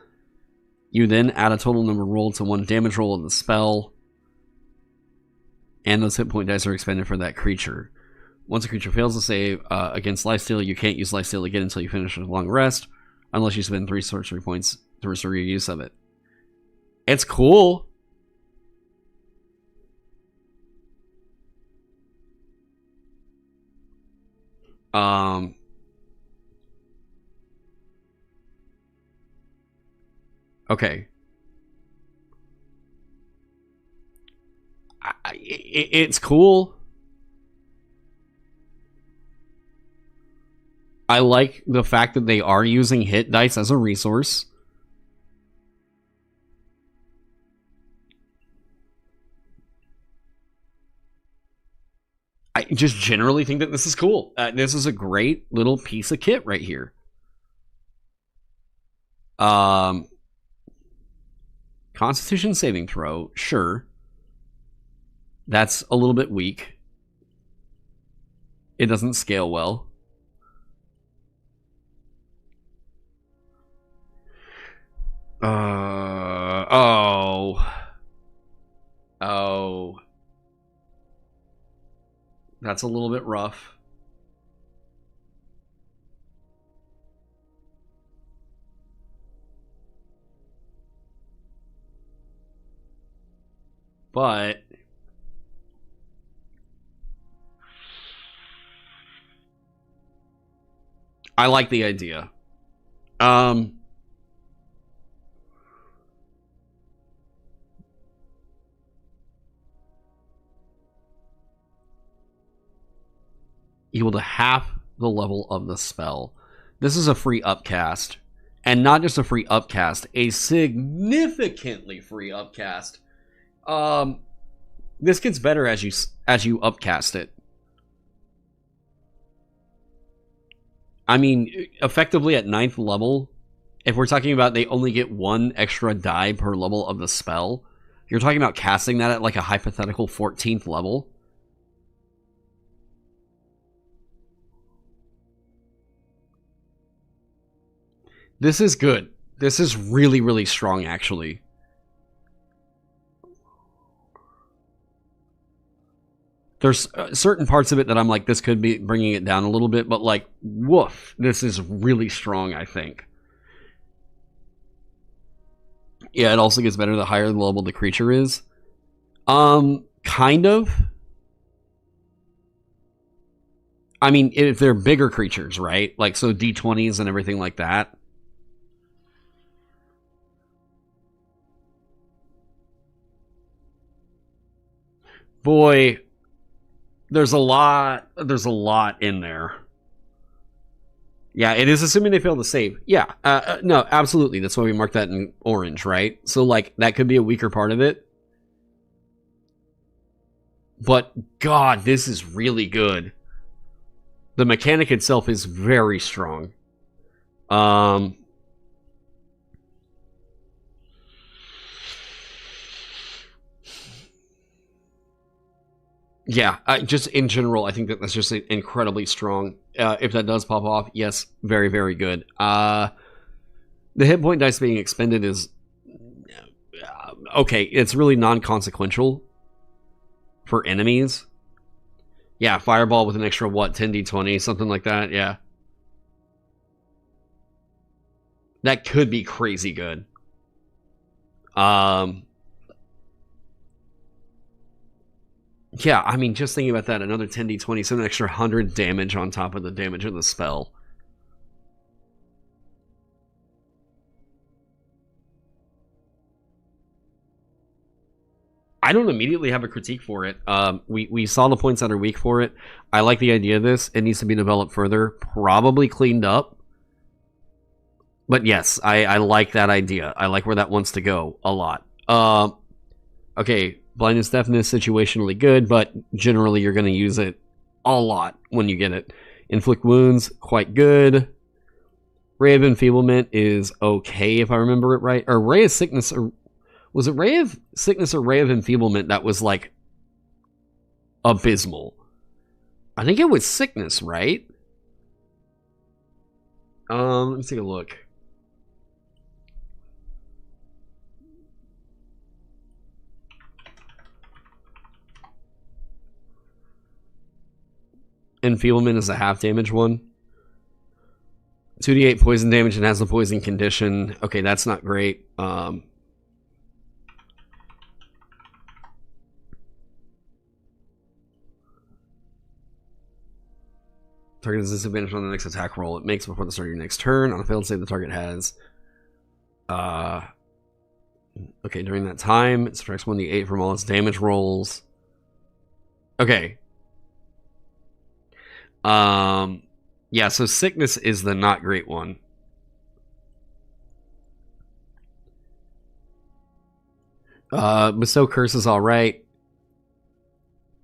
S1: You then add a total number rolled to 1 damage roll of the spell, and those hit point dice are expended for that creature. Once a creature fails to save against lifesteal, you can't use lifesteal again until you finish a long rest, unless you spend 3 sorcery points to restore your use of it. It's cool. Okay. It's cool. I like the fact that they are using hit dice as a resource. I just generally think that this is cool. This is a great little piece of kit right here. Constitution saving throw, sure. That's a little bit weak. It doesn't scale well. Oh. That's a little bit rough. But I like the idea. Equal to half the level of the spell. This is a free upcast, and not just a free upcast, a significantly free upcast. This gets better as you upcast it. I mean, effectively at 9th level, if we're talking about they only get 1 extra die per level of the spell, you're talking about casting that at like a hypothetical 14th level. This is good. This is really, really strong, actually. There's certain parts of it that I'm like, this could be bringing it down a little bit, but like, woof, this is really strong, I think. Yeah, it also gets better the higher level the creature is. Kind of. I mean, if they're bigger creatures, right? Like, so D20s and everything like that. Boy, there's a lot in there. Yeah, it is assuming they fail to save. Yeah, no, absolutely. That's why we marked that in orange, right? So, like, that could be a weaker part of it. But, God, this is really good. The mechanic itself is very strong. Yeah, just in general, I think that's just incredibly strong. If that does pop off, yes, very, very good. The hit point dice being expended is... okay, it's really non-consequential for enemies. Yeah, fireball with an extra, what, 10d20, something like that, yeah. That could be crazy good. Yeah, I mean, just thinking about that, another 10d20, so an extra 100 damage on top of the damage of the spell. I don't immediately have a critique for it. We saw the points that are weak for it. I like the idea of this. It needs to be developed further, probably cleaned up. But yes, I like that idea. I like where that wants to go a lot. Okay, blindness, deafness, situationally good, but generally you're going to use it a lot when you get it. Inflict wounds, quite good. Ray of enfeeblement is okay if I remember it right. Or ray of sickness, or was it ray of sickness or ray of enfeeblement that was like abysmal? I think it was sickness, right? Let me take a look. Enfeeblement is a half damage one. 2d8 poison damage and has the poison condition. Okay, that's not great. Target has disadvantage on the next attack roll it makes before the start of your next turn. On a failed save, the target has... okay, during that time, it subtracts 1d8 from all its damage rolls. Okay. Yeah, so sickness is the not great one. Bestow Curse is alright.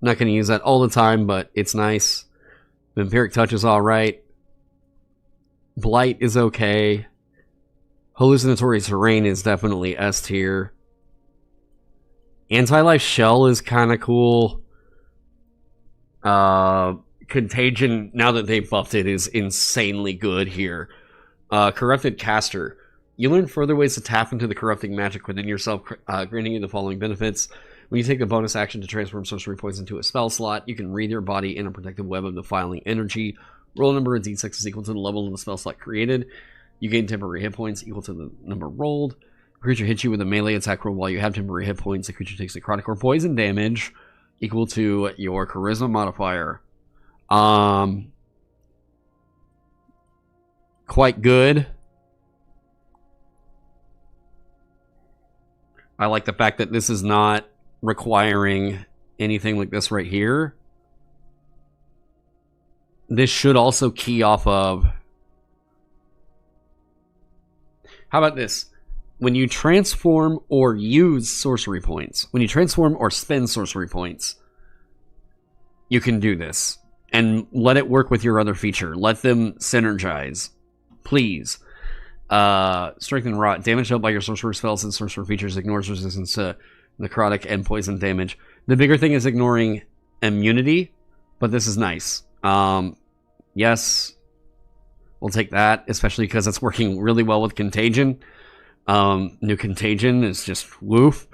S1: Not going to use that all the time, but it's nice. Vampiric Touch is alright. Blight is okay. Hallucinatory Terrain is definitely S tier. Anti-Life Shell is kind of cool. Contagion, now that they've buffed it, is insanely good here. Corrupted Caster. You learn further ways to tap into the corrupting magic within yourself, granting you the following benefits. When you take a bonus action to transform sorcery points into a spell slot, you can wreathe your body in a protective web of defiling energy. Roll number of d6 is equal to the level of the spell slot created. You gain temporary hit points equal to the number rolled. A creature hits you with a melee attack roll while you have temporary hit points. The creature takes necrotic or poison damage equal to your charisma modifier. Quite good. I like the fact that this is not requiring anything like this right here. This should also key off of... How about this? When you transform or use sorcery points, when you transform or spend sorcery points, you can do this. And let it work with your other feature. Let them synergize. Please. Strength and Rot. Damage dealt by your sorcerer spells and sorcerer features ignores resistance to necrotic and poison damage. The bigger thing is ignoring immunity, but this is nice. Yes, we'll take that, especially because it's working really well with Contagion. New Contagion is just woof.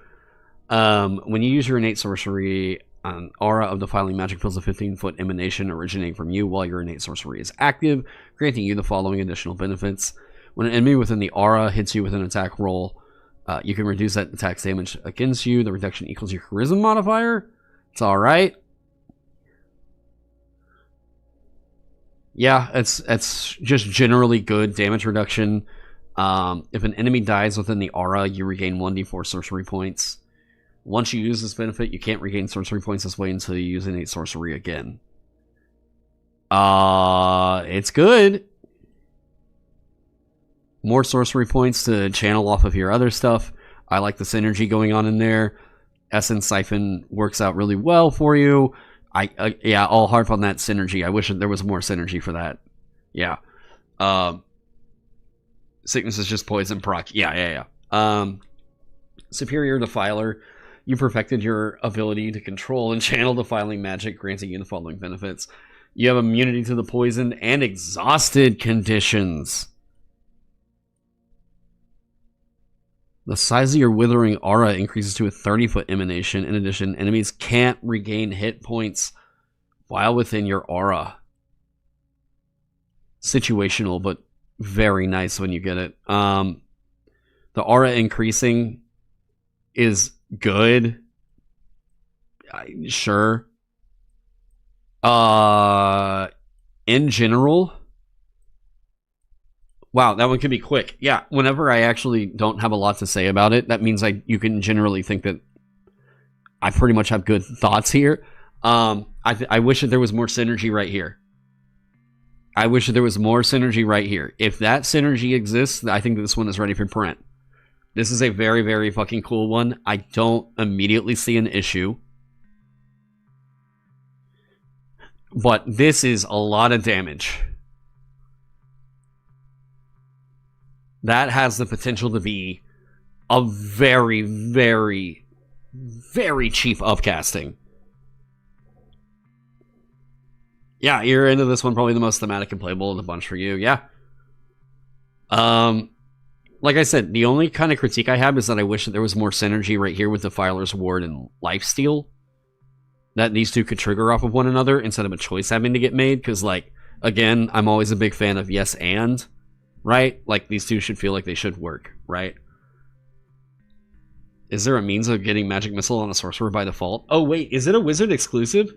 S1: When you use your innate sorcery, an aura of defiling magic fills a 15-foot emanation originating from you while your innate sorcery is active, granting you the following additional benefits. When an enemy within the aura hits you with an attack roll, you can reduce that attack's damage against you. The reduction equals your charisma modifier. It's alright. Yeah, it's just generally good damage reduction. If an enemy dies within the aura, you regain 1d4 sorcery points. Once you use this benefit, you can't regain sorcery points this way until you use innate sorcery again. It's good. More sorcery points to channel off of your other stuff. I like the synergy going on in there. Essence Siphon works out really well for you. Yeah, I'll harp on that synergy. I wish there was more synergy for that. Yeah. Sickness is just poison proc. Yeah. Superior Defiler. You perfected your ability to control and channel defiling magic, granting you the following benefits. You have immunity to the poison and exhausted conditions. The size of your withering aura increases to a 30-foot emanation. In addition, enemies can't regain hit points while within your aura. Situational, but very nice when you get it. The aura increasing is good. Sure. In general... Wow, that one could be quick. Yeah, whenever I actually don't have a lot to say about it, that means you can generally think that I pretty much have good thoughts here. I wish that there was more synergy right here. I wish that there was more synergy right here. If that synergy exists, I think that this one is ready for print. This is a very, very fucking cool one. I don't immediately see an issue. But this is a lot of damage. That has the potential to be a very, very, very cheap upcasting. Yeah, you're into this one, probably the most thematic and playable of the bunch for you. Yeah. Like I said, the only kind of critique I have is that I wish that there was more synergy right here with Defiler's Ward and Lifesteal. That these two could trigger off of one another instead of a choice having to get made. Because, like, again, I'm always a big fan of yes and, right? Like, these two should feel like they should work, right? Is there a means of getting Magic Missile on a Sorcerer by default? Oh, wait, is it a Wizard exclusive?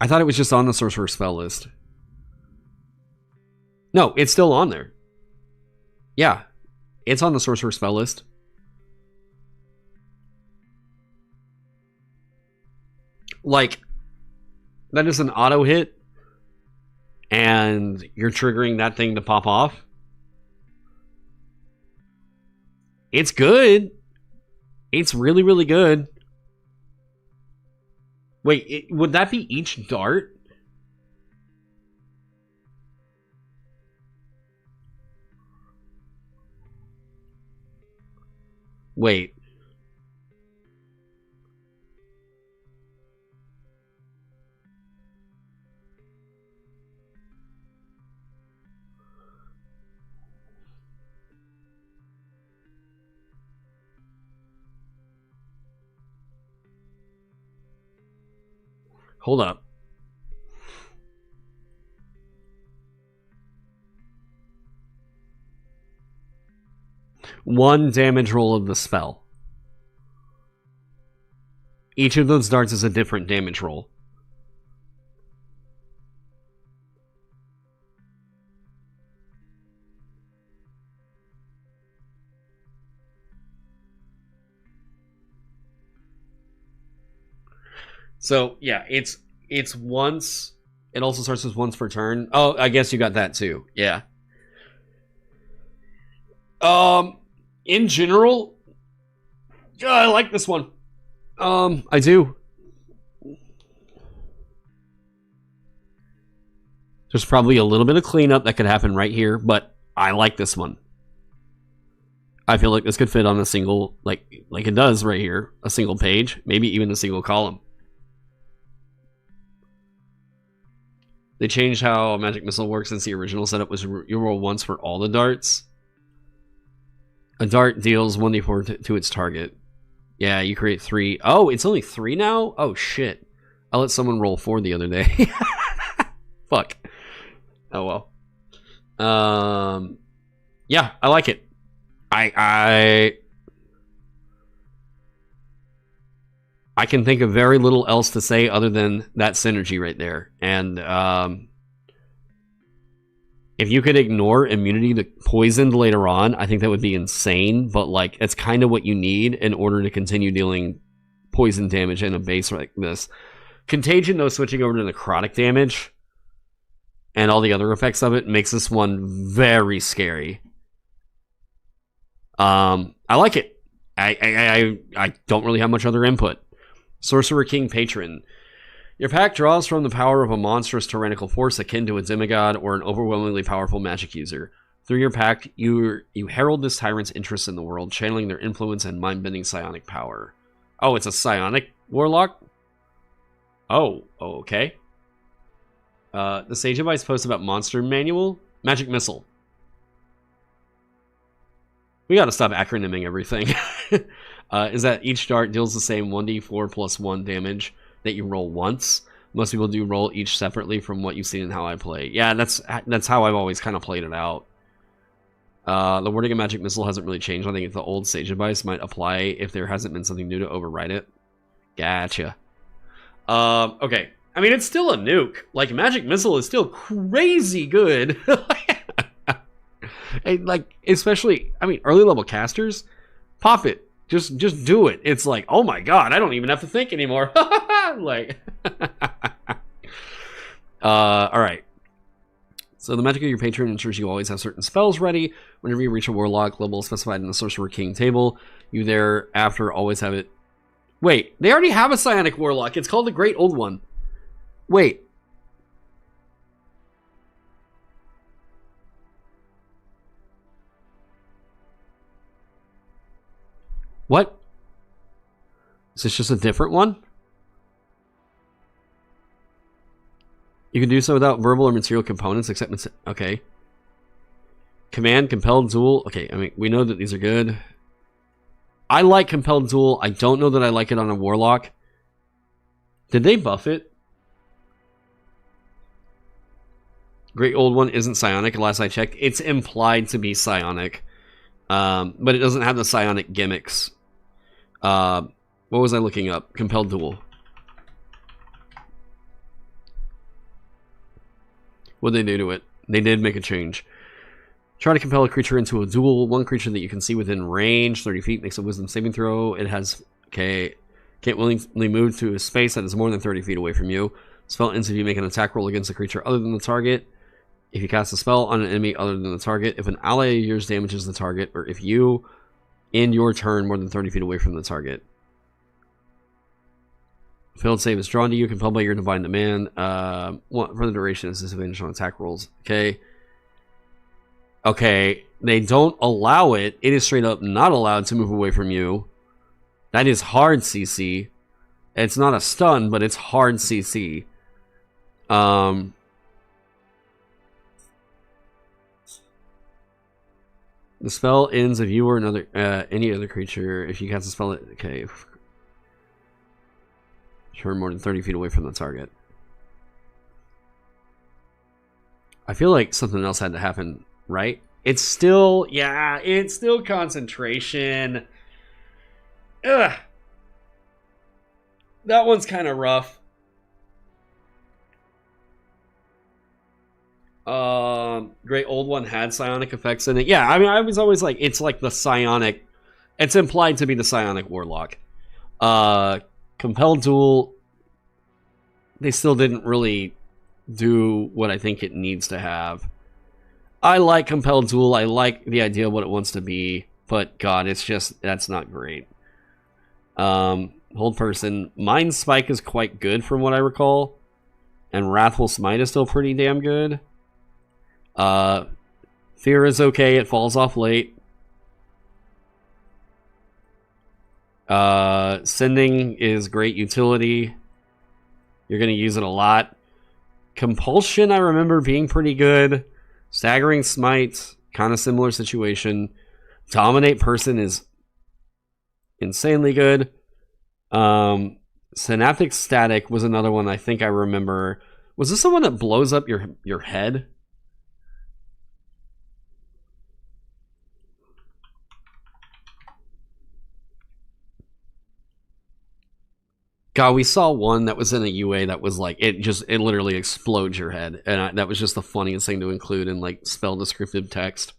S1: I thought it was just on the Sorcerer spell list. No, it's still on there. Yeah, it's on the Sorcerer spell list. Like, that is an auto hit, and you're triggering that thing to pop off. It's good. It's really, really good. Wait, would that be each dart? Wait. Hold up. One damage roll of the spell. Each of those darts is a different damage roll. So, yeah, it's once. It also starts with once per turn. Oh, I guess you got that too. Yeah. In general, I like this one. I do. There's probably a little bit of cleanup that could happen right here, but I like this one. I feel like this could fit on a single, like it does right here, a single page, maybe even a single column. They changed how Magic Missile works since the original setup was you roll once for all the darts. A dart deals 1d4 to its target. Yeah, you create 3. Oh, it's only 3 now? Oh, shit. I let someone roll 4 the other day. Fuck. Oh, well. Yeah, I like it. I can think of very little else to say other than that synergy right there. And if you could ignore immunity to poisoned later on, I think that would be insane. But like, it's kind of what you need in order to continue dealing poison damage in a base like this. Contagion, though, switching over to necrotic damage and all the other effects of it makes this one very scary. I like it. I don't really have much other input. Sorcerer-King Patron. Your pack draws from the power of a monstrous tyrannical force akin to a demigod or an overwhelmingly powerful magic user. Through your pack, you herald this tyrant's interests in the world, channeling their influence and mind-bending psionic power. Oh, it's a psionic warlock? Oh, okay. The Sage Advice post about Monster Manual? Magic Missile. We gotta stop acronyming everything. Is that each dart deals the same 1d4 plus 1 damage that you roll once. Most people do roll each separately from what you've seen in how I play. Yeah, that's how I've always kind of played it out. The wording of Magic Missile hasn't really changed. I think the old Sage Advice might apply if there hasn't been something new to override it. Gotcha. Okay. I mean, it's still a nuke. Like, Magic Missile is still crazy good. And like, especially, I mean, early level casters, pop it. Just do it. It's like, oh my god, I don't even have to think anymore. Like, all right. So the magic of your patron ensures you always have certain spells ready. Whenever you reach a warlock level specified in the Sorcerer-King table, you thereafter always have it. Wait, they already have a psionic warlock. It's called the Great Old One. Wait. What? Is this just a different one? You can do so without verbal or material components, except... Okay. Command, Compelled Duel. Okay, I mean, we know that these are good. I like Compelled Duel. I don't know that I like it on a Warlock. Did they buff it? Great Old One isn't psionic, last I checked. It's implied to be psionic. But it doesn't have the psionic gimmicks. What was I looking up? Compelled Duel. What did they do to it? They did make a change. Try to compel a creature into a duel. One creature that you can see within range, 30 feet, makes a wisdom saving throw. It has, okay, can't willingly move to a space that is more than 30 feet away from you. Spell ends if you make an attack roll against a creature other than the target. If you cast a spell on an enemy other than the target, if an ally of yours damages the target, or if you end your turn more than 30 feet away from the target. Failed save is drawn to you, compelled by your divine demand. For the duration, it's disadvantage on attack rolls. Okay. Okay. They don't allow it. It is straight up not allowed to move away from you. That is hard CC. It's not a stun, but it's hard CC. The spell ends if you or another any other creature. If you cast a spell, okay. Turn more than 30 feet away from the target. I feel like something else had to happen, right? It's still, yeah, it's still concentration. Ugh. That one's kind of rough. Great Old One had psionic effects in it. Yeah, I mean, I was always like, it's like the psionic. It's implied to be the psionic warlock. Compelled Duel, they still didn't really do what I think it needs to have. I like Compelled Duel. I like the idea of what it wants to be, but God, it's just, that's not great. Hold Person. Mind Spike is quite good from what I recall, and Wrathful Smite is still pretty damn good. Fear is okay. It falls off late. Sending is great utility. You're going to use it a lot. Compulsion, I remember being pretty good. Staggering Smite, kind of similar situation. Dominate Person is insanely good. Synaptic Static was another one I think I remember. Was this the one that blows up your head? God, we saw one that was in a UA that was like, it literally explodes your head. And that was just the funniest thing to include in like spell descriptive text.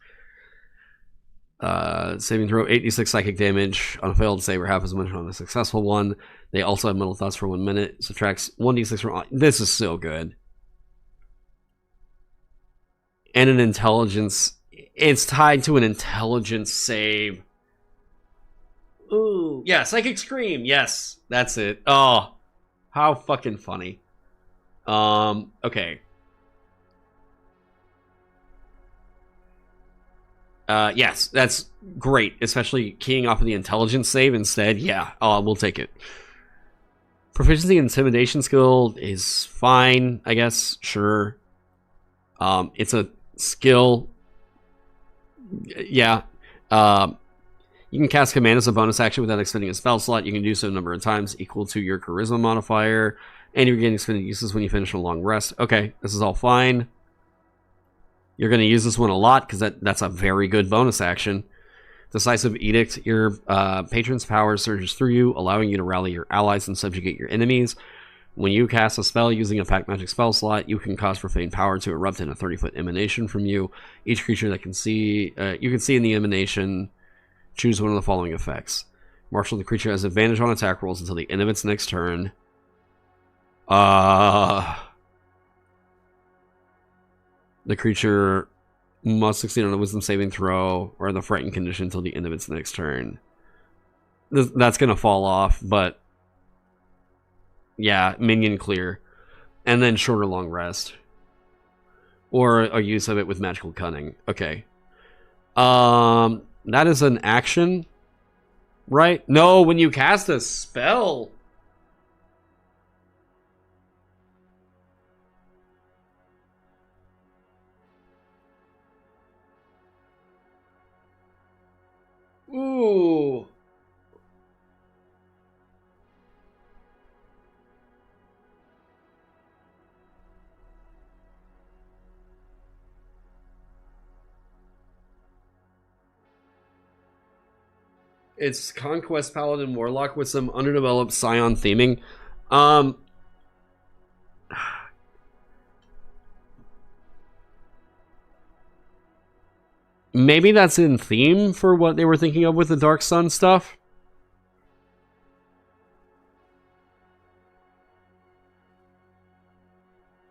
S1: Saving throw, 86 psychic damage on a failed save or half as much on a successful one. They also have mental thoughts for 1 minute. Subtracts 1d6 from... This is so good. And an intelligence... It's tied to an intelligence save. Ooh, yeah, Psychic Scream, yes, that's it. Oh, how fucking funny. Okay. Yes, that's great, especially keying off of the intelligence save instead. Yeah, we'll take it. Proficiency Intimidation skill is fine, I guess, sure. It's a skill. Yeah. You can cast Command as a bonus action without expending a spell slot. You can do so a number of times equal to your Charisma modifier. And you're getting expended uses when you finish a long rest. Okay, this is all fine. You're going to use this one a lot because that's a very good bonus action. Decisive Edict. Your patron's power surges through you, allowing you to rally your allies and subjugate your enemies. When you cast a spell using a pack magic spell slot, you can cause profane power to erupt in a 30-foot emanation from you. Each creature that can see, you can see in the emanation, choose one of the following effects. Marshal, the creature has advantage on attack rolls until the end of its next turn. The creature must succeed on a wisdom saving throw or the frightened condition until the end of its next turn. That's going to fall off, but yeah, minion clear. And then short or long rest. Or a use of it with magical cunning. Okay. That is an action, right? No, when you cast a spell. Ooh. It's Conquest Paladin Warlock with some underdeveloped Scion theming. Maybe that's in theme for what they were thinking of with the Dark Sun stuff.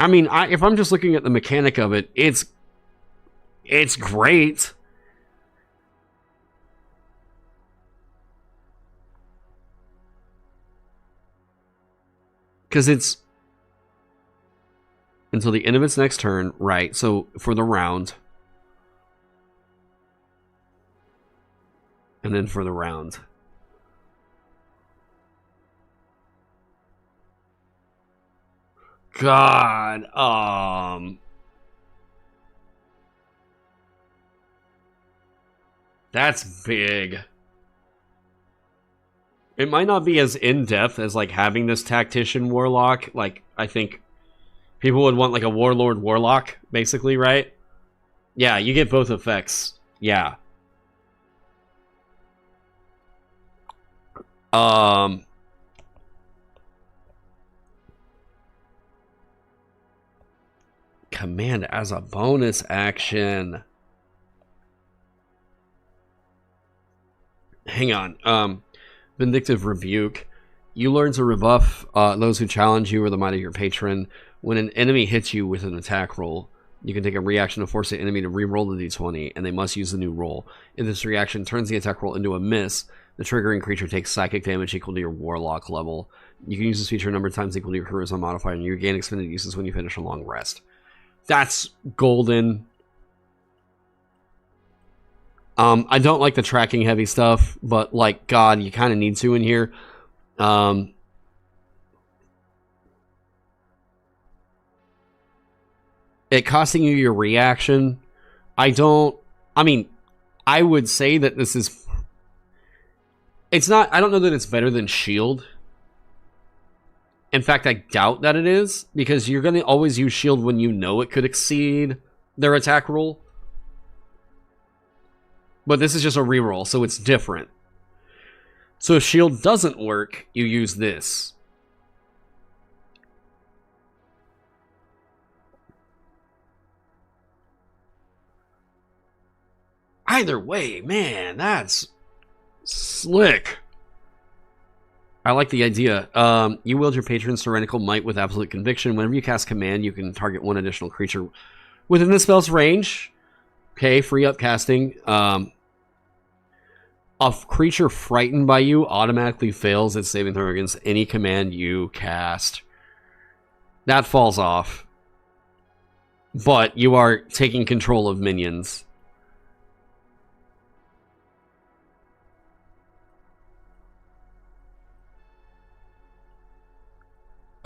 S1: I mean, if I'm just looking at the mechanic of it, it's great. Because it's until the end of its next turn, right? So for the round. And then for the round. God, that's big. It might not be as in-depth as, like, having this Tactician Warlock. Like, I think people would want, like, a Warlord Warlock, basically, right? Yeah, you get both effects. Yeah. Command as a bonus action. Hang on. Vindictive Rebuke. You learn to rebuff those who challenge you or the might of your patron. When an enemy hits you with an attack roll, you can take a reaction to force the enemy to re-roll the d20, and they must use the new roll. If this reaction turns the attack roll into a miss, the triggering creature takes psychic damage equal to your warlock level. You can use this feature a number of times equal to your charisma modifier, and you gain expended uses when you finish a long rest. That's golden. I don't like the tracking heavy stuff, but like, God, you kind of need to in here. It costing you your reaction. I mean, I would say that this is... It's not... I don't know that it's better than Shield. In fact, I doubt that it is, because you're going to always use Shield when you know it could exceed their attack roll. But this is just a reroll, so it's different. So if Shield doesn't work, you use this. Either way, man, that's slick. I like the idea. You wield your patron's tyrannical might with absolute conviction. Whenever you cast command, you can target one additional creature within the spell's range. Okay, free up casting. A creature frightened by you automatically fails its saving throw against any command you cast. That falls off. But you are taking control of minions.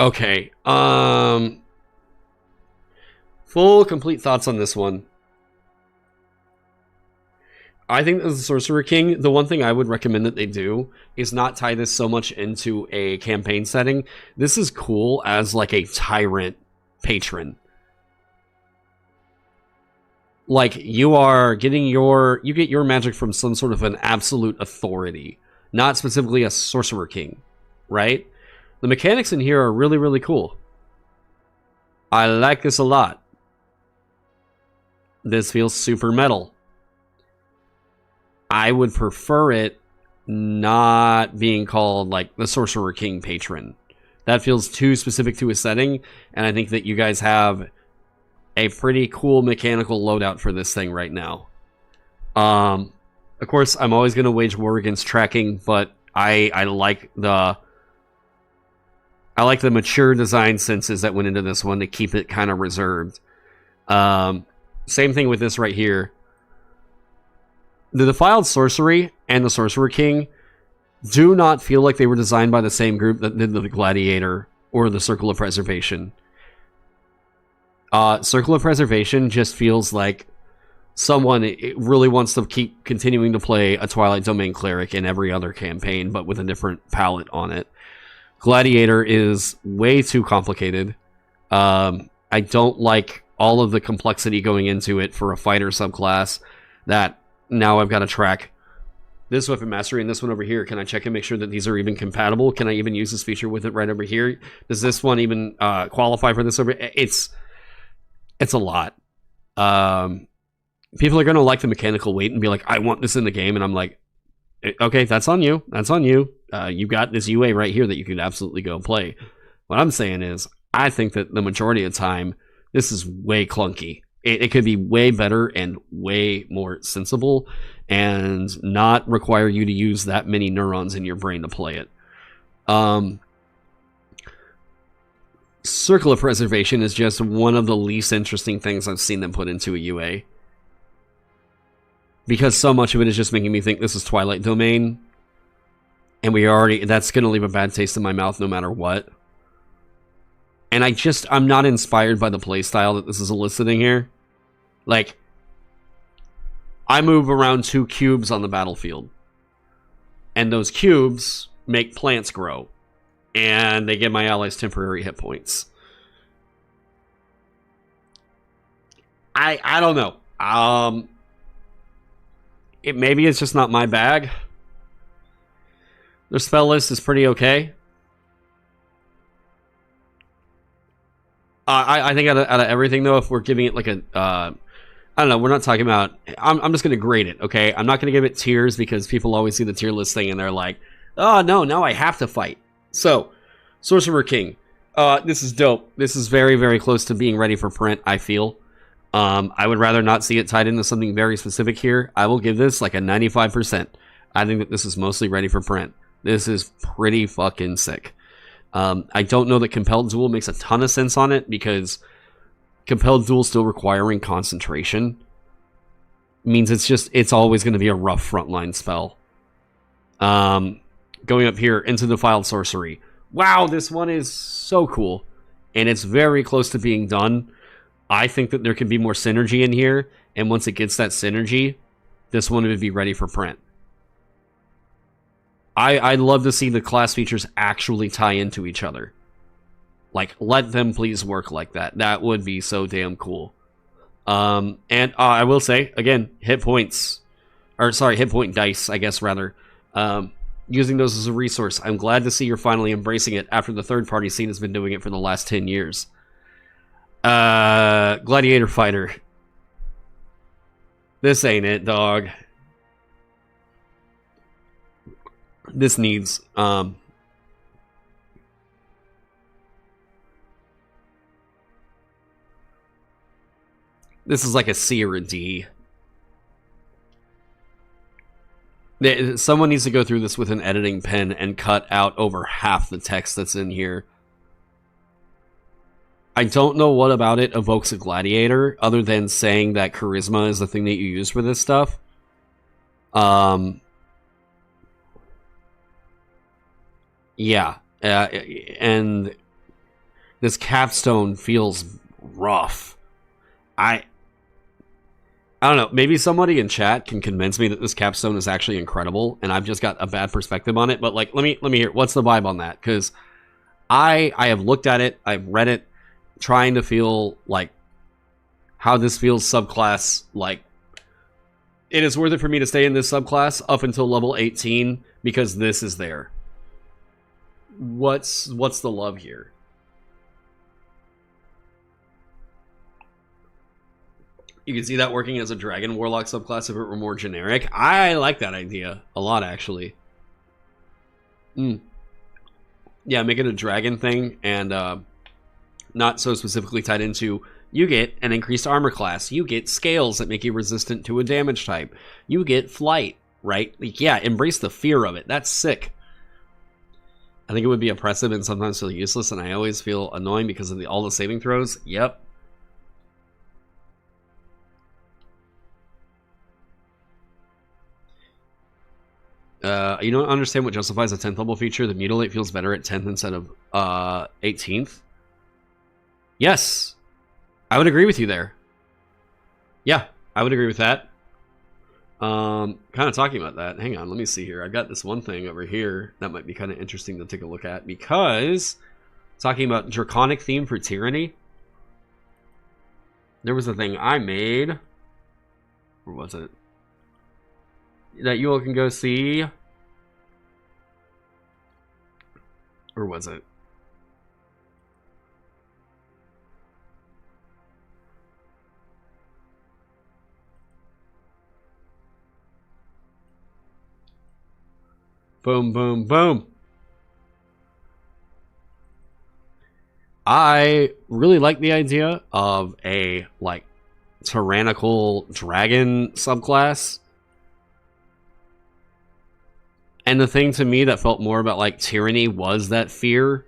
S1: Okay. Full, complete thoughts on this one. I think as a Sorcerer-King, the one thing I would recommend that they do is not tie this so much into a campaign setting. This is cool as like a tyrant patron. Like, you are getting you get your magic from some sort of an absolute authority. Not specifically a Sorcerer-King, right? The mechanics in here are really, really cool. I like this a lot. This feels super metal. I would prefer it not being called like the Sorcerer-King patron. That feels too specific to a setting, and I think that you guys have a pretty cool mechanical loadout for this thing right now. Of course, I'm always going to wage war against tracking, but I like the mature design senses that went into this one to keep it kind of reserved. Same thing with this right here. The Defiled Sorcery and the Sorcerer-King do not feel like they were designed by the same group that did the Gladiator or the Circle of Preservation. Circle of Preservation just feels like someone really wants to keep continuing to play a Twilight Domain cleric in every other campaign, but with a different palette on it. Gladiator is way too complicated. I don't like all of the complexity going into it for a fighter subclass that now I've got to track this weapon mastery and this one over here. Can I check and make sure that these are even compatible? Can I even use this feature with it right over here? Does this one even qualify for this over? It's a lot. People are going to like the mechanical weight and be like, I want this in the game. And I'm like, okay, that's on you. That's on you. You've got this UA right here that you could absolutely go play. What I'm saying is, I think that the majority of the time, this is way clunky. It could be way better and way more sensible and not require you to use that many neurons in your brain to play it. Circle of Preservation is just one of the least interesting things I've seen them put into a UA. Because so much of it is just making me think this is Twilight Domain. And that's going to leave a bad taste in my mouth no matter what. And I'm not inspired by the playstyle that this is eliciting here. Like, I move around 2 cubes on the battlefield. And those cubes make plants grow. And they give my allies temporary hit points. I don't know. Maybe it's just not my bag. Their spell list is pretty okay. I think out of everything, though, if we're giving it like a... I don't know, we're not talking about... I'm just going to grade it, okay? I'm not going to give it tiers because people always see the tier list thing and they're like, oh, no, now I have to fight. So, Sorcerer-King. This is dope. This is very, very close to being ready for print, I feel. I would rather not see it tied into something very specific here. I will give this like a 95%. I think that this is mostly ready for print. This is pretty fucking sick. I don't know that Compelled Duel makes a ton of sense on it because Compelled Duel still requiring concentration means it's always going to be a rough frontline spell. Going up here into Defiled Sorcery. Wow, this one is so cool. And it's very close to being done. I think that there can be more synergy in here, and once it gets that synergy, this one would be ready for print. I'd love to see the class features actually tie into each other. Like, let them please work like that. That would be so damn cool. And I will say, again, hit point dice, I guess, rather. Using those as a resource. I'm glad to see you're finally embracing it after the third-party scene has been doing it for the last 10 years. Gladiator Fighter. This ain't it, dog. This needs, this is like a C or a D. Someone needs to go through this with an editing pen and cut out over half the text that's in here. I don't know what about it evokes a Gladiator, other than saying that charisma is the thing that you use for this stuff. Yeah, and this capstone feels rough. I don't know, maybe somebody in chat can convince me that this capstone is actually incredible, and I've just got a bad perspective on it, but like, let me hear, what's the vibe on that? Because I have looked at it, I've read it, trying to feel like how this feels subclass, like it is worth it for me to stay in this subclass up until level 18 because this is there. what's the love here? You can see that working as a dragon warlock subclass if it were more generic. I like that idea a lot, actually. Yeah, make it a dragon thing, and not so specifically tied into, you get an increased armor class, you get scales that make you resistant to a damage type, you get flight, right? Like, yeah, embrace the fear of it. That's sick. I think it would be oppressive and sometimes feel useless, and I always feel annoying because of all the saving throws. Yep. You don't understand what justifies a 10th level feature. The mutilate feels better at 10th instead of 18th. Yes, I would agree with you there. Yeah, I would agree with that. Kind of talking about that. Hang on, let me see here. I've got this one thing over here that might be kind of interesting to take a look at, because talking about draconic theme for tyranny. There was a thing I made. Where was it? That you all can go see. Or was it? Boom, boom, boom. I really like the idea of a, like, tyrannical dragon subclass. And the thing to me that felt more about, like, tyranny was that fear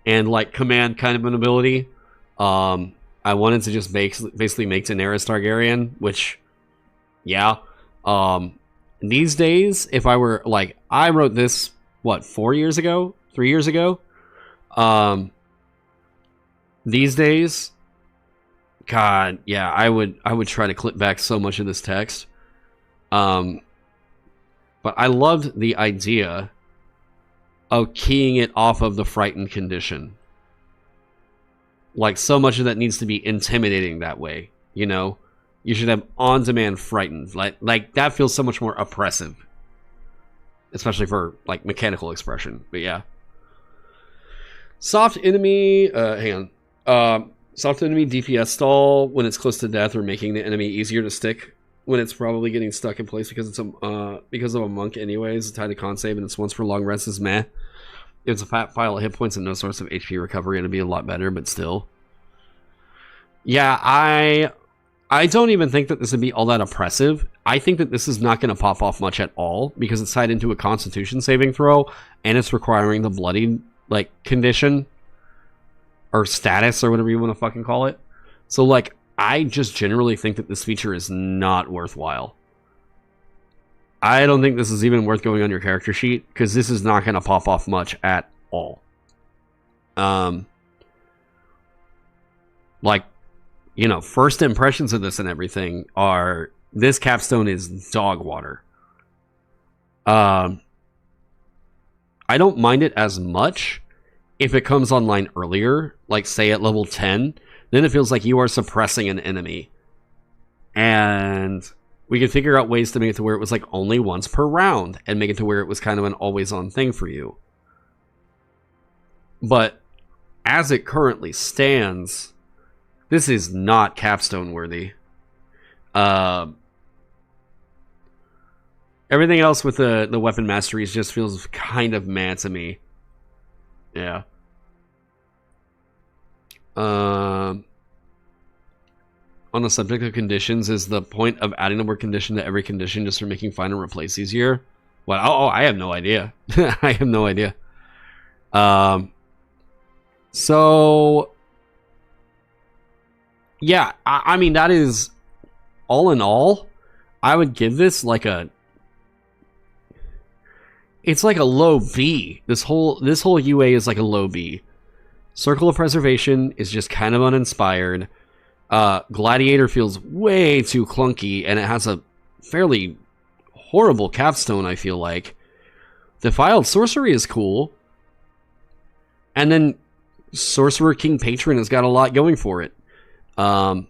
S1: and, like, command kind of an ability. I wanted to just basically make Daenerys Targaryen, which, yeah. These days, if I were, like, I wrote this, what, 4 years ago? 3 years ago? These days, God, yeah, I would try to clip back so much of this text. But I loved the idea of keying it off of the frightened condition. Like, so much of that needs to be intimidating that way, you know? You should have on-demand frightened. Like that feels so much more oppressive. Especially for, like, mechanical expression. But yeah. Soft enemy... hang on. Soft enemy DPS stall when it's close to death, or making the enemy easier to stick when it's probably getting stuck in place because it's because of a monk anyways, tied to con save, and it's once for long rest is meh. If it's a fat pile of hit points and no source of HP recovery, it'd be a lot better, but still. Yeah, I don't even think that this would be all that oppressive. I think that this is not going to pop off much at all, because it's tied into a Constitution saving throw, and it's requiring the bloodied, like, condition, or status, or whatever you want to fucking call it. So, like, I just generally think that this feature is not worthwhile. I don't think this is even worth going on your character sheet, because this is not going to pop off much at all. Like, you know, first impressions of this and everything are, this capstone is dog water. I don't mind it as much if it comes online earlier, like say at level 10, then it feels like you are suppressing an enemy. And we could figure out ways to make it to where it was like only once per round, and make it to where it was kind of an always on thing for you. But as it currently stands, this is not capstone worthy. Everything else with the weapon masteries just feels kind of meh to me. Yeah. On the subject of conditions, is the point of adding the word condition to every condition just for making find and replace easier? Well, oh, I have no idea. I have no idea. So, yeah, I mean, that is, all in all, I would give this like a, it's like a low B. This whole UA is like a low B. Circle of Preservation is just kind of uninspired. Gladiator feels way too clunky, and it has a fairly horrible capstone, I feel like. Defiled Sorcery is cool. And then Sorcerer-King Patron has got a lot going for it. I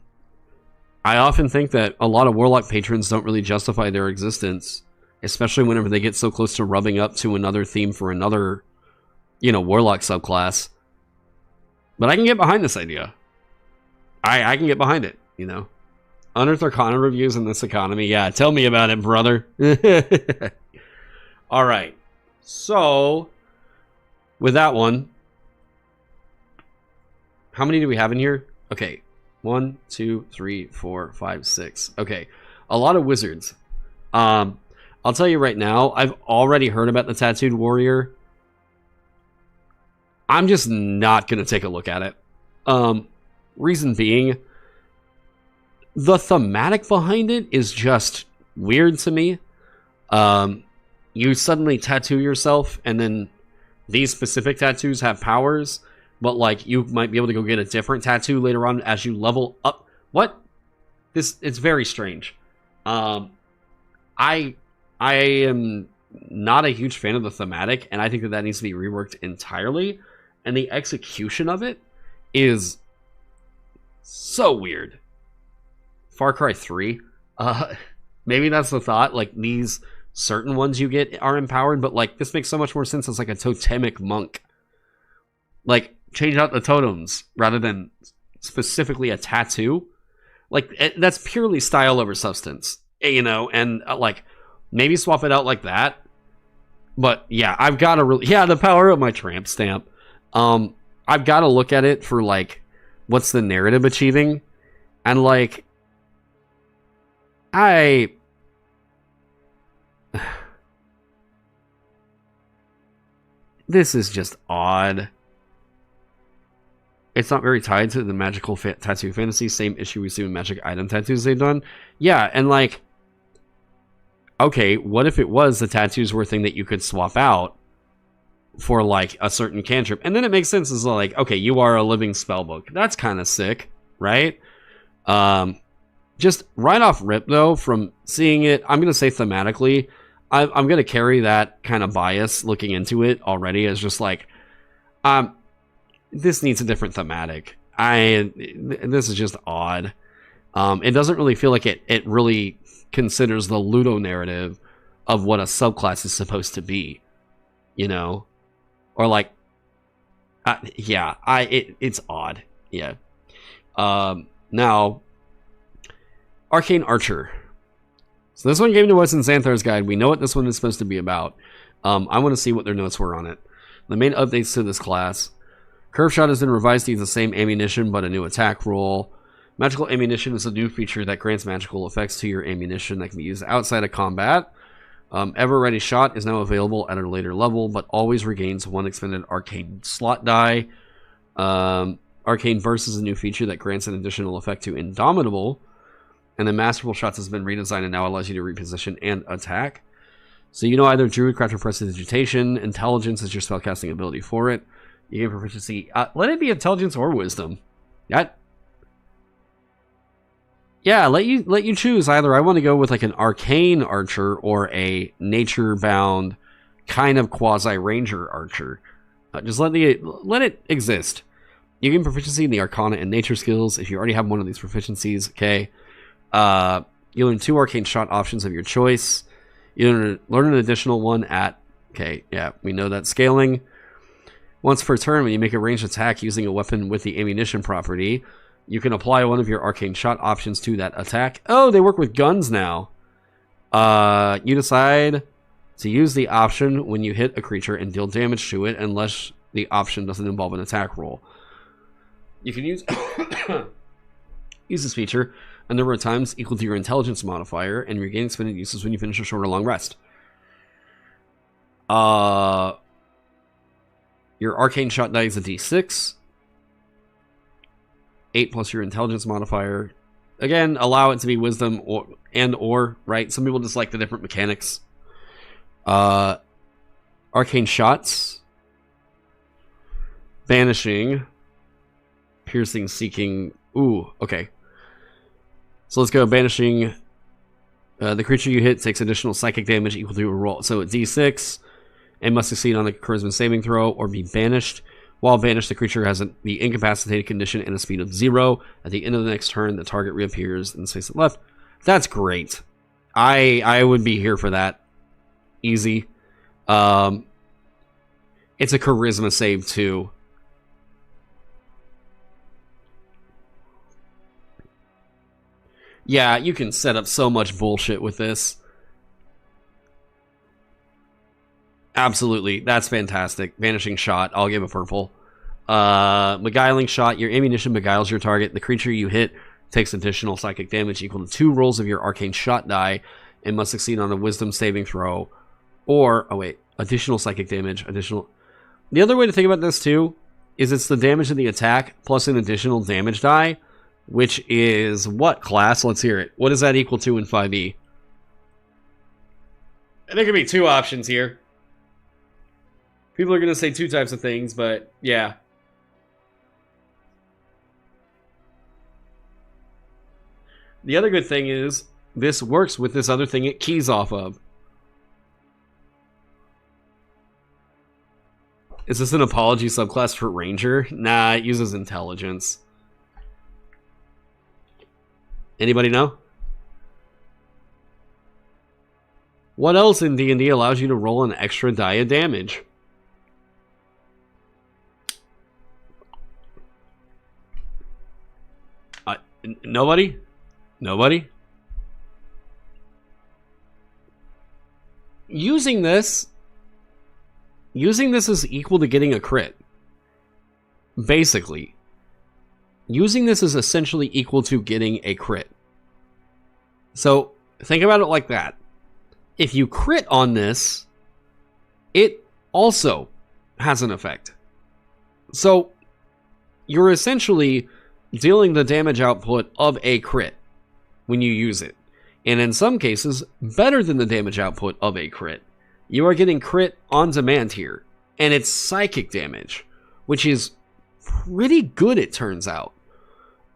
S1: often think that a lot of Warlock patrons don't really justify their existence, especially whenever they get so close to rubbing up to another theme for another warlock subclass. But I can get behind this idea. I can get behind it, Unearthed Arcana reviews in this economy. Yeah, tell me about it, brother. All right. So, with that one, how many do we have in here? Okay. 1, 2, 3, 4, 5, 6. Okay. A lot of wizards. I'll tell you right now, I've already heard about the Tattooed Warrior. I'm just not going to take a look at it. Reason being, the thematic behind it is just weird to me. You suddenly tattoo yourself, and then these specific tattoos have powers, but like you might be able to go get a different tattoo later on as you level up. What? It's very strange. I am not a huge fan of the thematic, and I think that needs to be reworked entirely. And the execution of it is so weird. Far Cry 3. Maybe that's the thought. Like, these certain ones you get are empowered, but like this makes so much more sense as like a totemic monk. Like, change out the totems rather than specifically a tattoo. Like, that's purely style over substance, and like maybe swap it out like that. But yeah, I've got to really, the power of my tramp stamp. I've got to look at it for like what's the narrative achieving, and like this is just odd. It's not very tied to the magical tattoo fantasy. Same issue we see with magic item tattoos they've done. Yeah, and like, okay, what if it was the tattoos were a thing that you could swap out for like a certain cantrip? And then it makes sense as like, okay, you are a living spellbook. That's kind of sick, right? Just right off rip though, from seeing it, I'm going to say thematically, I'm going to carry that kind of bias looking into it already as just like, this needs a different thematic. This is just odd. It doesn't really feel like it really considers the Ludo narrative of what a subclass is supposed to be, or like, it's odd. Yeah. Now, Arcane Archer. So this one came to us in Xanthar's guide. We know what this one is supposed to be about. I want to see what their notes were on it. The main updates to this class. Curve Shot has been revised to use the same ammunition, but a new attack roll. Magical Ammunition is a new feature that grants magical effects to your ammunition that can be used outside of combat. Ever Ready Shot is now available at a later level, but always regains one expended arcane slot die. Arcane Burst is a new feature that grants an additional effect to Indomitable. And then Masterful Shots has been redesigned and now allows you to reposition and attack. So either Druid, Craft, or Prestidigitation. Intelligence is your spellcasting ability for it. You gain proficiency. Let it be Intelligence or Wisdom. Let you choose either. I want to go with like an Arcane Archer or a nature-bound kind of quasi-ranger archer. Just let it exist. You gain proficiency in the Arcana and nature skills if you already have one of these proficiencies. Okay. You'll learn 2 arcane shot options of your choice. You learn an additional one at... Okay, yeah, we know that scaling. Once per turn, when you make a ranged attack using a weapon with the ammunition property, you can apply one of your arcane shot options to that attack. Oh, they work with guns now. You decide to use the option when you hit a creature and deal damage to it, unless the option doesn't involve an attack roll. You can use this feature a number of times equal to your intelligence modifier, and regain expended uses when you finish a short or long rest. Your arcane shot die is a d6. 8 plus your intelligence modifier. Again, allow it to be wisdom or, right? Some people just like the different mechanics. Arcane shots. Banishing. Piercing, seeking. Ooh, okay. So let's go banishing. The creature you hit takes additional psychic damage equal to a roll. So it's d6 and must succeed on a charisma saving throw or be banished. While banished, the creature has the incapacitated condition and a speed of 0. At the end of the next turn, the target reappears in the space left. That's great. I would be here for that. Easy. It's a charisma save too. Yeah, you can set up so much bullshit with this. Absolutely. That's fantastic. Vanishing Shot. I'll give a purple. Beguiling Shot. Your ammunition beguiles your target. The creature you hit takes additional psychic damage equal to 2 rolls of your arcane shot die and must succeed on a wisdom saving throw. Or, oh wait, additional psychic damage. The other way to think about this too is it's the damage of the attack plus an additional damage die, which is what class? Let's hear it. What is that equal to in 5e? There could be 2 options here. People are going to say 2 types of things, but yeah. The other good thing is this works with this other thing it keys off of. Is this an apology subclass for Ranger? Nah, it uses intelligence. Anybody know? What else in D&D allows you to roll an extra die of damage? Nobody? Nobody? Using this is equal to getting a crit. Basically. Using this is essentially equal to getting a crit. So, think about it like that. If you crit on this, it also has an effect. So, you're essentially dealing the damage output of a crit when you use it. And in some cases, better than the damage output of a crit. You are getting crit on demand here. And it's psychic damage, which is pretty good, it turns out.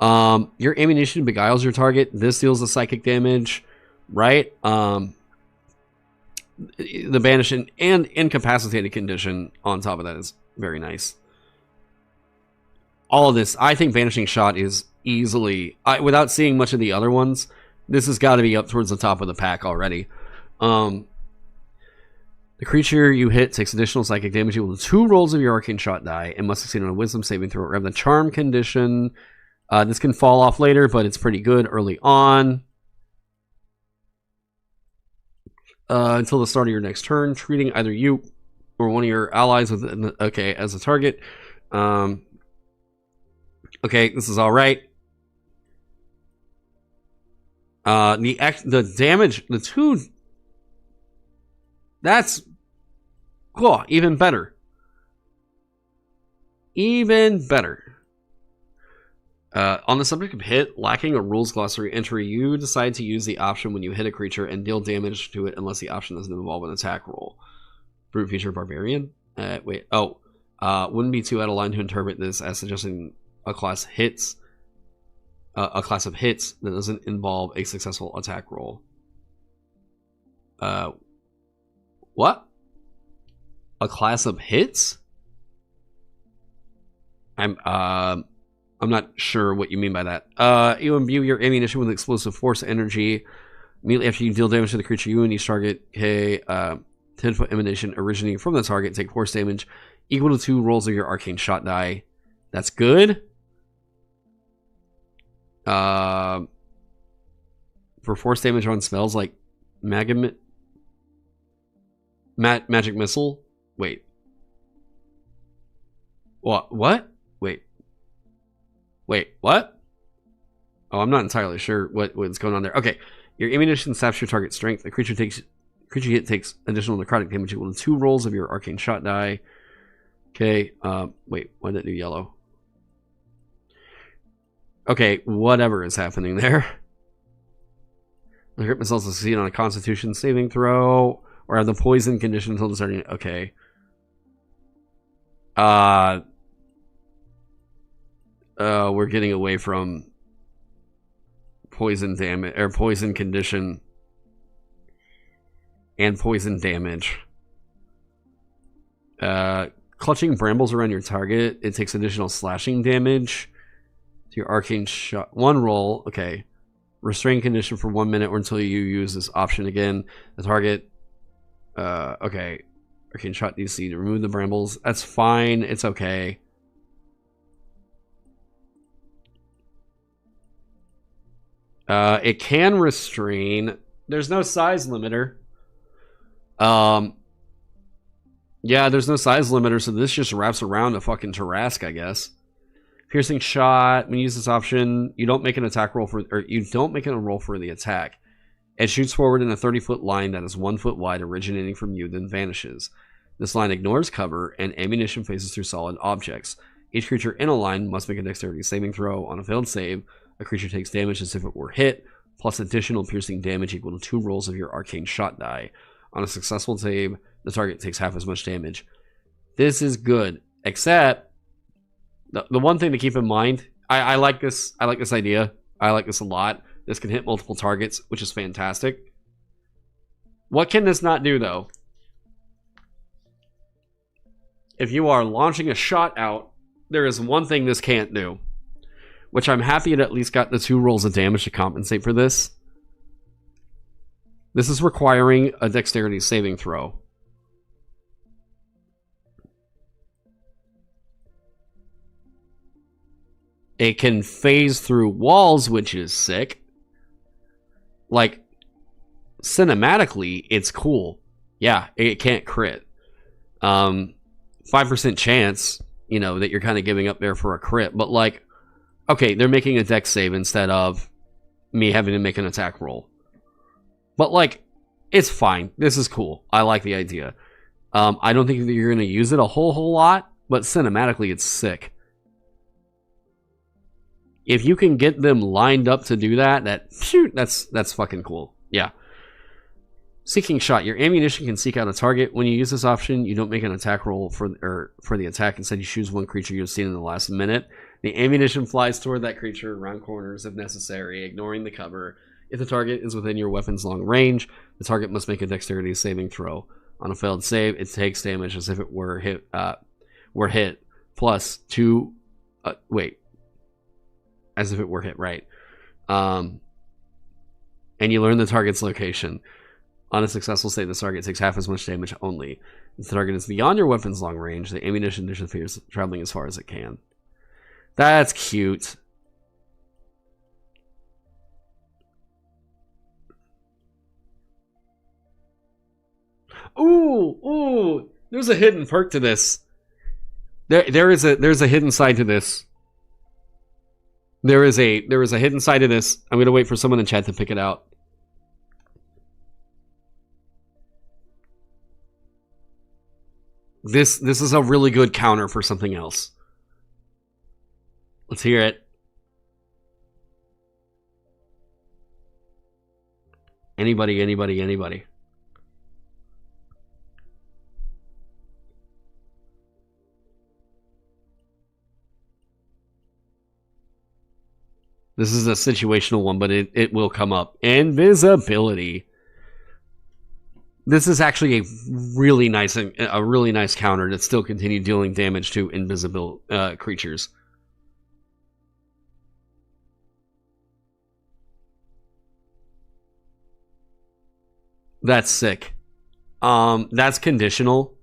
S1: Your ammunition beguiles your target. This deals the psychic damage, right? The banished and incapacitated condition on top of that is very nice. All of this, I think Vanishing Shot is easily, without seeing much of the other ones, this has got to be up towards the top of the pack already. The creature you hit takes additional psychic damage equal to 2 rolls of your arcane shot die and must succeed on a wisdom saving throw. We have the charm condition. This can fall off later, but it's pretty good early on. Until the start of your next turn, treating either you or one of your allies with as a target. Okay, this is all right. The damage, the 2. That's cool. Even better. Even better. On the subject of hit, lacking a rules glossary entry, you decide to use the option when you hit a creature and deal damage to it unless the option doesn't involve an attack roll. Brute feature barbarian. Wait. Oh. Wouldn't be too out of line to interpret this as suggesting a class hits. A class of hits that doesn't involve a successful attack roll. What? A class of hits? I'm not sure what you mean by that. You imbue your ammunition with explosive force energy. Immediately after you deal damage to the creature you and each target, 10-foot emanation originating from the target, take force damage equal to 2 rolls of your arcane shot die. That's good. For force damage on spells like magic missile. Wait. What? Wait, what? Oh, I'm not entirely sure what's going on there. Okay, your ammunition saps your target strength. The creature hit takes additional necrotic damage equal to 2 rolls of your arcane shot die. Okay, wait, why did it do yellow? Okay, whatever is happening there. The crit missiles succeed on a Constitution saving throw, or have the poison condition until the starting. Okay. We're getting away from poison damage or poison condition and poison damage. Clutching brambles around your target. It takes additional slashing damage to your arcane shot. 1 roll. Okay. Restrain condition for 1 minute or until you use this option again. The target. Okay. Arcane shot DC to remove the brambles. That's fine. It's okay. It can restrain. There's no size limiter. Yeah, there's no size limiter, so this just wraps around a fucking Tarrasque, I guess. Piercing shot. When you use this option, you don't make an attack roll for, or you don't make a roll for the attack. It shoots forward in a 30-foot line that is 1 foot wide, originating from you, then vanishes. This line ignores cover, and ammunition phases through solid objects. Each creature in a line must make a dexterity saving throw. On a failed save, a creature takes damage as if it were hit, plus additional piercing damage equal to 2 rolls of your arcane shot die. On a successful save, the target takes half as much damage. This is good, except the one thing to keep in mind, I like this. I like this idea. I like this a lot. This can hit multiple targets, which is fantastic. What can this not do, though? If you are launching a shot out, there is one thing this can't do, which I'm happy it at least got the 2 rolls of damage to compensate for this. This is requiring a dexterity saving throw. It can phase through walls, which is sick. Like, cinematically, it's cool. Yeah, it can't crit. 5% chance, you know, that you're kind of giving up there for a crit. But, like, okay, they're making a dex save instead of me having to make an attack roll. But, like, it's fine. This is cool. I like the idea. I don't think that you're going to use it a whole lot, but cinematically, it's sick. If you can get them lined up to do that, that's fucking cool. Yeah. Seeking shot. Your ammunition can seek out a target. When you use this option, you don't make an attack roll for the attack. Instead, you choose one creature you've seen in the last minute. The ammunition flies toward that creature around corners if necessary, ignoring the cover. If the target is within your weapon's long range, the target must make a dexterity saving throw. On a failed save, it takes damage as if it were hit. Plus 2. As if it were hit, right. And you learn the target's location. On a successful save, the target takes half as much damage only. If the target is beyond your weapon's long range, the ammunition disappears, traveling as far as it can. That's cute. Ooh, there's a hidden perk to this. There's a hidden side to this. There is a hidden side to this. I'm gonna wait for someone in chat to pick it out. This is a really good counter for something else. Let's hear it. Anybody. This is a situational one, but it will come up. Invisibility. This is actually a really nice counter that still continue dealing damage to invisible creatures. That's sick. That's conditional,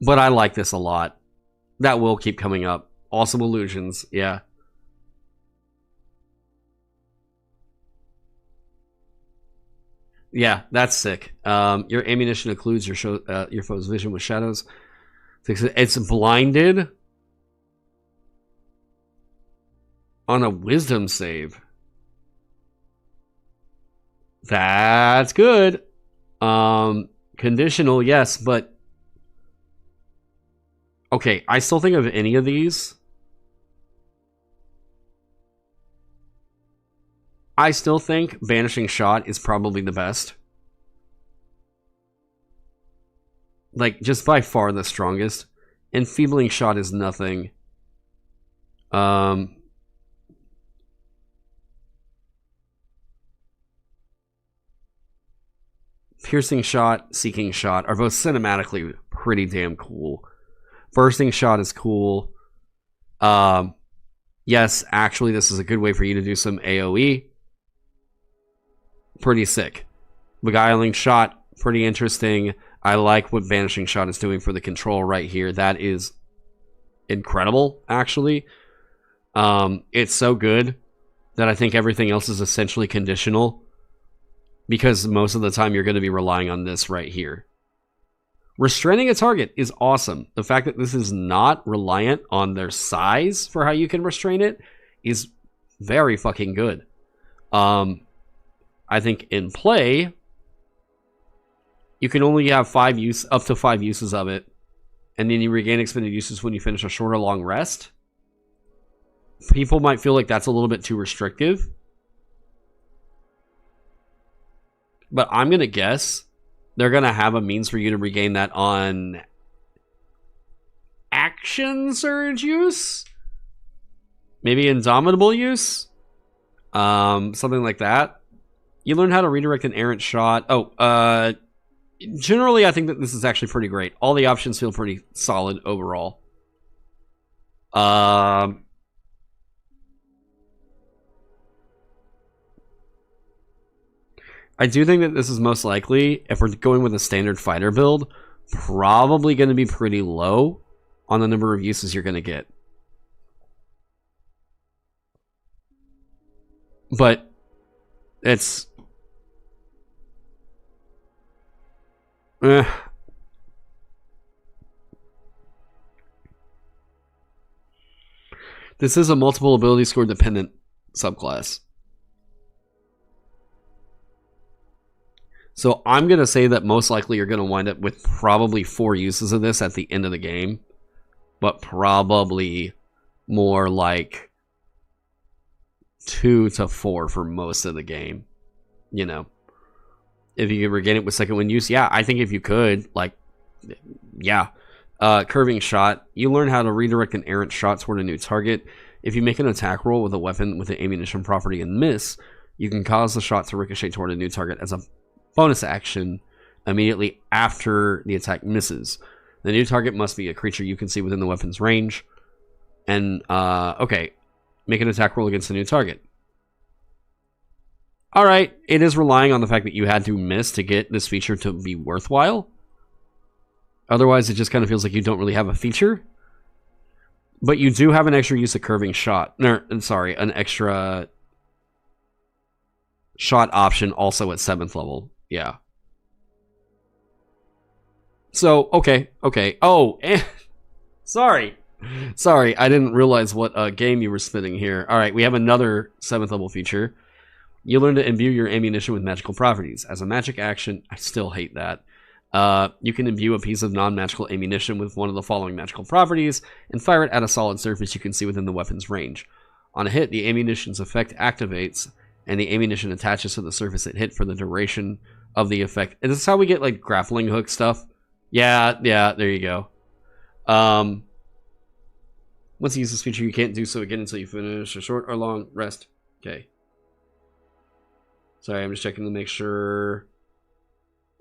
S1: but I like this a lot. That will keep coming up. Awesome illusions, yeah. Yeah, that's sick. Your ammunition occludes your foe's vision with shadows. It's blinded on a wisdom save. That's good. Conditional, yes, but okay, I still think of any of these. I still think Banishing Shot is probably the best. Like, just by far the strongest. Enfeebling Shot is nothing. Piercing Shot, Seeking Shot are both cinematically pretty damn cool. Bursting Shot is cool. Yes, actually, this is a good way for you to do some AoE. Pretty sick. Beguiling Shot, pretty interesting. I like what Vanishing Shot is doing for the control right here. That is incredible, actually. It's so good that I think everything else is essentially conditional, because most of the time you're going to be relying on this right here. Restraining a target is awesome. The fact that this is not reliant on their size for how you can restrain it is very fucking good. I think in play, you can only have up to 5 uses of it, and then you regain expended uses when you finish a short or long rest. People might feel like that's a little bit too restrictive, but I'm going to guess they're going to have a means for you to regain that on action surge use? Maybe indomitable use? Something like that. You learn how to redirect an errant shot. Generally, I think that this is actually pretty great. All the options feel pretty solid overall. I do think that this is most likely, if we're going with a standard fighter build, probably going to be pretty low on the number of uses you're going to get. But it's... This is a multiple ability score dependent subclass. So I'm going to say that most likely you're going to wind up with probably 4 uses of this at the end of the game. But probably more like 2 to 4 for most of the game. You know. If you could regain it with second wind use, yeah, I think if you could, like, yeah. Curving shot. You learn how to redirect an errant shot toward a new target. If you make an attack roll with a weapon with an ammunition property and miss, you can cause the shot to ricochet toward a new target as a bonus action immediately after the attack misses. The new target must be a creature you can see within the weapon's range. And, okay. Make an attack roll against the new target. Alright, it is relying on the fact that you had to miss to get this feature to be worthwhile. Otherwise, it just kind of feels like you don't really have a feature. But you do have an extra use of curving shot. An extra shot option also at 7th level. Yeah. So, okay. Oh, sorry. Sorry, I didn't realize what game you were spinning here. Alright, we have another 7th level feature. You learn to imbue your ammunition with magical properties. As a magic action, I still hate that. You can imbue a piece of non-magical ammunition with one of the following magical properties and fire it at a solid surface you can see within the weapon's range. On a hit, the ammunition's effect activates, and the ammunition attaches to the surface it hit for the duration of the effect. And this is how we get, like, grappling hook stuff. Yeah, there you go. Once you use this feature, you can't do so again until you finish a short or long rest. Okay. Sorry, I'm just checking to make sure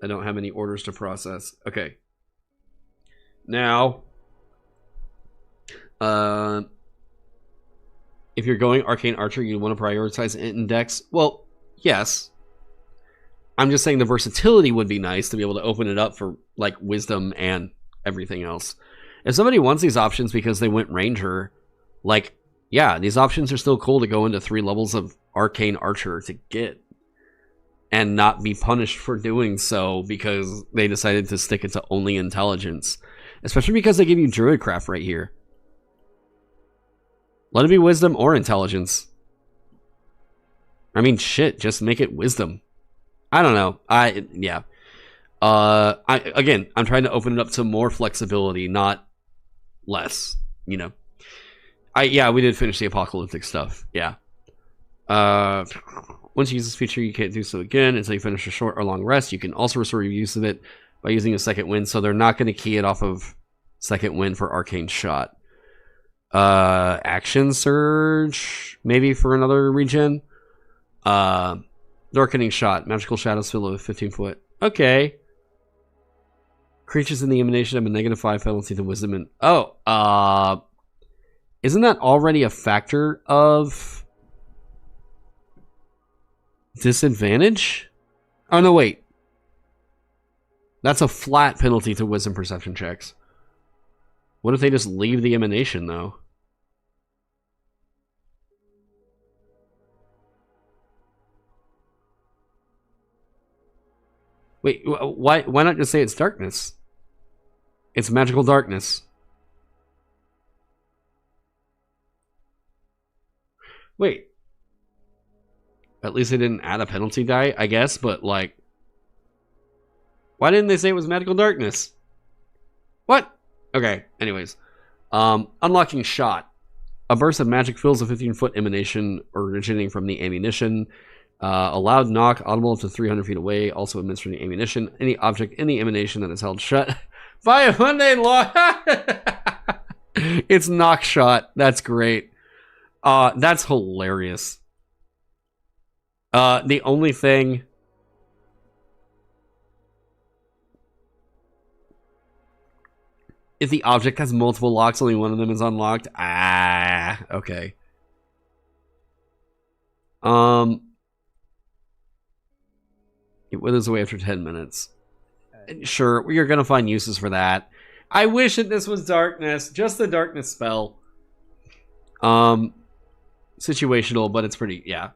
S1: I don't have any orders to process. Okay. Now, if you're going Arcane Archer, you want to prioritize index. Well, yes. I'm just saying the versatility would be nice to be able to open it up for, like, wisdom and everything else. If somebody wants these options because they went Ranger, like, yeah, these options are still cool to go into 3 levels of Arcane Archer to get. And not be punished for doing so because they decided to stick it to only intelligence. Especially because they give you Druidcraft right here. Let it be wisdom or intelligence. I mean, shit, just make it wisdom. I don't know. Yeah. I'm trying to open it up to more flexibility, not less, you know. Yeah, we did finish the apocalyptic stuff. Yeah. Once you use this feature, you can't do so again until you finish a short or long rest. You can also restore your use of it by using a second wind, so they're not going to key it off of second wind for Arcane Shot. Action Surge, maybe for another regen. Darkening Shot, magical shadows fill with 15 foot. Okay. Creatures in the emanation have a -5 penalty to wisdom and... isn't that already a factor of... disadvantage? Oh, no, wait. That's a flat penalty to wisdom perception checks. What if they just leave the emanation, though? Wait, why not just say it's darkness? It's magical darkness. Wait. At least they didn't add a penalty die, I guess, but like... Why didn't they say it was magical darkness? What? Okay, anyways. Unlocking shot. A burst of magic fills a 15-foot emanation originating from the ammunition. A loud knock, audible up to 300 feet away, also emits from the ammunition. Any object in the emanation that is held shut by a mundane law. It's knock shot. That's great. That's hilarious. The only thing... If the object has multiple locks, only one of them is unlocked. Ah, okay. It withers away after 10 minutes. Sure, you're gonna find uses for that. I wish that this was darkness. Just the darkness spell. Situational, but it's pretty, yeah.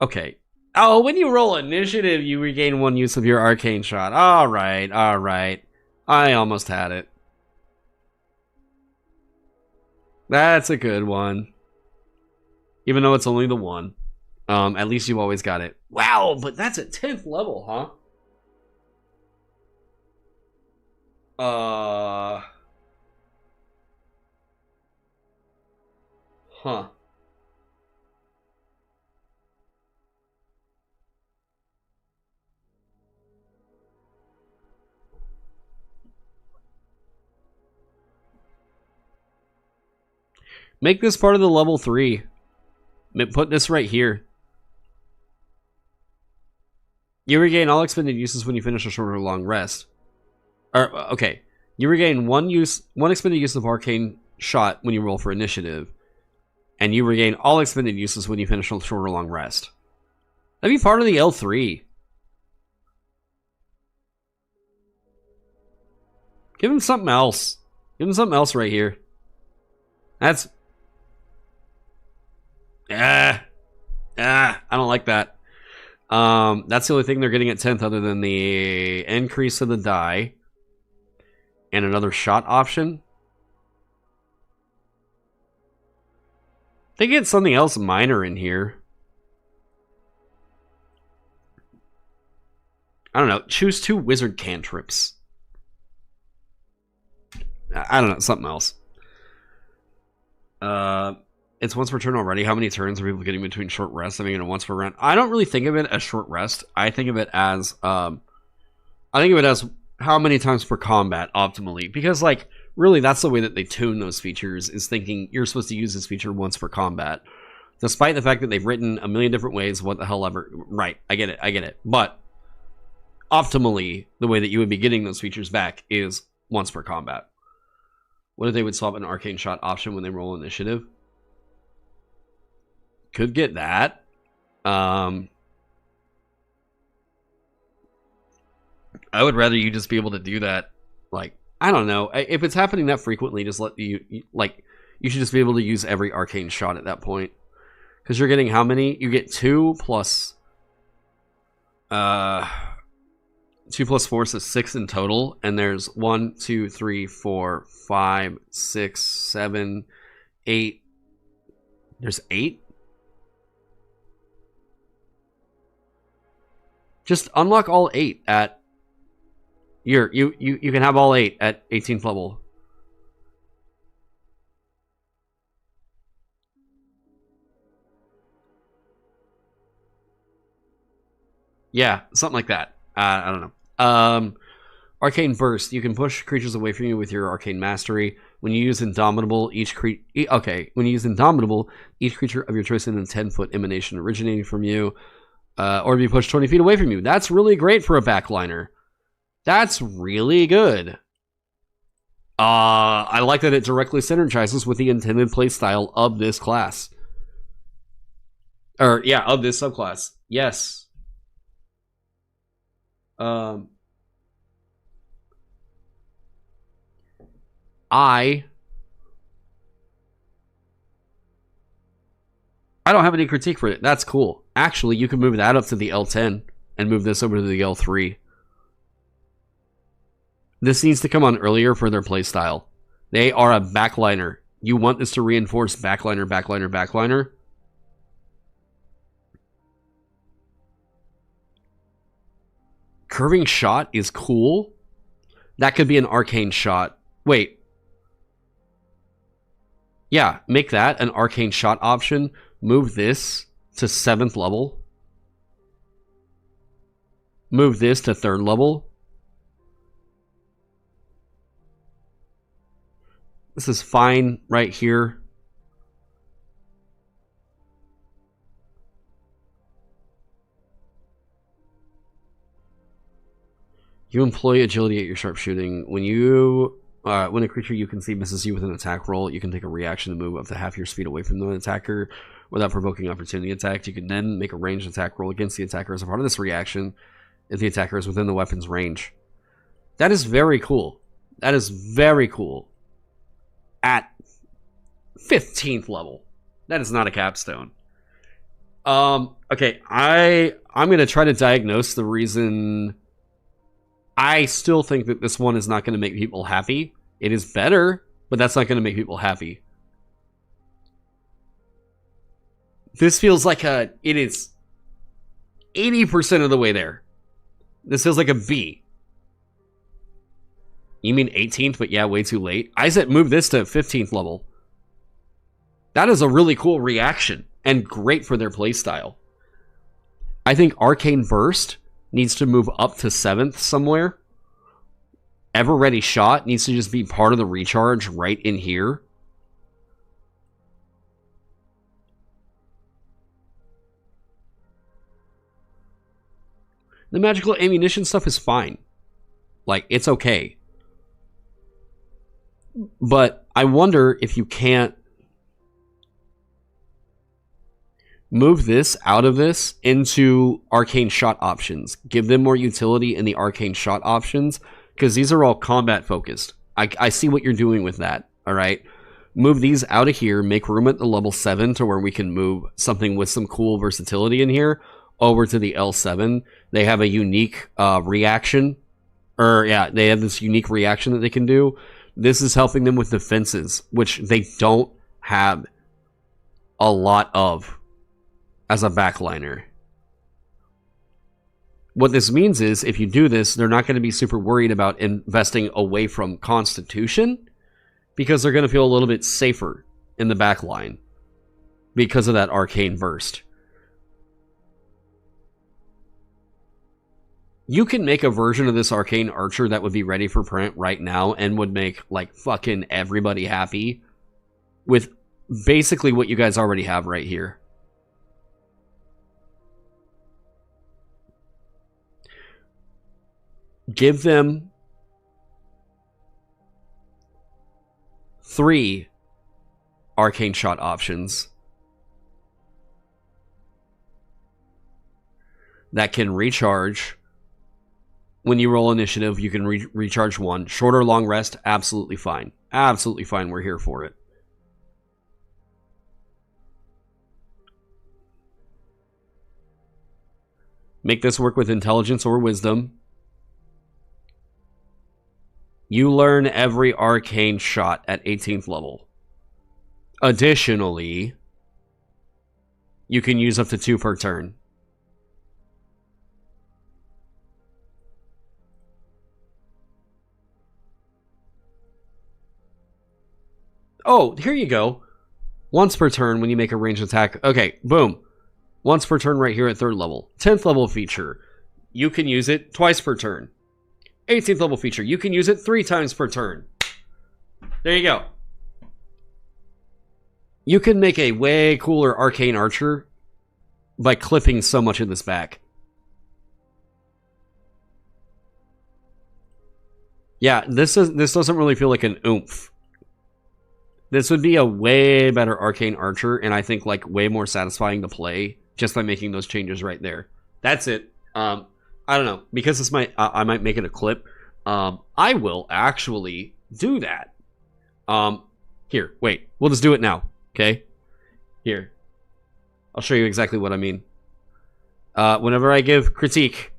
S1: Okay. Oh, when you roll initiative, you regain 1 use of your arcane shot. Alright, alright. I almost had it. That's a good one. Even though it's only the one. At least you always got it. Wow, but that's at 10th level, huh? Huh. Make this part of the level 3. Put this right here. You regain all expended uses when you finish a short or long rest. Okay. You regain one expended use of arcane shot when you roll for initiative. And you regain all expended uses when you finish a short or long rest. That'd be part of the L3. Give him something else. Give him something else right here. That's... I don't like that. That's the only thing they're getting at 10th other than the increase of the die. And another shot option. They get something else minor in here. I don't know. Choose 2 wizard cantrips. I don't know. Something else. It's once per turn already. How many turns are people getting between short rests? I mean, once per round. I don't really think of it as short rest. I think of it as how many times per combat optimally. Because like really that's the way that they tune those features, is thinking you're supposed to use this feature once per combat. Despite the fact that they've written a million different ways, what the hell ever. Right, I get it. But optimally, the way that you would be getting those features back is once per combat. What if they would swap an arcane shot option when they roll initiative? Could get that. I would rather you just be able to do that. Like, I don't know. If it's happening that frequently, just let you should just be able to use every arcane shot at that point. Because you're getting how many? You get 2 plus 2 plus 4, so 6 in total. And there's 1, 2, 3, 4, 5, 6, 7, 8. There's 8? Just unlock all 8 at you can have all 8 at 18th level. Yeah, something like that. I don't know. Arcane Burst. You can push creatures away from you with your Arcane Mastery. When you use Indomitable, each creature of your choice in a 10-foot emanation originating from you. Or be pushed 20 feet away from you. That's really great for a backliner. That's really good. I like that it directly synergizes with the intended playstyle of this class. Of this subclass. Yes. Um, I don't have any critique for it. That's cool. Actually, you can move that up to the L10 and move this over to the L3. This needs to come on earlier for their playstyle. They are a backliner. You want this to reinforce backliner, backliner, backliner. Curving shot is cool. That could be an arcane shot. Wait. Yeah, make that an arcane shot option. Move this to 7th level. Move this to 3rd level. This is fine right here. You employ agility at your sharpshooting. When a creature you can see misses you with an attack roll, you can take a reaction to move up to half your speed away from the attacker without provoking opportunity attacks. You can then make a ranged attack roll against the attacker as a part of this reaction if the attacker is within the weapon's range. That is very cool. That is very cool. At 15th level. That is not a capstone. Okay, I'm going to try to diagnose the reason. I still think that this one is not going to make people happy. It is better, but that's not going to make people happy. This feels like it is 80% of the way there. This feels like a B. You mean 18th, but yeah, way too late. I said move this to 15th level. That is a really cool reaction and great for their playstyle. I think Arcane Burst needs to move up to 7th somewhere. Ever Ready Shot needs to just be part of the recharge right in here. The magical ammunition stuff is fine. Like, it's okay. But I wonder if you can't move this out of this into arcane shot options. Give them more utility in the arcane shot options, because these are all combat focused. I see what you're doing with that, alright? Move these out of here, make room at the level 7 to where we can move something with some cool versatility in here over to the L7. They have a unique reaction. They have this unique reaction that they can do. This is helping them with defenses, which they don't have a lot of as a backliner. What this means is, if you do this, they're not going to be super worried about investing away from Constitution, because they're going to feel a little bit safer in the backline because of that Arcane Burst. You can make a version of this Arcane Archer that would be ready for print right now and would make, like, fucking everybody happy with basically what you guys already have right here. Give them 3 arcane shot options that can recharge. When you roll initiative, you can recharge 1. Short or long rest, absolutely fine. Absolutely fine, we're here for it. Make this work with intelligence or wisdom. You learn every arcane shot at 18th level. Additionally, you can use up to 2 per turn. Oh, here you go. Once per turn when you make a ranged attack. Okay, boom. Once per turn right here at 3rd level. 10th level feature. You can use it twice per turn. 18th level feature. You can use it 3 times per turn. There you go. You can make a way cooler Arcane Archer by clipping so much of this back. Yeah, this doesn't really feel like an oomph. This would be a way better Arcane Archer, and I think, like, way more satisfying to play just by making those changes right there. That's it. I don't know, because it's my I might make it a clip. I will actually do that. Here, wait, we'll just do it now. Okay, here, I'll show you exactly what I mean. Whenever I give critique,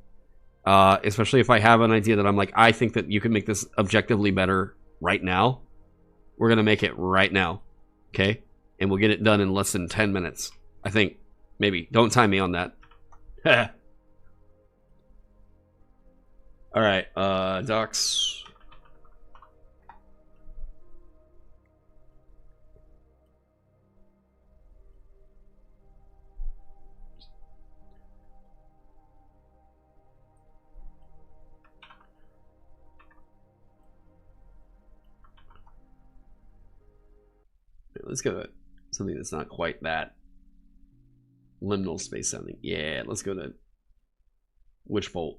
S1: especially if I have an idea that I'm like, I think that you can make this objectively better right now, we're gonna make it right now. Okay, and we'll get it done in less than 10 minutes. I think, maybe. Don't time me on that. All right, docs. Let's go to something that's not quite that liminal space sounding. Yeah, let's go to Witchbolt.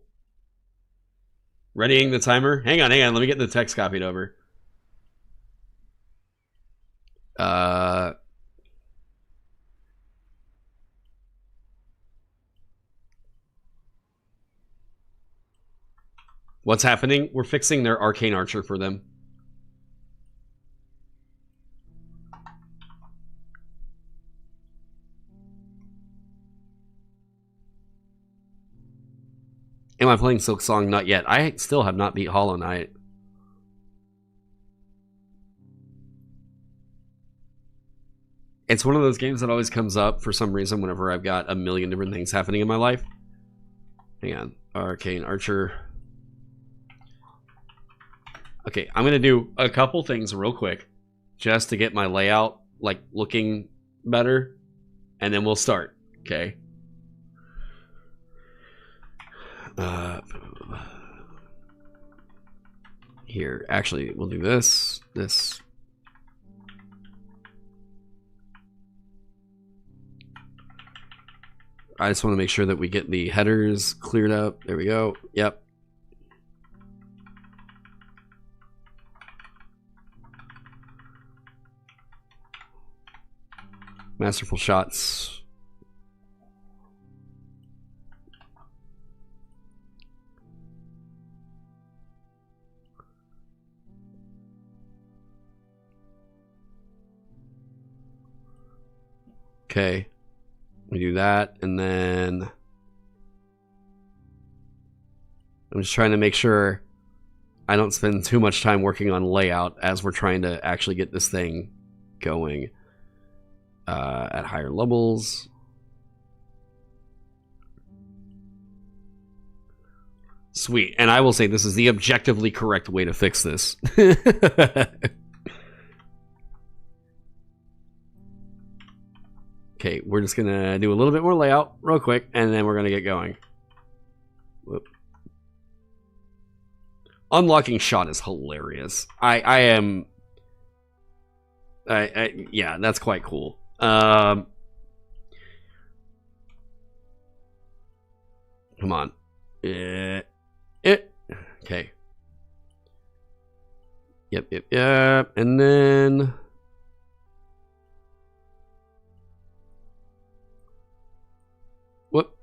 S1: Readying the timer. Hang on. Let me get the text copied over. What's happening? We're fixing their Arcane Archer for them. Am I playing Silk Song? Not yet. I still have not beat Hollow Knight. It's one of those games that always comes up for some reason whenever I've got a million different things happening in my life. Hang on. Arcane Archer. Okay, I'm going to do a couple things real quick just to get my layout like looking better, and then we'll start. Okay. Here, actually, we'll do this. I just want to make sure that we get the headers cleared up. There we go. Yep. Masterful shots. Okay, we do that, and then I'm just trying to make sure I don't spend too much time working on layout as we're trying to actually get this thing going at higher levels. Sweet, and I will say this is the objectively correct way to fix this. Okay, we're just gonna do a little bit more layout real quick, and then we're gonna get going. Whoop. Unlocking shot is hilarious. Yeah, that's quite cool. Come on. Okay. Yep. And then whoop.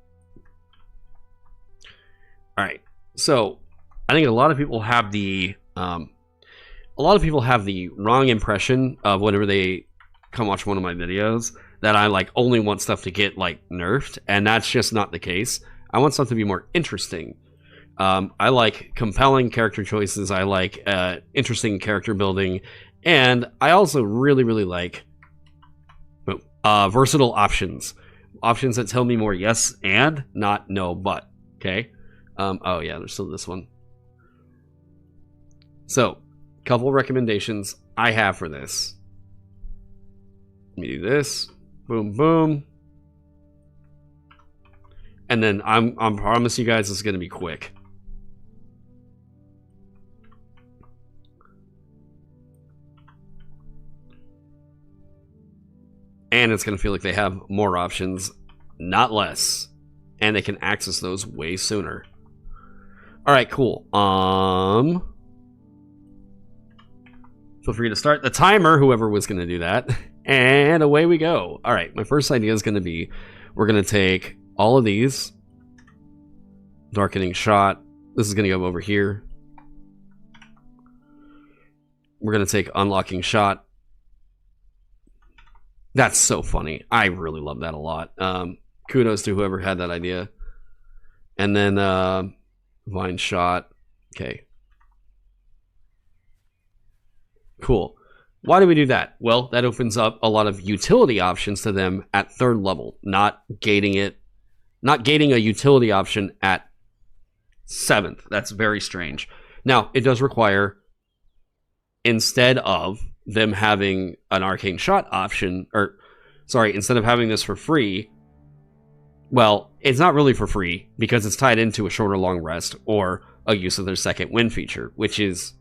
S1: All right. So I think a lot of people have the wrong impression of whenever they come watch one of my videos that I like only want stuff to get like nerfed, and that's just not the case. I want stuff to be more interesting. I like compelling character choices. I like interesting character building, and I also really like versatile options. Options that tell me more yes and, not no but. Okay. Oh yeah, there's still this one. So, couple recommendations I have for this. Let me do this. Boom, boom. And then I promise you guys it's going to be quick. And it's going to feel like they have more options, not less. And they can access those way sooner. All right, cool. Feel free to start the timer, whoever was going to do that. And away we go. All right, my first idea is going to be, we're going to take all of these. Darkening Shot. This is going to go over here. We're going to take Unlocking Shot. That's so funny. I really love that a lot. Kudos to whoever had that idea. And then Vine Shot. Okay. Cool. Why do we do that? Well, that opens up a lot of utility options to them at 3rd level, not gating a utility option at 7th. That's very strange. Now, it does require, instead of them having an Arcane Shot option, instead of having this for free, well, it's not really for free because it's tied into a shorter long rest or a use of their second wind feature, which is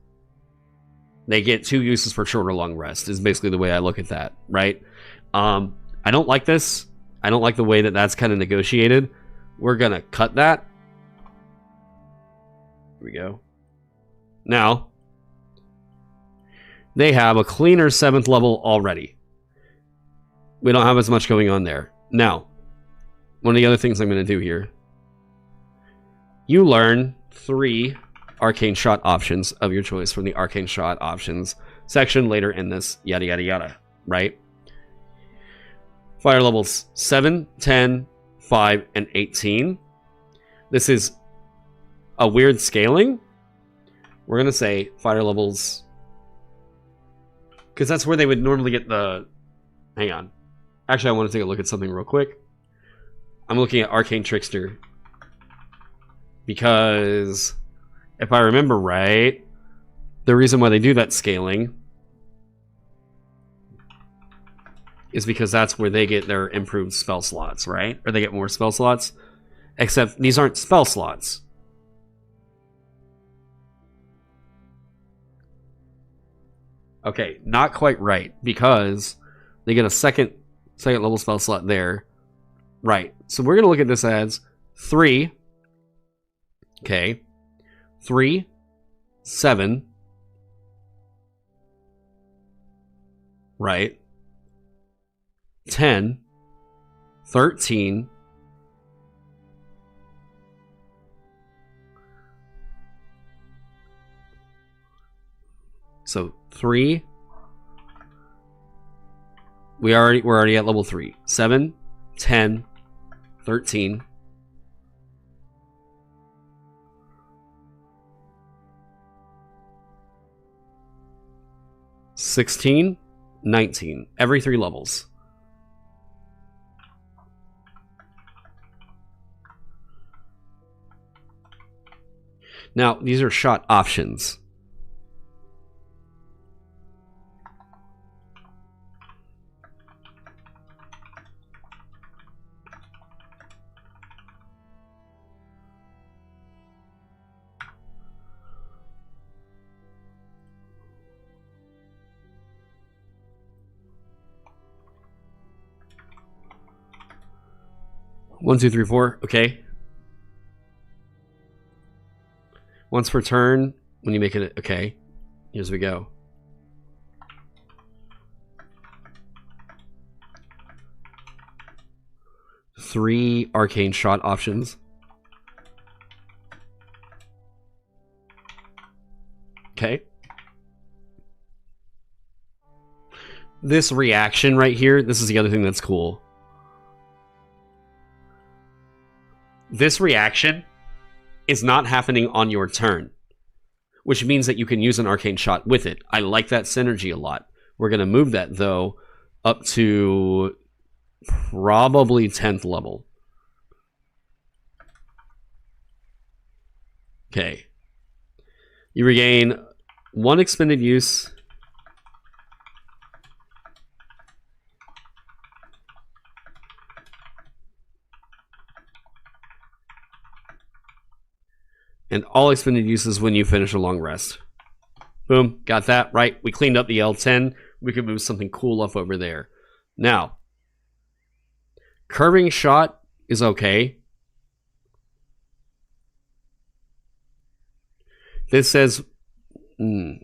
S1: they get 2 uses for shorter long rest is basically the way I look at that, right? I don't like this. I don't like the way that that's kind of negotiated. We're going to cut that. Here we go. Now, they have a cleaner 7th level already. We don't have as much going on there. Now, one of the other things I'm going to do here, you learn 3 Arcane Shot options of your choice from the Arcane Shot options section later in this, yada yada yada, right? Fire levels 7, 10, 5, and 18. This is a weird scaling. We're going to say fire levels, because that's where they would normally get the... Hang on. Actually, I want to take a look at something real quick. I'm looking at Arcane Trickster, because if I remember right, the reason why they do that scaling is because that's where they get their improved spell slots, right? Or they get more spell slots. Except these aren't spell slots. Okay, not quite right, because they get a second level spell slot there. Right. So we're going to look at this as 3. Okay. 3, 7. Right. 10, 13. So 3. We're already at level 3. 7, 10, 13. 16, 19. Every 3 levels. Now, these are shot options. One, two, three, four. Okay. Once per turn, when you make it... Okay. Here's we go. Three arcane shot options. Okay. This reaction right here, this is the other thing that's cool. This reaction is not happening on your turn, which means that you can use an arcane shot with it. I like that synergy a lot. We're going to move that, though, up to probably 10th level. Okay. You regain 1 expended use. And all expended uses when you finish a long rest. Boom, got that, right? We cleaned up the L10. We could move something cool up over there. Now, curving shot is okay. This says, you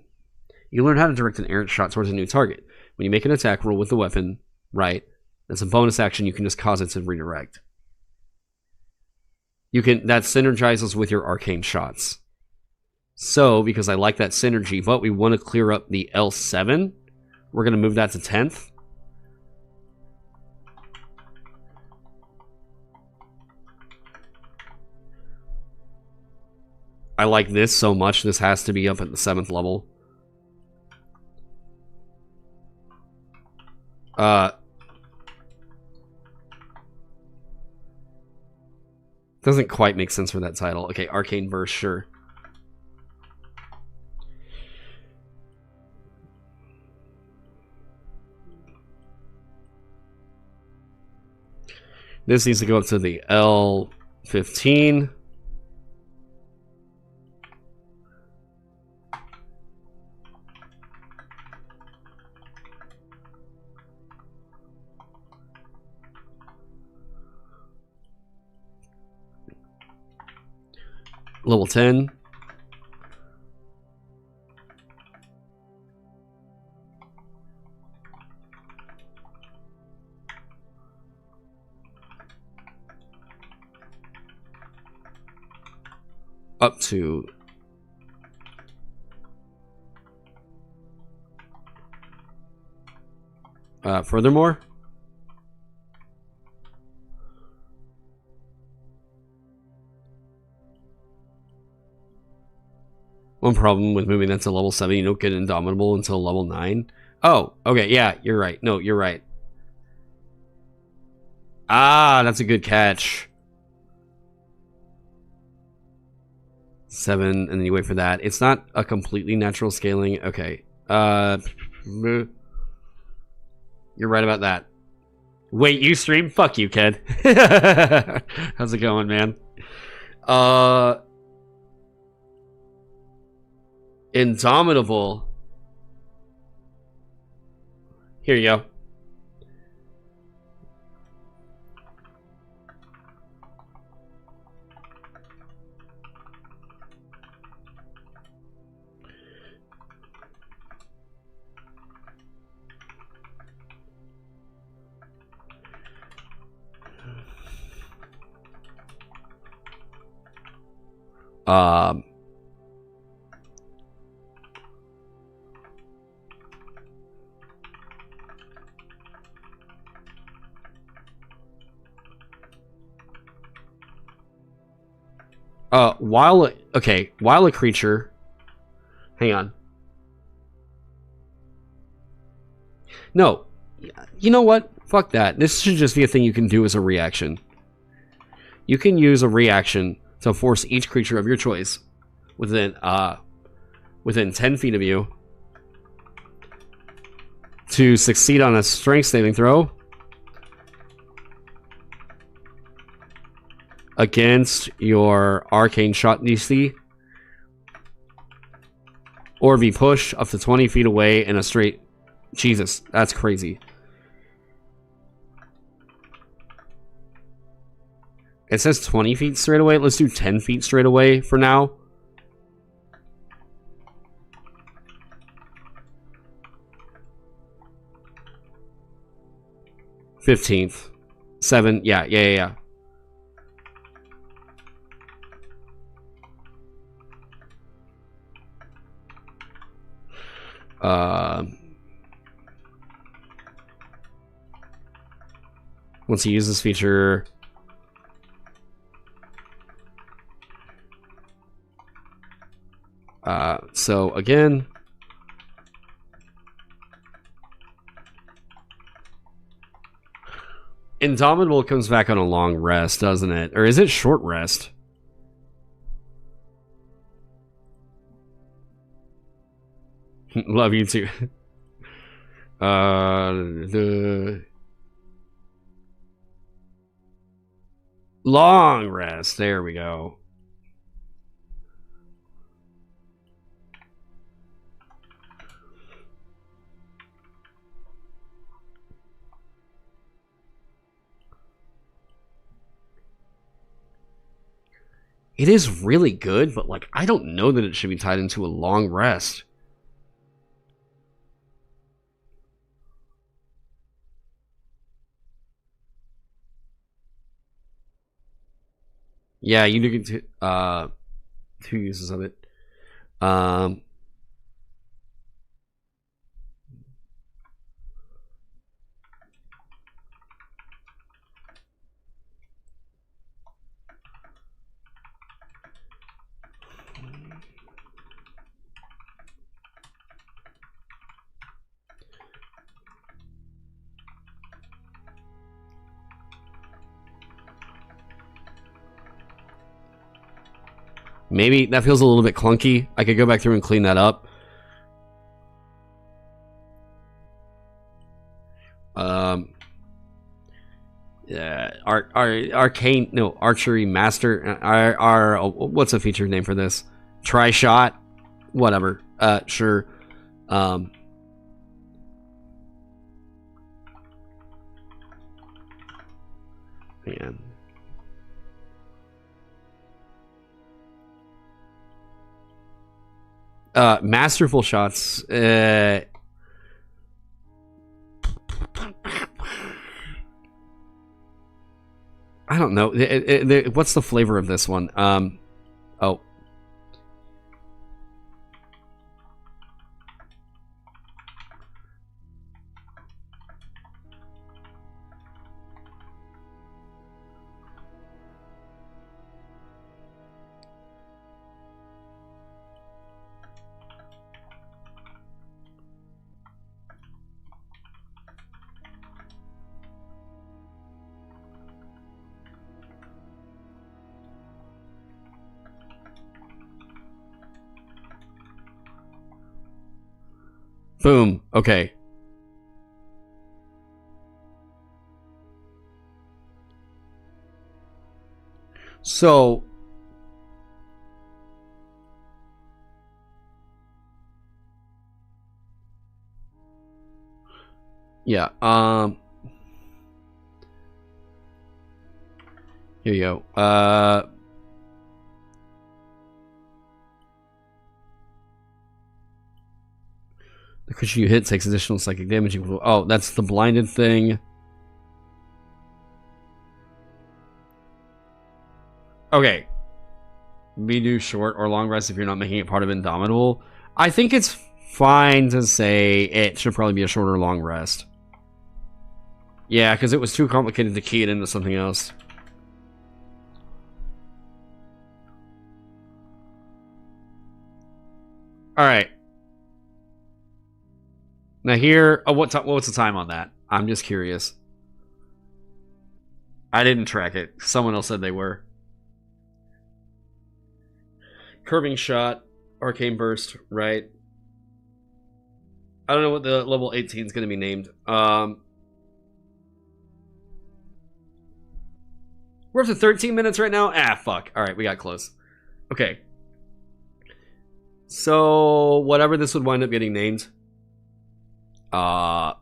S1: learn how to direct an errant shot towards a new target. When you make an attack roll with the weapon, right, that's a bonus action. You can just cause it to redirect. that synergizes with your arcane shots. So, because I like that synergy, but we want to clear up the L7, we're going to move that to 10th. I like this so much, this has to be up at the 7th level. Doesn't quite make sense for that title. Okay, Arcane Verse, sure. This needs to go up to the L15. Level 10. Up to furthermore, one problem with moving that to level 7, you don't get Indomitable until level 9. Oh, okay, yeah, you're right. No, you're right. Ah, that's a good catch. 7, and then you wait for that. It's not a completely natural scaling. Okay. You're right about that. Wait, you stream? Fuck you, kid. How's it going, man? Indomitable. Here you go. While a creature, hang on. No, you know what? Fuck that. This should just be a thing you can do as a reaction. You can use a reaction to force each creature of your choice within 10 feet of you to succeed on a strength saving throw against your arcane shot DC, or be pushed up to 20 feet away in a straight... Jesus, that's crazy. It says 20 feet straight away. Let's do 10 feet straight away for now. $15th. 7, yeah. Once you use this feature, so again, Indomitable comes back on a long rest, doesn't it? Or is it short rest? Love you too. The long rest. There we go. It is really good, but like I don't know that it should be tied into a long rest. Yeah, you do get 2 uses of it. Maybe that feels a little bit clunky. I could go back through and clean that up. Arcane, no, Archery Master. What's a feature name for this? Tri-shot, whatever. Sure. Man. Masterful shots. I don't know. What's the flavor of this one? Oh. Boom. Okay. So yeah, here you go. The creature you hit takes additional psychic damage. Oh, that's the blinded thing. Okay. Be do short or long rest if you're not making it part of Indomitable. I think it's fine to say it should probably be a short or long rest. Yeah, because it was too complicated to key it into something else. Alright. Now here, what's the time on that? I'm just curious. I didn't track it. Someone else said they were. Curving shot, arcane burst, right? I don't know what the level 18 is going to be named. We're up to 13 minutes right now. Ah, fuck. All right, we got close. Okay. So whatever this would wind up getting named. I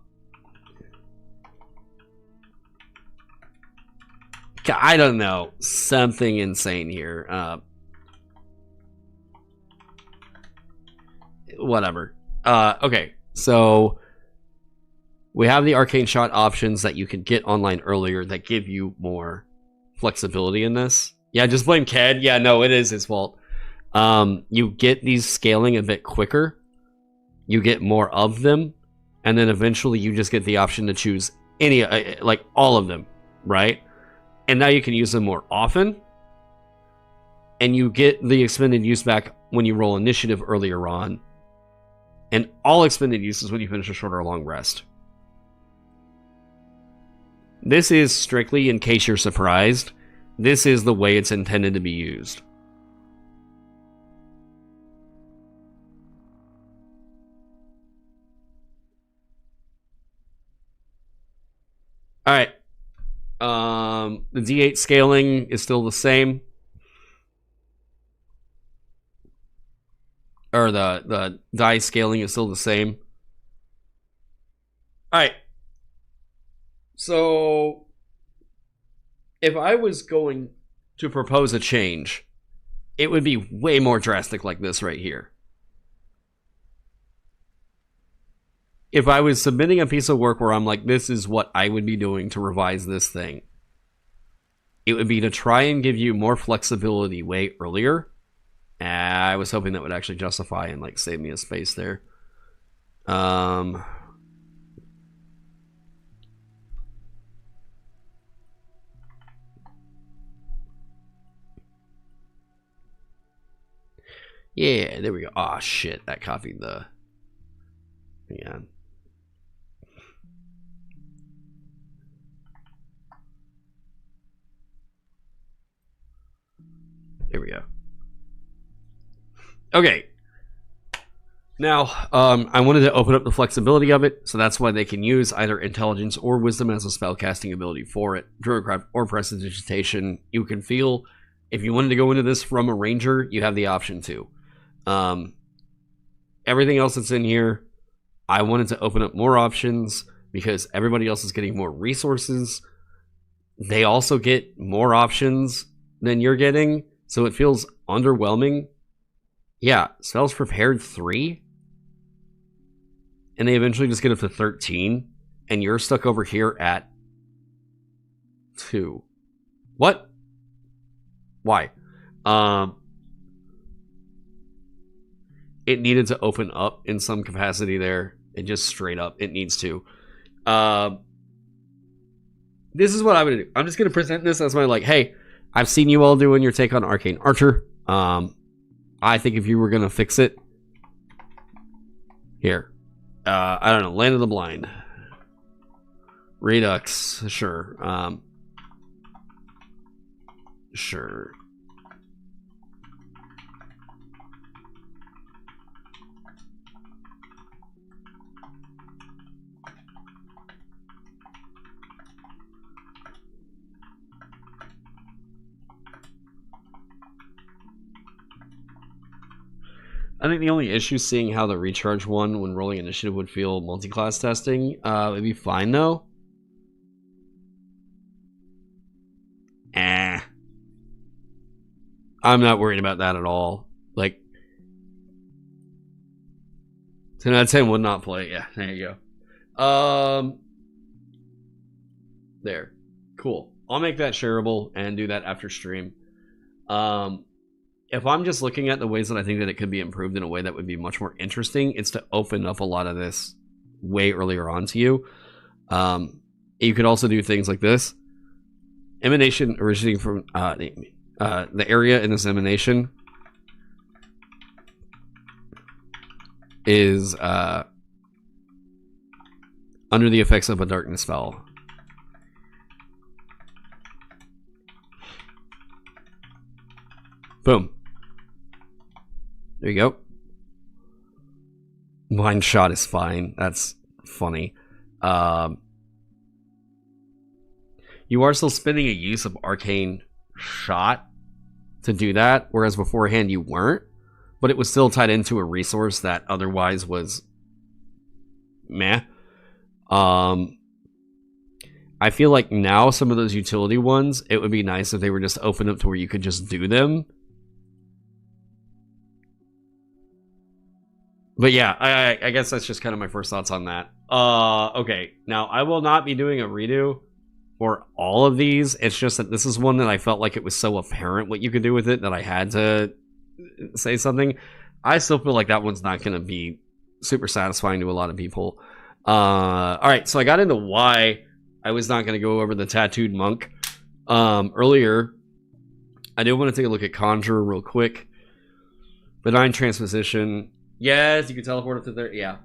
S1: don't know. Something insane here. Whatever. Okay. So we have the arcane shot options that you can get online earlier that give you more flexibility in this. Yeah, just blame Ked. Yeah, no, it is his fault. You get these scaling a bit quicker. You get more of them. And then eventually you just get the option to choose any, like all of them, right? And now you can use them more often. And you get the expended use back when you roll initiative earlier on. And all expended uses when you finish a short or long rest. This is strictly, in case you're surprised, this is the way it's intended to be used. Alright. The D8 scaling is still the same. Or the die scaling is still the same. Alright. So, if I was going to propose a change, it would be way more drastic like this right here. If I was submitting a piece of work where I'm like, this is what I would be doing to revise this thing, it would be to try and give you more flexibility way earlier. I was hoping that would actually justify and like save me a space there. Yeah, there we go. Oh shit, that copied the. Yeah. There we go. Okay. Now, I wanted to open up the flexibility of it, so that's why they can use either intelligence or wisdom as a spellcasting ability for it. Druidcraft or prestidigitation, you can feel if you wanted to go into this from a ranger, you have the option to. Everything else that's in here, I wanted to open up more options because everybody else is getting more resources. They also get more options than you're getting, so it feels underwhelming. Yeah, spells prepared 3, and they eventually just get up to 13, and you're stuck over here at 2. What? Why? It needed to open up in some capacity there. It just straight up, it needs to. This is what I'm going to do. I'm just going to present this as my, like, hey, I've seen you all doing your take on Arcane Archer. I think if you were going to fix it, here. I don't know, Land of the Blind. Redux, sure. Sure. I think the only issue seeing how the recharge one when rolling initiative would feel multi-class testing. It'd be fine though. I'm not worried about that at all. Like 10 out of 10 would not play. Yeah, there you go. There. Cool. I'll make that shareable and do that after stream. If I'm just looking at the ways that I think that it could be improved in a way that would be much more interesting, it's to open up a lot of this way earlier on to you. You could also do things like this. Emanation originating from the area in this emanation is under the effects of a darkness spell. Boom. There you go. Blind shot is fine. That's funny. You are still spending a use of arcane shot to do that, whereas beforehand you weren't, but it was still tied into a resource that otherwise was meh. I feel like now some of those utility ones, it would be nice if they were just open up to where you could just do them. But yeah, I guess that's just kind of my first thoughts on that. Okay, now I will not be doing a redo for all of these. It's just that this is one that I felt like it was so apparent what you could do with it that I had to say something. I still feel like that one's not going to be super satisfying to a lot of people. Alright, so I got into why I was not going to go over the Tattooed Monk earlier. I do want to take a look at Conjure real quick. Benign Transposition. Yes, you can teleport up to there. Yeah.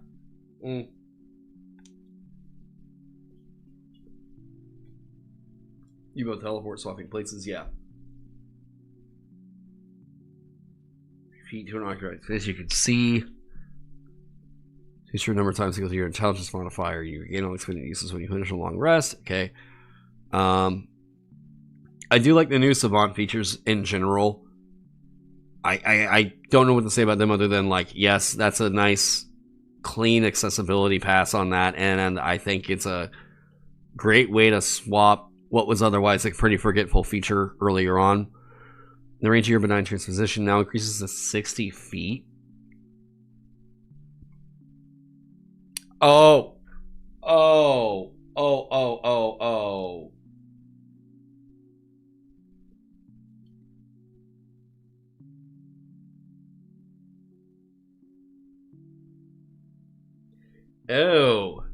S1: You both teleport swapping places. Yeah. Feet to an occupied space. You can see. Choose your number of times equal to your intelligence modifier. You gain all expended uses when you finish a long rest. Okay. I do like the new Savant features in general. I don't know what to say about them other than, like, yes, that's a nice, clean accessibility pass on that, and I think it's a great way to swap what was otherwise a pretty forgetful feature earlier on. The range of your benign transposition now increases to 60 feet. Oh. Oh.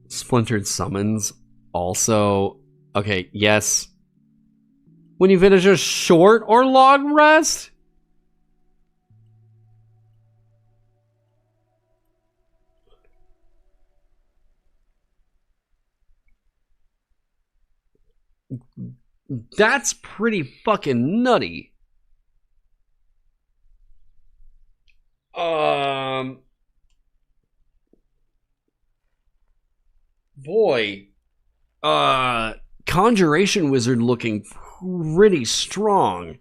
S1: Splintered Summons also. Okay, yes. When you finish a short or long rest? That's pretty fucking nutty. Boy. Conjuration Wizard looking pretty strong.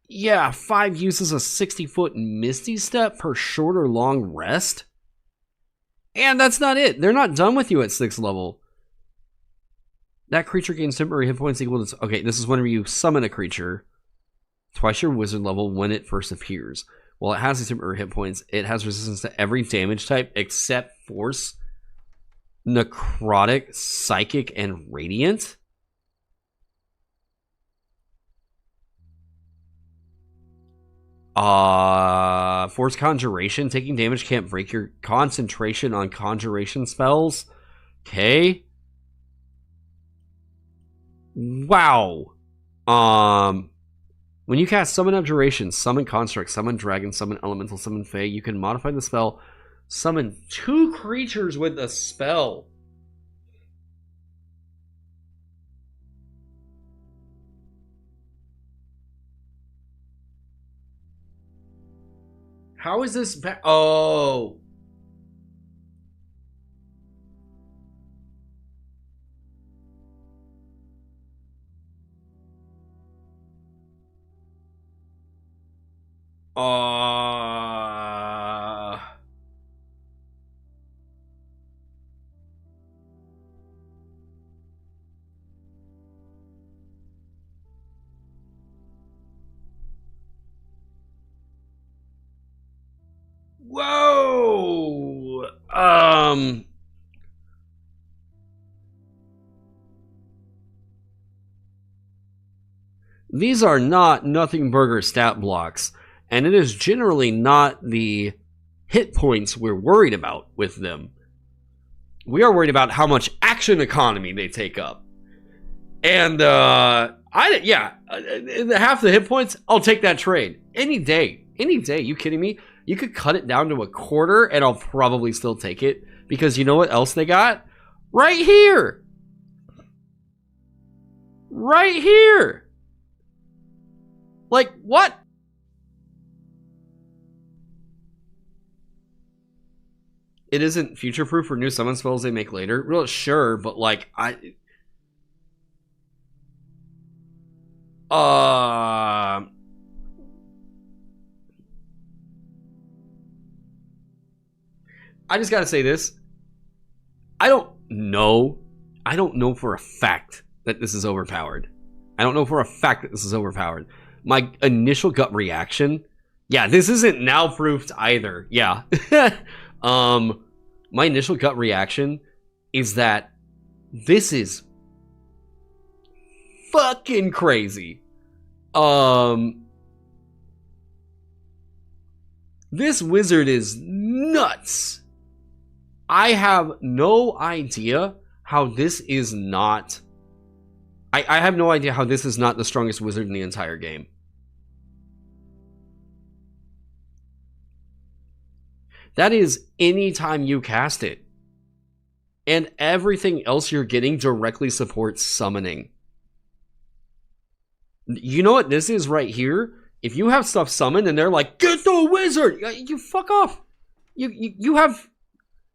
S1: Yeah, 5 uses a 60-foot Misty Step per short or long rest. And that's not it. They're not done with you at 6th level. That creature gains temporary hit points equal to... Okay, this is whenever you summon a creature. Twice your wizard level when it first appears. While it has these temporary hit points, it has resistance to every damage type except Force, Necrotic, Psychic, and Radiant. Force Conjuration. Taking damage can't break your concentration on conjuration spells. Okay. Wow. When you cast Summon Abjuration, Summon Construct, Summon Dragon, Summon Elemental, Summon Fae, you can modify the spell, summon 2 creatures with a spell. How is this oh. Whoa. These are not Nothing Burger stat blocks, and it is generally not the hit points we're worried about with them. We are worried about how much action economy they take up. And half the hit points, I'll take that trade any day. You kidding me? You could cut it down to a quarter and I'll probably still take it, because you know what else they got? Right here. Like, what? It isn't future-proof for new summon spells they make later? Well, sure, but like, I just gotta say this. I don't know for a fact that this is overpowered. My initial gut reaction, yeah, this isn't now proofed either. Yeah. My initial gut reaction is that this is fucking crazy. This wizard is nuts. I have no idea how this is not... I have no idea how this is not the strongest wizard in the entire game. That is anytime you cast it. And everything else you're getting directly supports summoning. You know what this is right here? If you have stuff summoned and they're like, get the wizard! You fuck off. You have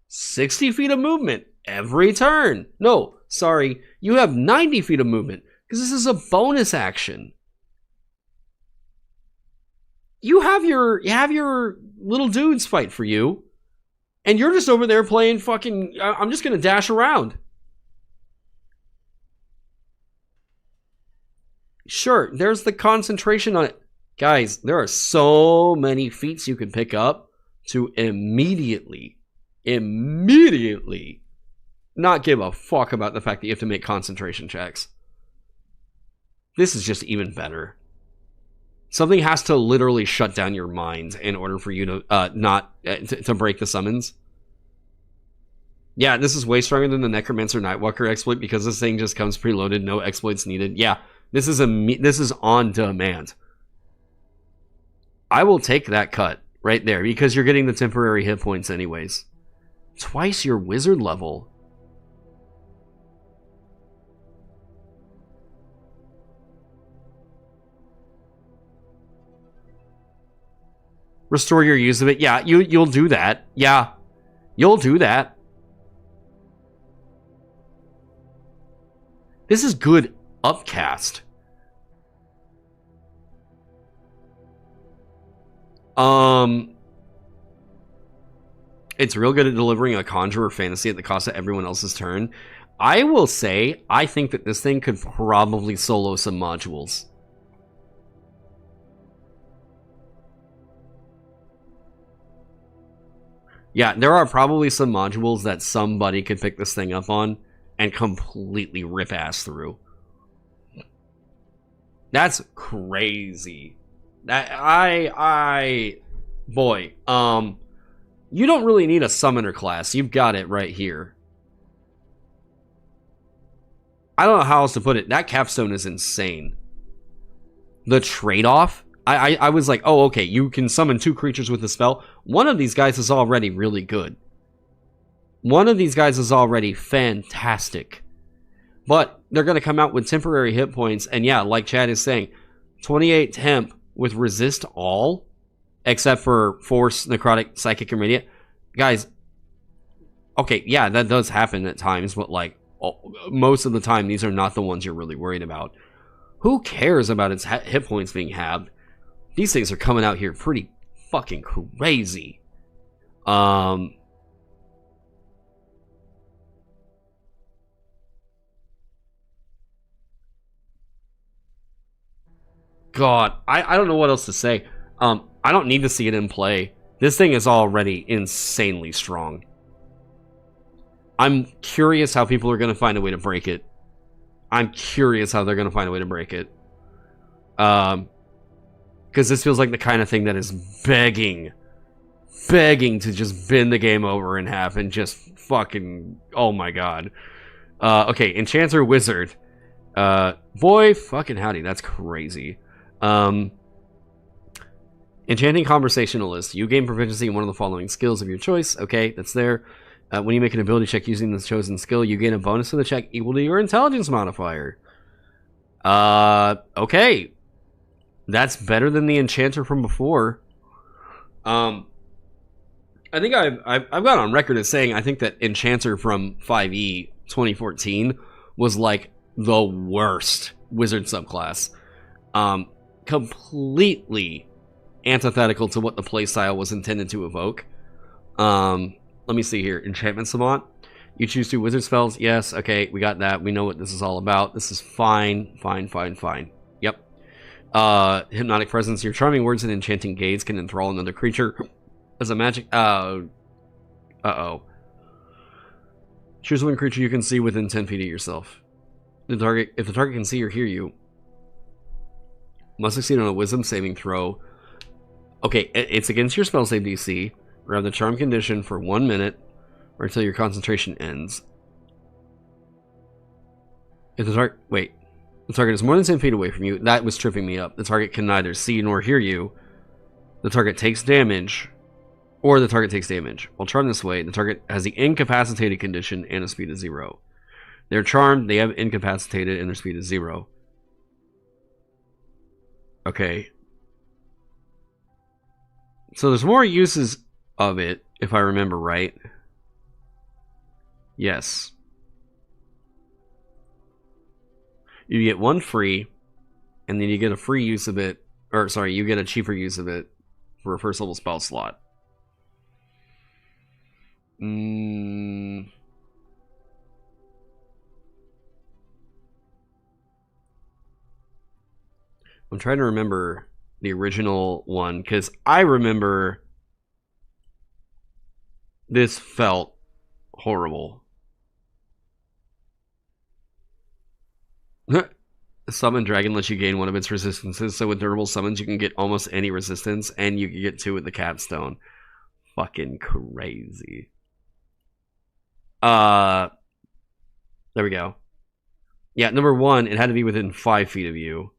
S1: 60 feet of movement every turn. No, sorry. You have 90 feet of movement, because this is a bonus action. You have your little dudes fight for you, and you're just over there playing fucking, I'm just gonna dash around. Sure, there's the concentration on it. Guys, there are so many feats you can pick up to immediately not give a fuck about the fact that you have to make concentration checks. This is just even better. Something has to literally shut down your mind in order for you to to break the summons. Yeah, this is way stronger than the Necromancer Nightwalker exploit because this thing just comes preloaded, no exploits needed. Yeah, this is on demand. I will take that cut right there because you're getting the temporary hit points anyways. Twice your wizard level. Restore your use of it. Yeah, you'll do that. Yeah, you'll do that. This is good upcast. It's real good at delivering a conjurer fantasy at the cost of everyone else's turn. I will say, I think that this thing could probably solo some modules. Yeah, there are probably some modules that somebody could pick this thing up on and completely rip ass through. That's crazy. Boy, you don't really need a summoner class. You've got it right here. I don't know how else to put it. That capstone is insane. The trade-off, I was like, oh, okay, you can summon 2 creatures with a spell. One of these guys is already really good. One of these guys is already fantastic. But they're going to come out with temporary hit points. And yeah, like Chad is saying, 28 temp with resist all, except for force, necrotic, psychic, immediate. Guys, okay, yeah, that does happen at times. But like, most of the time, these are not the ones you're really worried about. Who cares about its hit points being halved? These things are coming out here pretty fucking crazy. God, I don't know what else to say. I don't need to see it in play. This thing is already insanely strong. I'm curious how people are going to find a way to break it. I'm curious how they're going to find a way to break it. Because this feels like the kind of thing that is begging to just bend the game over in half and just fucking, oh my god. Okay, Enchanter Wizard. Boy, fucking howdy, that's crazy. Enchanting Conversationalist. You gain proficiency in one of the following skills of your choice. Okay, that's there. When you make an ability check using the chosen skill, you gain a bonus to the check equal to your intelligence modifier. Okay. That's better than the Enchanter from before. I think I've got on record as saying I think that Enchanter from 5e 2014 was like the worst wizard subclass. Completely antithetical to what the playstyle was intended to evoke. Let me see here. Enchantment Savant. You choose 2 wizard spells. Yes, okay, we got that. We know what this is all about. This is fine. Yep. Hypnotic Presence. Your charming words and enchanting gaze can enthrall another creature as a magic... Uh-oh. Choose one creature you can see within 10 feet of yourself. If the target can see or hear you, must succeed on a wisdom saving throw. Okay, it's against your spell save DC. Grab the charm condition for 1 minute or until your concentration ends. If the target... Wait. The target is more than 10 feet away from you. That was tripping me up. The target can neither see nor hear you. The target takes damage. Or the target takes damage. While charmed this way, the target has the incapacitated condition and a speed of 0. They're charmed, they have incapacitated, and their speed is 0. Okay. So there's more uses of it, if I remember right. Yes. You get 1 free, and then you get a free use of it, or sorry, you get a cheaper use of it for a first level spell slot. I'm trying to remember the original one, because I remember this felt horrible. Summon Dragon lets you gain one of its resistances, so with durable summons you can get almost any resistance, and you can get 2 with the capstone. Fucking crazy. There we go. Yeah, number 1, it had to be within 5 feet of you.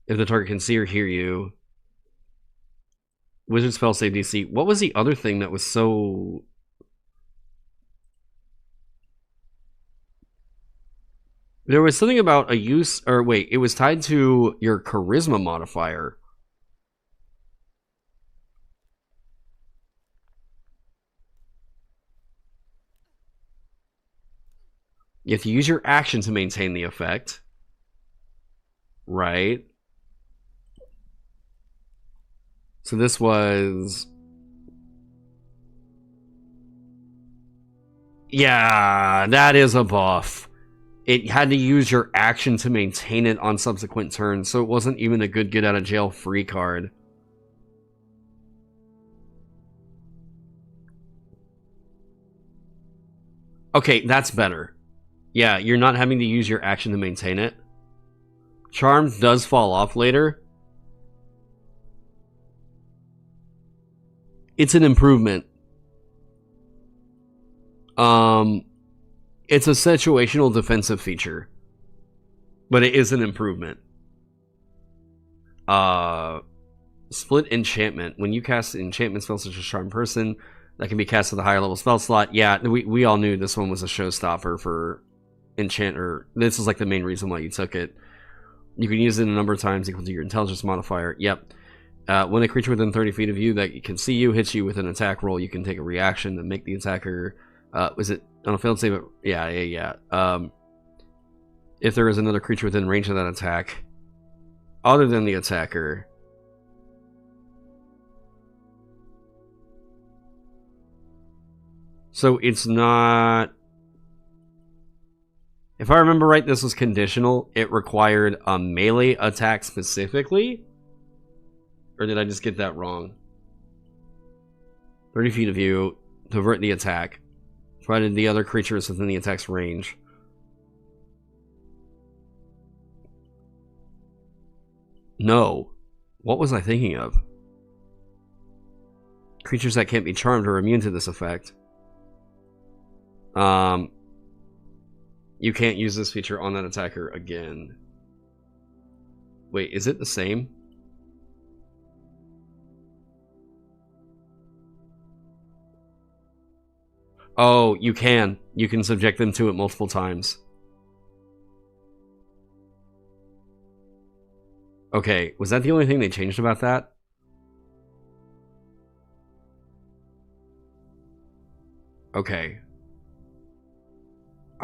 S1: If the target can see or hear you. Wizard spell save DC. What was the other thing that was so... There was something about a use... Or wait, it was tied to your charisma modifier. You have to use your action to maintain the effect. Right. So this was... Yeah, that is a buff. It had to use your action to maintain it on subsequent turns, so it wasn't even a good get out of jail free card. Okay, that's better. Yeah, you're not having to use your action to maintain it. Charm does fall off later. It's an improvement. It's a situational defensive feature, but it is an improvement. Split enchantment. When you cast enchantment spells such as Charm Person, that can be cast with a higher level spell slot. Yeah, we all knew this one was a showstopper for Enchanter. This is like the main reason why you took it. You can use it a number of times equal to your intelligence modifier. Yep. When a creature within 30 feet of you that can see you hits you with an attack roll, you can take a reaction to make the attacker... was it on a failed save? Yeah. If there is another creature within range of that attack, other than the attacker... So it's not... If I remember right, this was conditional. It required a melee attack specifically? Or did I just get that wrong? 30 feet of you to avert the attack, provided the other creature is within the attack's range. No. What was I thinking of? Creatures that can't be charmed are immune to this effect. You can't use this feature on that attacker again. Wait, is it the same? Oh, you can. You can subject them to it multiple times. Okay, was that the only thing they changed about that? Okay.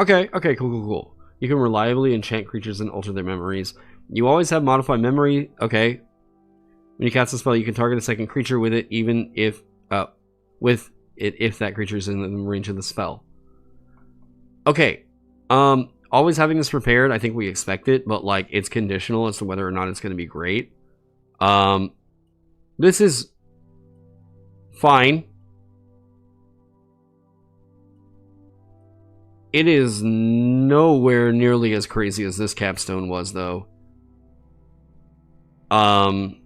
S1: Okay, cool. You can reliably enchant creatures and alter their memories. You always have modified memory. Okay. When you cast a spell, you can target a second creature with it, even if if that creature is in the range of the spell. Okay. Always having this prepared, I think we expect it, but like it's conditional as to whether or not it's going to be great. This is fine. It is nowhere nearly as crazy as this capstone was, though. I'm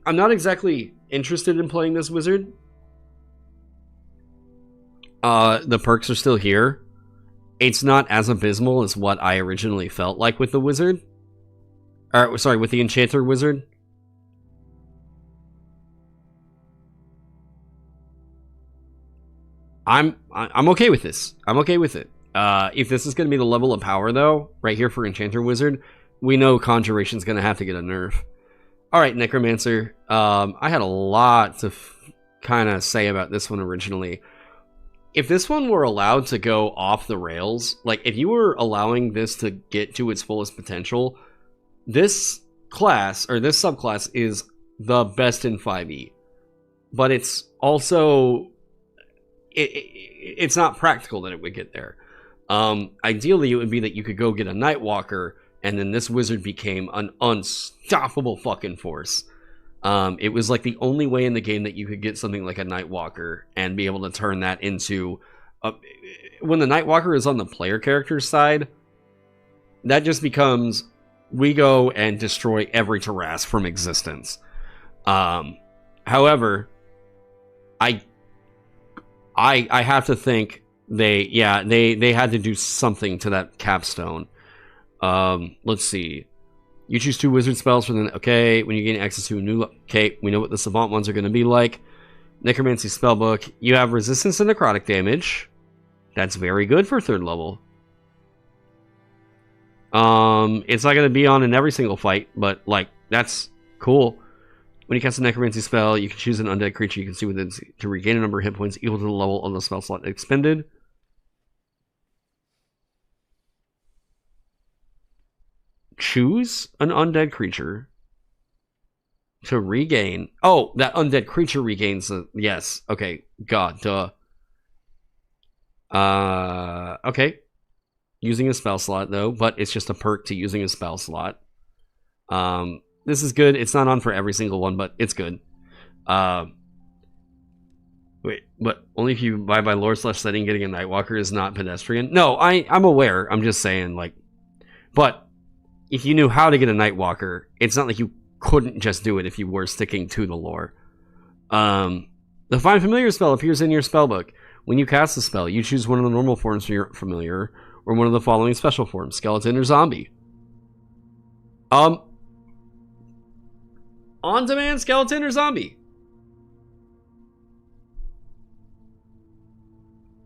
S1: not exactly interested in playing this wizard. The perks are still here. It's not as abysmal as what I originally felt like with the wizard. Or, sorry, with the enchanter wizard. I'm okay with this. I'm okay with it. If this is going to be the level of power, though, right here for Enchanter Wizard, we know Conjuration's going to have to get a nerf. Alright, Necromancer. I had a lot to kind of say about this one originally. If this one were allowed to go off the rails, like if you were allowing this to get to its fullest potential, this class, or this subclass, is the best in 5e. But it's also... It's not practical that it would get there. Ideally, it would be that you could go get a Nightwalker, and then this wizard became an unstoppable fucking force. It was like the only way in the game that you could get something like a Nightwalker and be able to turn that into when the Nightwalker is on the player character's side, that just becomes, we go and destroy every Tarrasque from existence. However, I have to think they had to do something to that capstone. Let's see. You choose 2 wizard spells for the... Okay, when you gain access to a new... Okay, we know what the savant ones are going to be like. Necromancy spellbook. You have resistance to necrotic damage. That's very good for 3rd level. It's not going to be on in every single fight, but, like, that's cool. When you cast a necromancy spell, you can choose an undead creature you can see within to regain a number of hit points equal to the level of the spell slot expended. Choose an undead creature to regain. Oh, that undead creature regains the... Yes. Okay. God, duh. Okay. Using a spell slot, though, but it's just a perk to using a spell slot. This is good. It's not on for every single one, but it's good. Wait, but only if you buy by lore/setting, getting a Nightwalker is not pedestrian? No, I'm aware. I'm just saying, like... But... if you knew how to get a Nightwalker, it's not like you couldn't just do it if you were sticking to the lore. The Find Familiar spell appears in your spellbook. When you cast the spell, you choose one of the normal forms for your familiar, or one of the following special forms, skeleton or zombie. On-demand skeleton or zombie.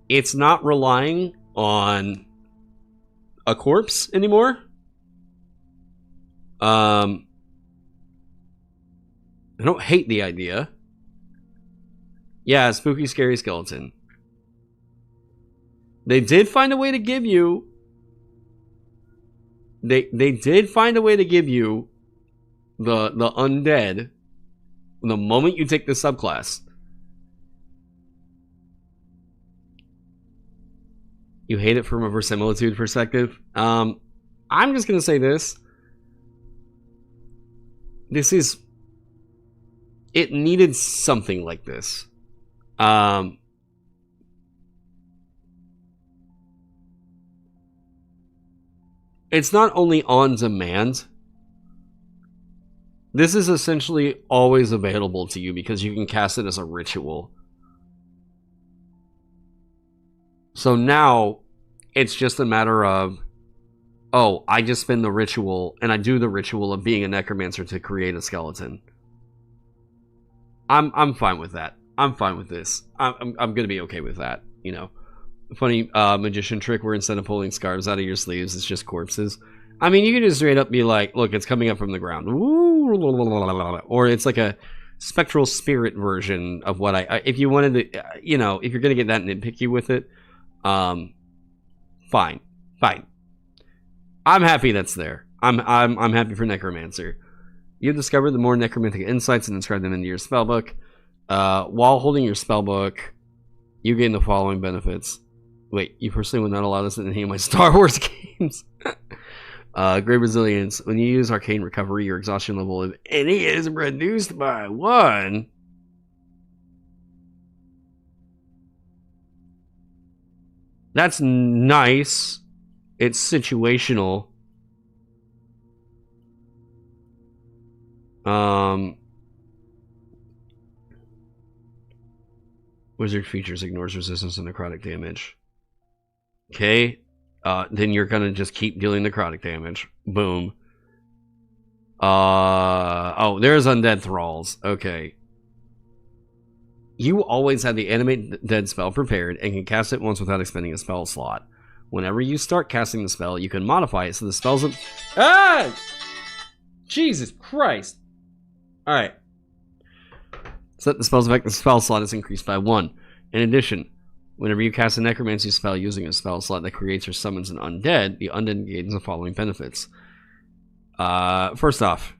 S1: It's not relying on a corpse anymore. I don't hate the idea. Yeah, spooky, scary skeleton. They did find a way to give you... They did find a way to give you the undead the moment you take the subclass. You hate it from a verisimilitude perspective? I'm just going to say this. This is... It needed something like this. It's not only on demand. This is essentially always available to you because you can cast it as a ritual. So now, it's just a matter of, oh, I just spend the ritual, and I do the ritual of being a necromancer to create a skeleton. I'm fine with that. I'm fine with this. I'm gonna be okay with that, you know. Funny magician trick where instead of pulling scarves out of your sleeves, it's just corpses. I mean, you can just straight up be like, look, it's coming up from the ground. Or it's like a spectral spirit version of what I if you wanted to, you know, if you're gonna get that nitpicky with it, fine. I'm happy that's there. I'm happy for Necromancer. You discover the more necromantic insights and inscribe them into your spellbook. While holding your spellbook, you gain the following benefits. Wait, you personally would not allow this in any of my Star Wars games. Great resilience. When you use Arcane Recovery, your exhaustion level of ENnie is reduced by 1. That's nice. It's situational. Wizard features ignores resistance to necrotic damage. Okay. Then you're gonna just keep dealing necrotic damage. Boom. Oh, there's undead thralls. Okay. You always have the animate dead spell prepared and can cast it once without expending a spell slot. Whenever you start casting the spell, you can modify it so the spells of... Ah! Jesus Christ! Alright. Set the spell's effect, the spell slot is increased by 1. In addition, whenever you cast a necromancy spell using a spell slot that creates or summons an undead, the undead gains the following benefits. First off,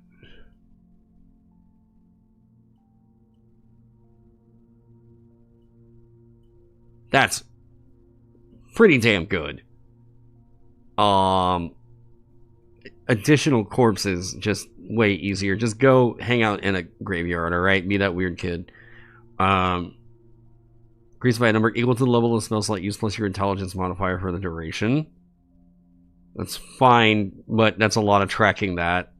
S1: that's pretty damn good. Additional corpses, just way easier. Just go hang out in a graveyard, alright? Be that weird kid. Increased by a number equal to the level of spell slot used plus your intelligence modifier for the duration. That's fine, but that's a lot of tracking that.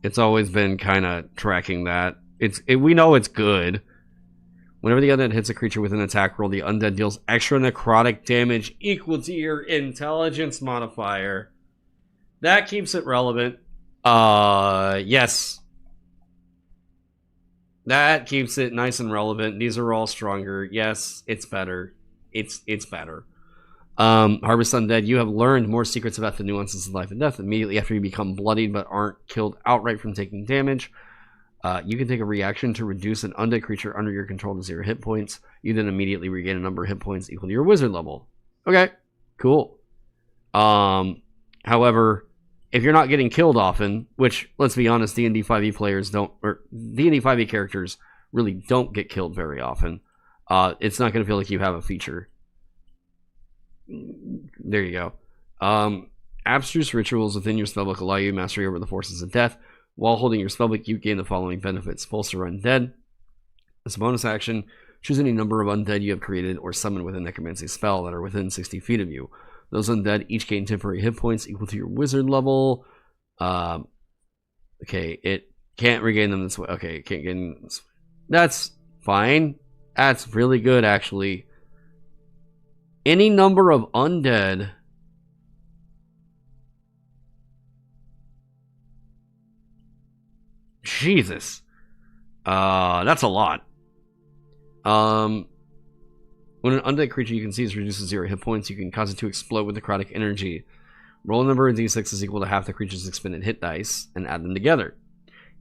S1: It's always been kind of tracking that. We know it's good. Whenever the undead hits a creature with an attack roll, the undead deals extra necrotic damage equal to your intelligence modifier. That keeps it relevant. Yes. That keeps it nice and relevant. These are all stronger. Yes, it's better. It's better. Harvest Undead, you have learned more secrets about the nuances of life and death immediately after you become bloodied but aren't killed outright from taking damage. You can take a reaction to reduce an undead creature under your control to 0 hit points. You then immediately regain a number of hit points equal to your wizard level. Okay, cool. However, if you're not getting killed often, which, let's be honest, D&D 5e players don't, or D&D 5e characters really don't get killed very often, it's not going to feel like you have a feature. There you go. Abstruse rituals within your spellbook allow you mastery over the forces of death. While holding your spellbook, you gain the following benefits. Bolster Undead. As a bonus action, choose any number of undead you have created or summoned with a necromancy spell that are within 60 feet of you. Those undead each gain temporary hit points equal to your wizard level. Okay, it can't regain them this way. Okay, it can't gain them this way. That's fine. That's really good, actually. Any number of undead. Jesus. That's a lot. When an undead creature you can see is reduced to 0 hit points, you can cause it to explode with necrotic energy. Roll a number of d6 is equal to half the creature's expended hit dice, and add them together.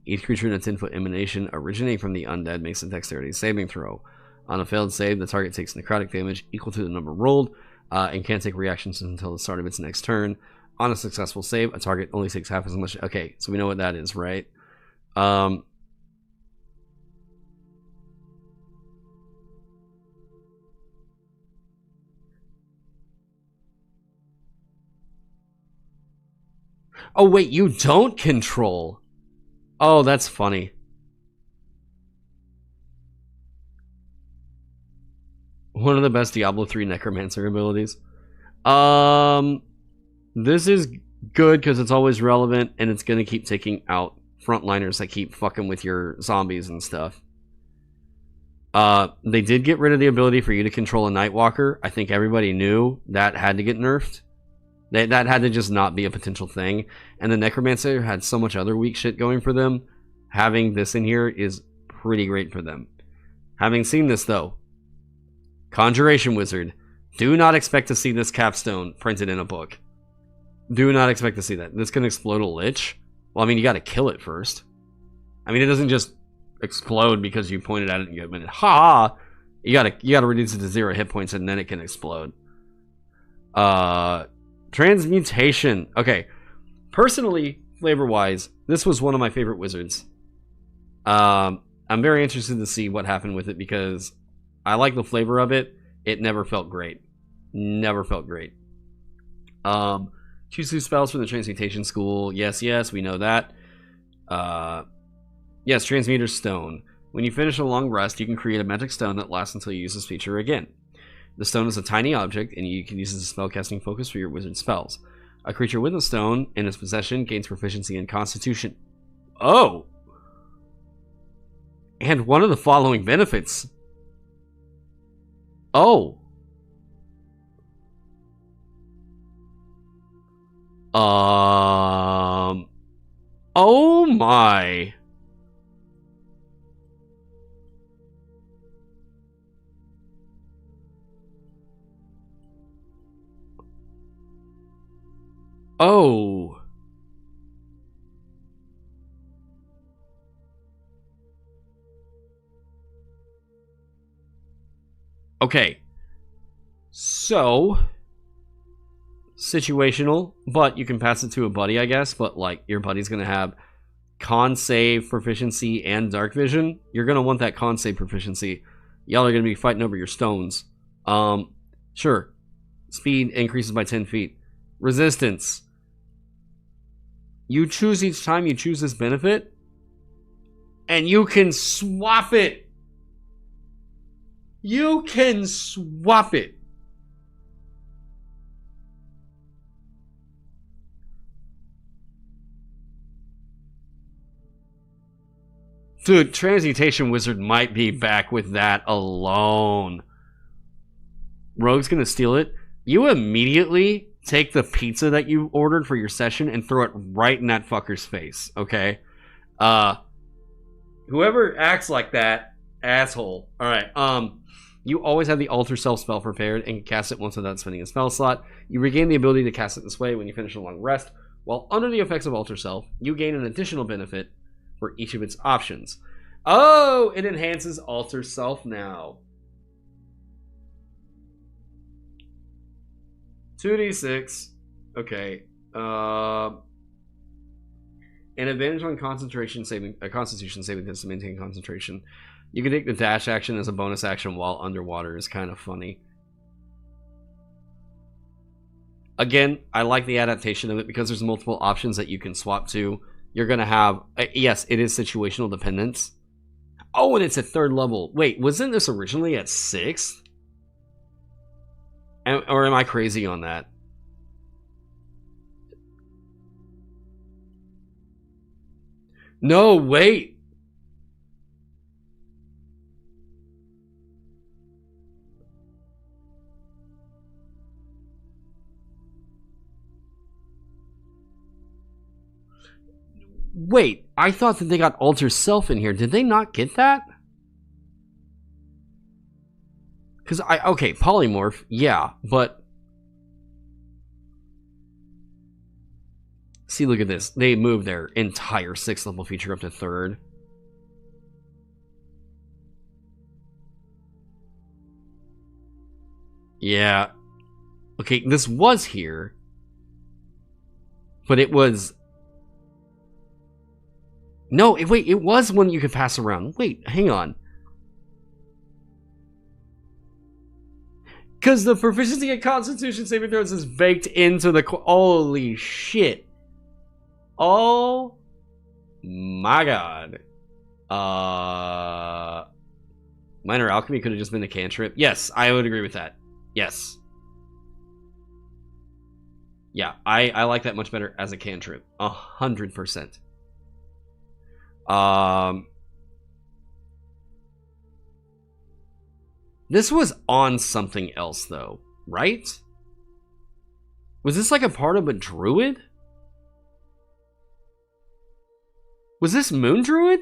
S1: Each creature in a 10-foot emanation originating from the undead makes a dexterity saving throw. On a failed save, the target takes necrotic damage equal to the number rolled, and can't take reactions until the start of its next turn. On a successful save, a target only takes half as much. Okay, so we know what that is, right? Oh, wait, you don't control. Oh, that's funny. One of the best Diablo 3 Necromancer abilities. This is good because it's always relevant and it's going to keep taking out frontliners that keep fucking with your zombies and stuff. They did get rid of the ability for you to control a Nightwalker. I think everybody knew that had to get nerfed. That had to just not be a potential thing. And the Necromancer had so much other weak shit going for them. Having this in here is pretty great for them. Having seen this, though, Conjuration Wizard, do not expect to see this capstone printed in a book. Do not expect to see that. This can explode a lich. Well, I mean, you gotta kill it first. I mean, it doesn't just explode because you pointed at it and you went, ha! You gotta reduce it to 0 hit points and then it can explode. Transmutation. Okay. Personally, flavor-wise, this was one of my favorite wizards. I'm very interested to see what happened with it because I like the flavor of it. It never felt great. Never felt great. Choose 2 spells from the Transmutation School. Yes, we know that. Yes, Transmuter Stone. When you finish a long rest, you can create a magic stone that lasts until you use this feature again. The stone is a tiny object, and you can use it as a spellcasting focus for your wizard spells. A creature with a stone in its possession gains proficiency in Constitution. Oh! And one of the following benefits. Oh! Oh my! Oh. Okay. So, situational, but you can pass it to a buddy, I guess, but like your buddy's going to have con save proficiency and dark vision. You're going to want that con save proficiency. Y'all are going to be fighting over your stones. Sure. Speed increases by 10 feet. Resistance. You choose each time you choose this benefit, and you can swap it You can swap it. Dude, Transmutation Wizard might be back with that alone. Rogue's gonna steal it. You immediately take the pizza that you ordered for your session and throw it right in that fucker's face, okay? Whoever acts like that, asshole. Alright, you always have the Alter Self spell prepared and can cast it once without spending a spell slot. You regain the ability to cast it this way when you finish a long rest. While under the effects of Alter Self, you gain an additional benefit for each of its options. Oh, it enhances Alter Self now. 2d6. Okay. An advantage on Constitution saving test to maintain concentration. You can take the dash action as a bonus action while underwater. Is kind of funny. Again, I like the adaptation of it because there's multiple options that you can swap to. You're gonna have yes, it is situational dependence. Oh, and it's at 3rd level. Wait, wasn't this originally at 6th? Or am I crazy on that? No, wait. Wait, I thought that they got Alter Self in here. Did they not get that? Because okay, polymorph, yeah, but see, look at this. They moved their entire 6th level feature up to 3rd. Yeah. Okay, this was here, but it was... No, wait, it was one you could pass around. Wait, hang on. Because the proficiency at Constitution saving throws is baked into the... Holy shit. Oh my god. Minor Alchemy could have just been a cantrip. Yes, I would agree with that. Yes. Yeah, I like that much better as a cantrip. 100%. This was on something else, though, right? Was this like a part of a druid? Was this Moon Druid?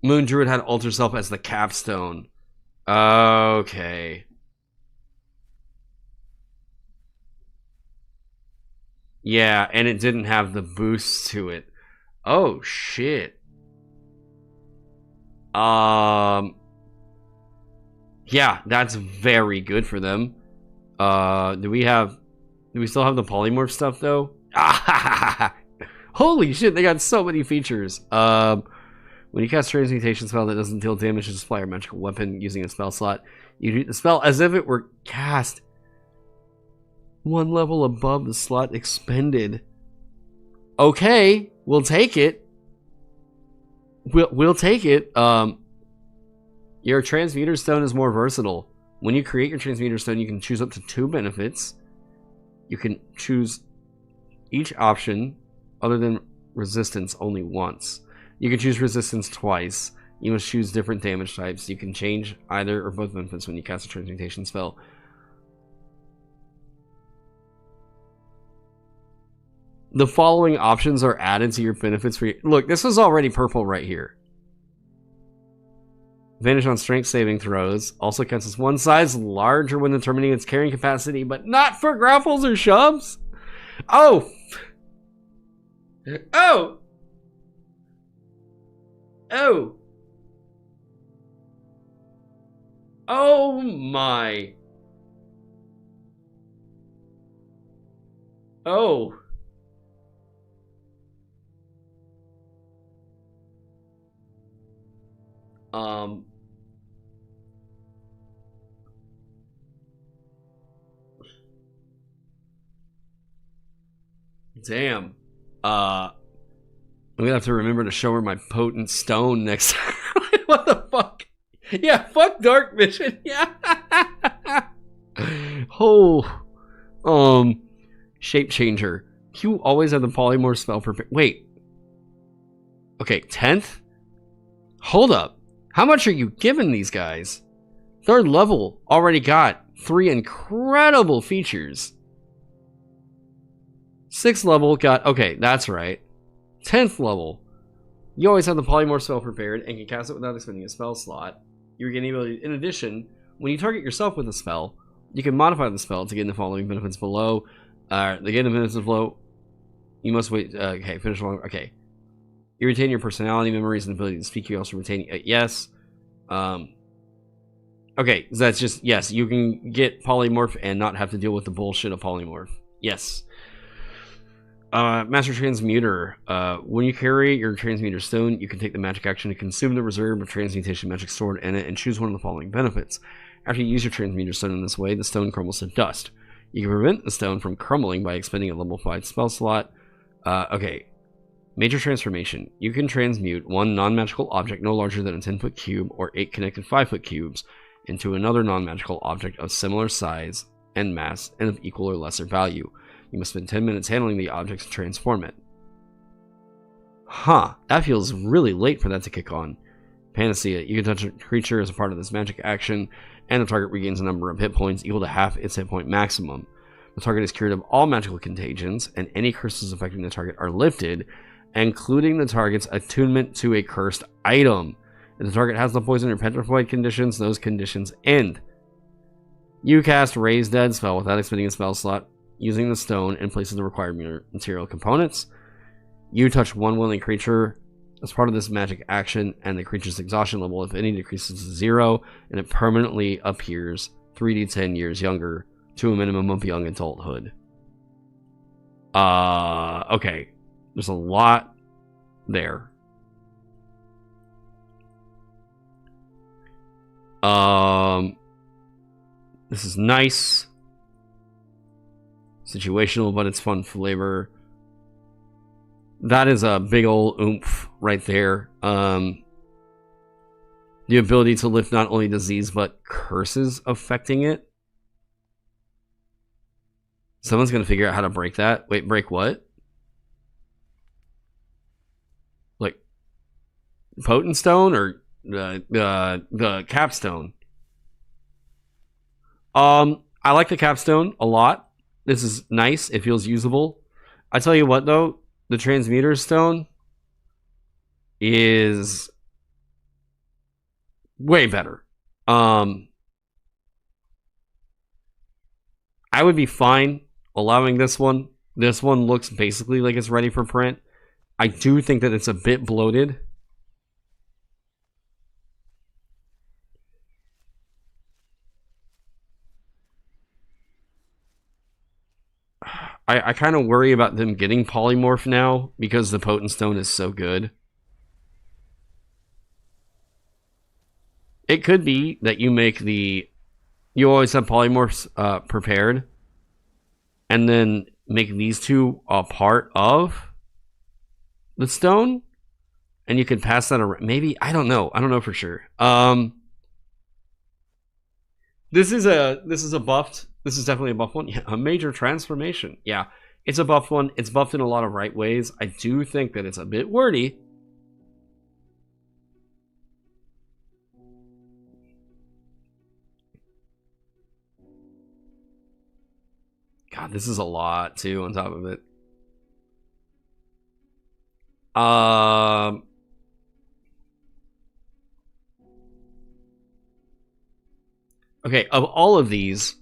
S1: Moon Druid had Alter Self as the capstone. Okay. Yeah, and it didn't have the boost to it. Oh, shit. Yeah, that's very good for them. Do we still have the polymorph stuff, though? Holy shit, they got so many features. When you cast a transmutation spell that doesn't deal damage to display or magical weapon using a spell slot, you treat the spell as if it were cast 1 level above the slot expended. Okay, we'll take it. We'll take it. Your transmuter stone is more versatile. When you create your transmuter stone, you can choose up to 2 benefits. You can choose each option other than resistance only once. You can choose resistance twice. You must choose different damage types. You can change either or both benefits when you cast a transmutation spell. The following options are added to your benefits for you. Look, this is already purple right here. Advantage on strength saving throws. Also counts as 1 size larger when determining its carrying capacity, but not for grapples or shoves. Oh! Oh! Oh! Oh my! Oh! Damn. I'm gonna have to remember to show her my potent stone next time. What the fuck? Yeah, fuck dark vision. Yeah. Oh. Shape changer. You always have the polymorph spell prepared. Wait. Okay, 10th? Hold up. How much are you giving these guys? 3rd level already got 3 incredible features. 6th level got... Okay, that's right. 10th level. You always have the polymorph spell prepared and can cast it without expending a spell slot. You're getting ability. In addition, when you target yourself with a spell, you can modify the spell to gain the following benefits below. The gain the benefits below. You must wait. Okay, finish along. Okay. You retain your personality, memories, and ability to speak. You also retain. Yes. Okay, so that's just. Yes, you can get polymorph and not have to deal with the bullshit of polymorph. Yes. Master Transmuter. When you carry your Transmuter Stone, you can take the magic action to consume the reserve of Transmutation magic stored in it and choose one of the following benefits. After you use your Transmuter Stone in this way, the stone crumbles to dust. You can prevent the stone from crumbling by expending a level 5 spell slot. Okay. Major Transformation. You can transmute one non-magical object no larger than a 10-foot cube or 8 connected 5-foot cubes into another non-magical object of similar size and mass and of equal or lesser value. You must spend 10 minutes handling the object to transform it. Huh, that feels really late for that to kick on. Panacea. You can touch a creature as a part of this magic action, and the target regains a number of hit points equal to half its hit point maximum. The target is cured of all magical contagions, and any curses affecting the target are lifted, including the target's attunement to a cursed item. If the target has the poison or petrified conditions, those conditions end. You cast Raise Dead spell without expending a spell slot, using the stone in place of the required material components. You touch one willing creature as part of this magic action, and the creature's exhaustion level, if any, decreases to 0, and it permanently appears 3d10 years younger to a minimum of young adulthood. Okay. There's a lot there. This is nice. Situational, but it's fun flavor. That is a big old oomph right there. The ability to lift not only disease, but curses affecting it. Someone's going to figure out how to break that. Wait, break what? Like, Potent Stone or the Capstone? I like the Capstone a lot. This is nice. It feels usable. I tell you what, though, the Transmuter Stone is way better. I would be fine allowing this one. This one looks basically like it's ready for print. I do think that it's a bit bloated. I kind of worry about them getting polymorph now because the Potent Stone is so good. It could be that you make the... You always have polymorphs prepared, and then make these two a part of the stone, and you can pass that around. Maybe, I don't know. I don't know for sure. This is a buffed. This is definitely a buff one. Yeah, a major transformation. Yeah, it's a buffed one. It's buffed in a lot of right ways. I do think that it's a bit wordy. God, this is a lot too on top of it. Okay, of all of these,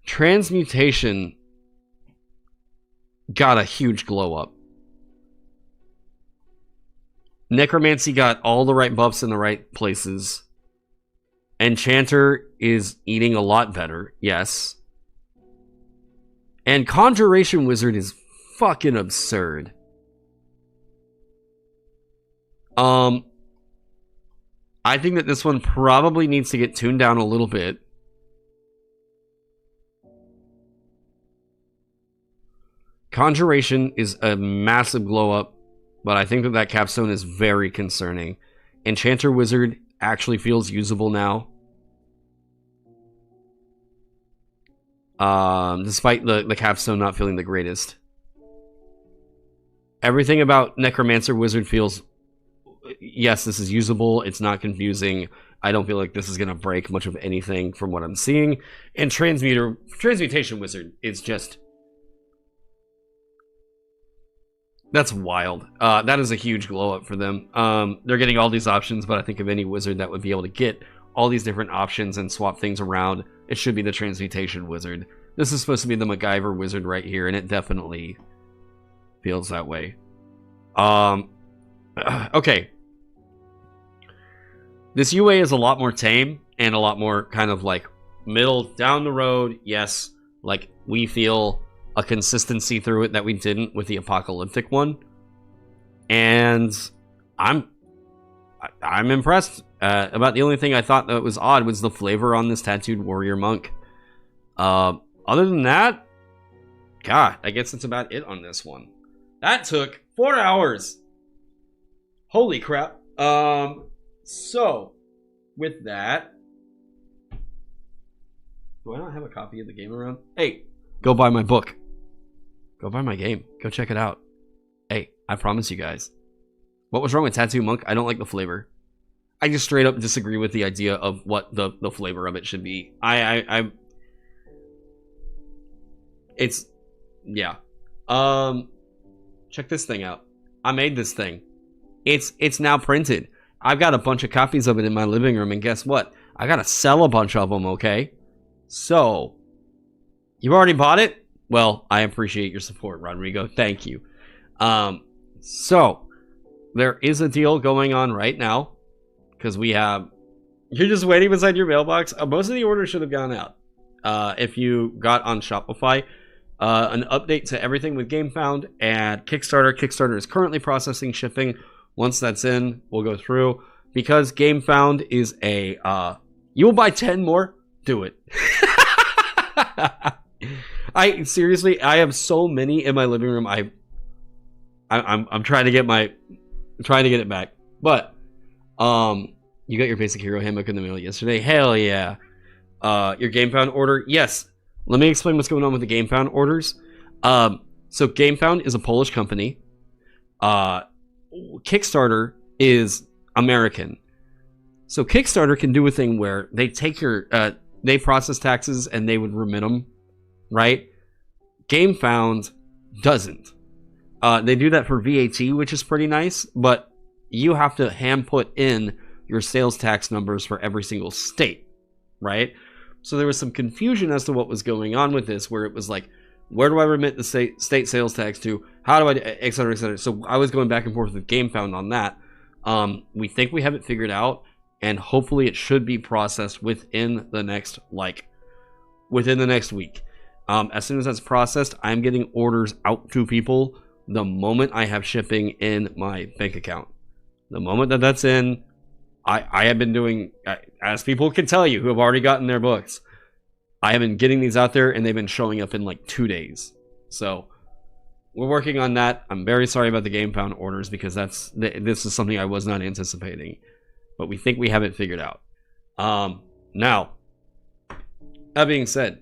S1: Transmutation got a huge glow up. Necromancy got all the right buffs in the right places. Enchanter is eating a lot better, yes. And Conjuration Wizard is fucking absurd. I think that this one probably needs to get tuned down a little bit. Conjuration is a massive glow up, but I think that that capstone is very concerning. Enchanter Wizard actually feels usable now. Despite the capstone not feeling the greatest. Everything about Necromancer Wizard feels, yes, this is usable. It's not confusing. I don't feel like this is going to break much of anything from what I'm seeing. And Transmutation Wizard is just... That's wild. That is a huge glow up for them. They're getting all these options, but I think of any wizard that would be able to get all these different options and swap things around, it should be the Transmutation Wizard. This is supposed to be the MacGyver Wizard right here, and it definitely feels that way. Okay. This UA is a lot more tame and a lot more kind of like middle down the road. Yes, like we feel a consistency through it that we didn't with the apocalyptic one, and I'm impressed. About the only thing I thought that was odd was the flavor on this tattooed warrior monk. Other than that, God, I guess that's about it on this one. That took 4 hours. Holy crap. So with that, do I not have a copy of the game around? Hey, go buy my book. Go buy my game. Go check it out. Hey, I promise you guys. What was wrong with Tattoo Monk? I don't like the flavor. I just straight up disagree with the idea of what the flavor of it should be. It's, yeah. Check this thing out. I made this thing. It's now printed. I've got a bunch of copies of it in my living room, and guess what? I gotta sell a bunch of them, okay? So, you already bought it? Well, I appreciate your support, Rodrigo. Thank you. So, there is a deal going on right now, because we have... You're just waiting beside your mailbox? Most of the orders should have gone out. If you got on Shopify, an update to everything with GameFound and Kickstarter. Kickstarter is currently processing shipping. Once that's in, we'll go through. Because GameFound is a... you will buy 10 more? Do it. I seriously, I have so many in my living room. I'm trying to get it back. But you got your basic hero handbook in the mail yesterday. Hell yeah. Your GameFound order, yes. Let me explain what's going on with the GameFound orders. So GameFound is a Polish company. Kickstarter is American. So Kickstarter can do a thing where they take your they process taxes and they would remit them, right? GameFound doesn't. They do that for VAT, which is pretty nice, but you have to hand put in your sales tax numbers for every single state, right? So there was some confusion as to what was going on with this, where it was like, where do I remit the state sales tax to? How do I, et cetera, et cetera. So I was going back and forth with GameFound on that. We think we have it figured out, and hopefully it should be processed within the next week. As soon as that's processed, I'm getting orders out to people the moment I have shipping in my bank account. The moment that that's in, I have been doing, as people can tell you who have already gotten their books, I have been getting these out there and they've been showing up in like 2 days. So we're working on that. I'm very sorry about the GameFound orders because this is something I was not anticipating. But we think we have it figured out. Now, that being said,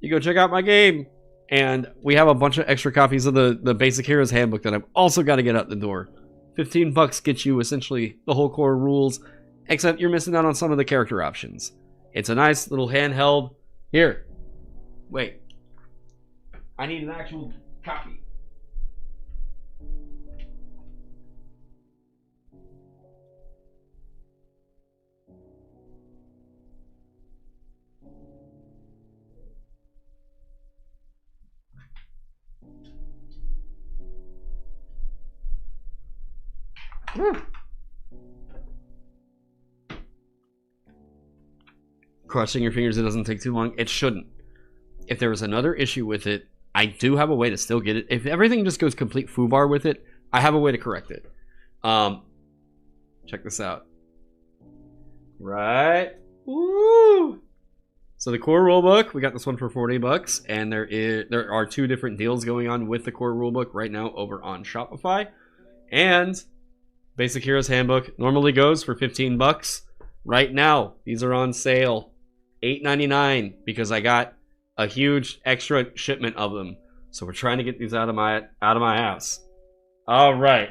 S1: you go check out my game. And we have a bunch of extra copies of the Basic Heroes Handbook that I've also got to get out the door. $15 gets you essentially the whole core rules, except you're missing out on some of the character options. It's a nice little handheld. Here. Wait. I need an actual copy. Crossing your fingers it doesn't take too long. It shouldn't. If there was another issue with it, I do have a way to still get it. If everything just goes complete foobar with it, I have a way to correct it. Check this out. Right. Woo! So the core rulebook, we got this one for $40, and there are 2 different deals going on with the core rulebook right now over on Shopify. And Basic Heroes Handbook normally goes for $15. Right now, these are on sale, $8.99, because I got a huge extra shipment of them. So we're trying to get these out of my ass. All right,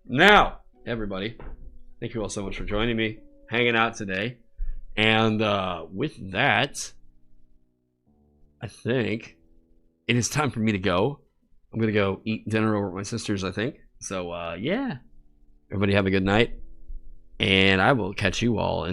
S1: now everybody, thank you all so much for joining me, hanging out today. And with that, I think it is time for me to go. I'm going to go eat dinner over at my sister's, I think. So, yeah. Everybody have a good night. And I will catch you all in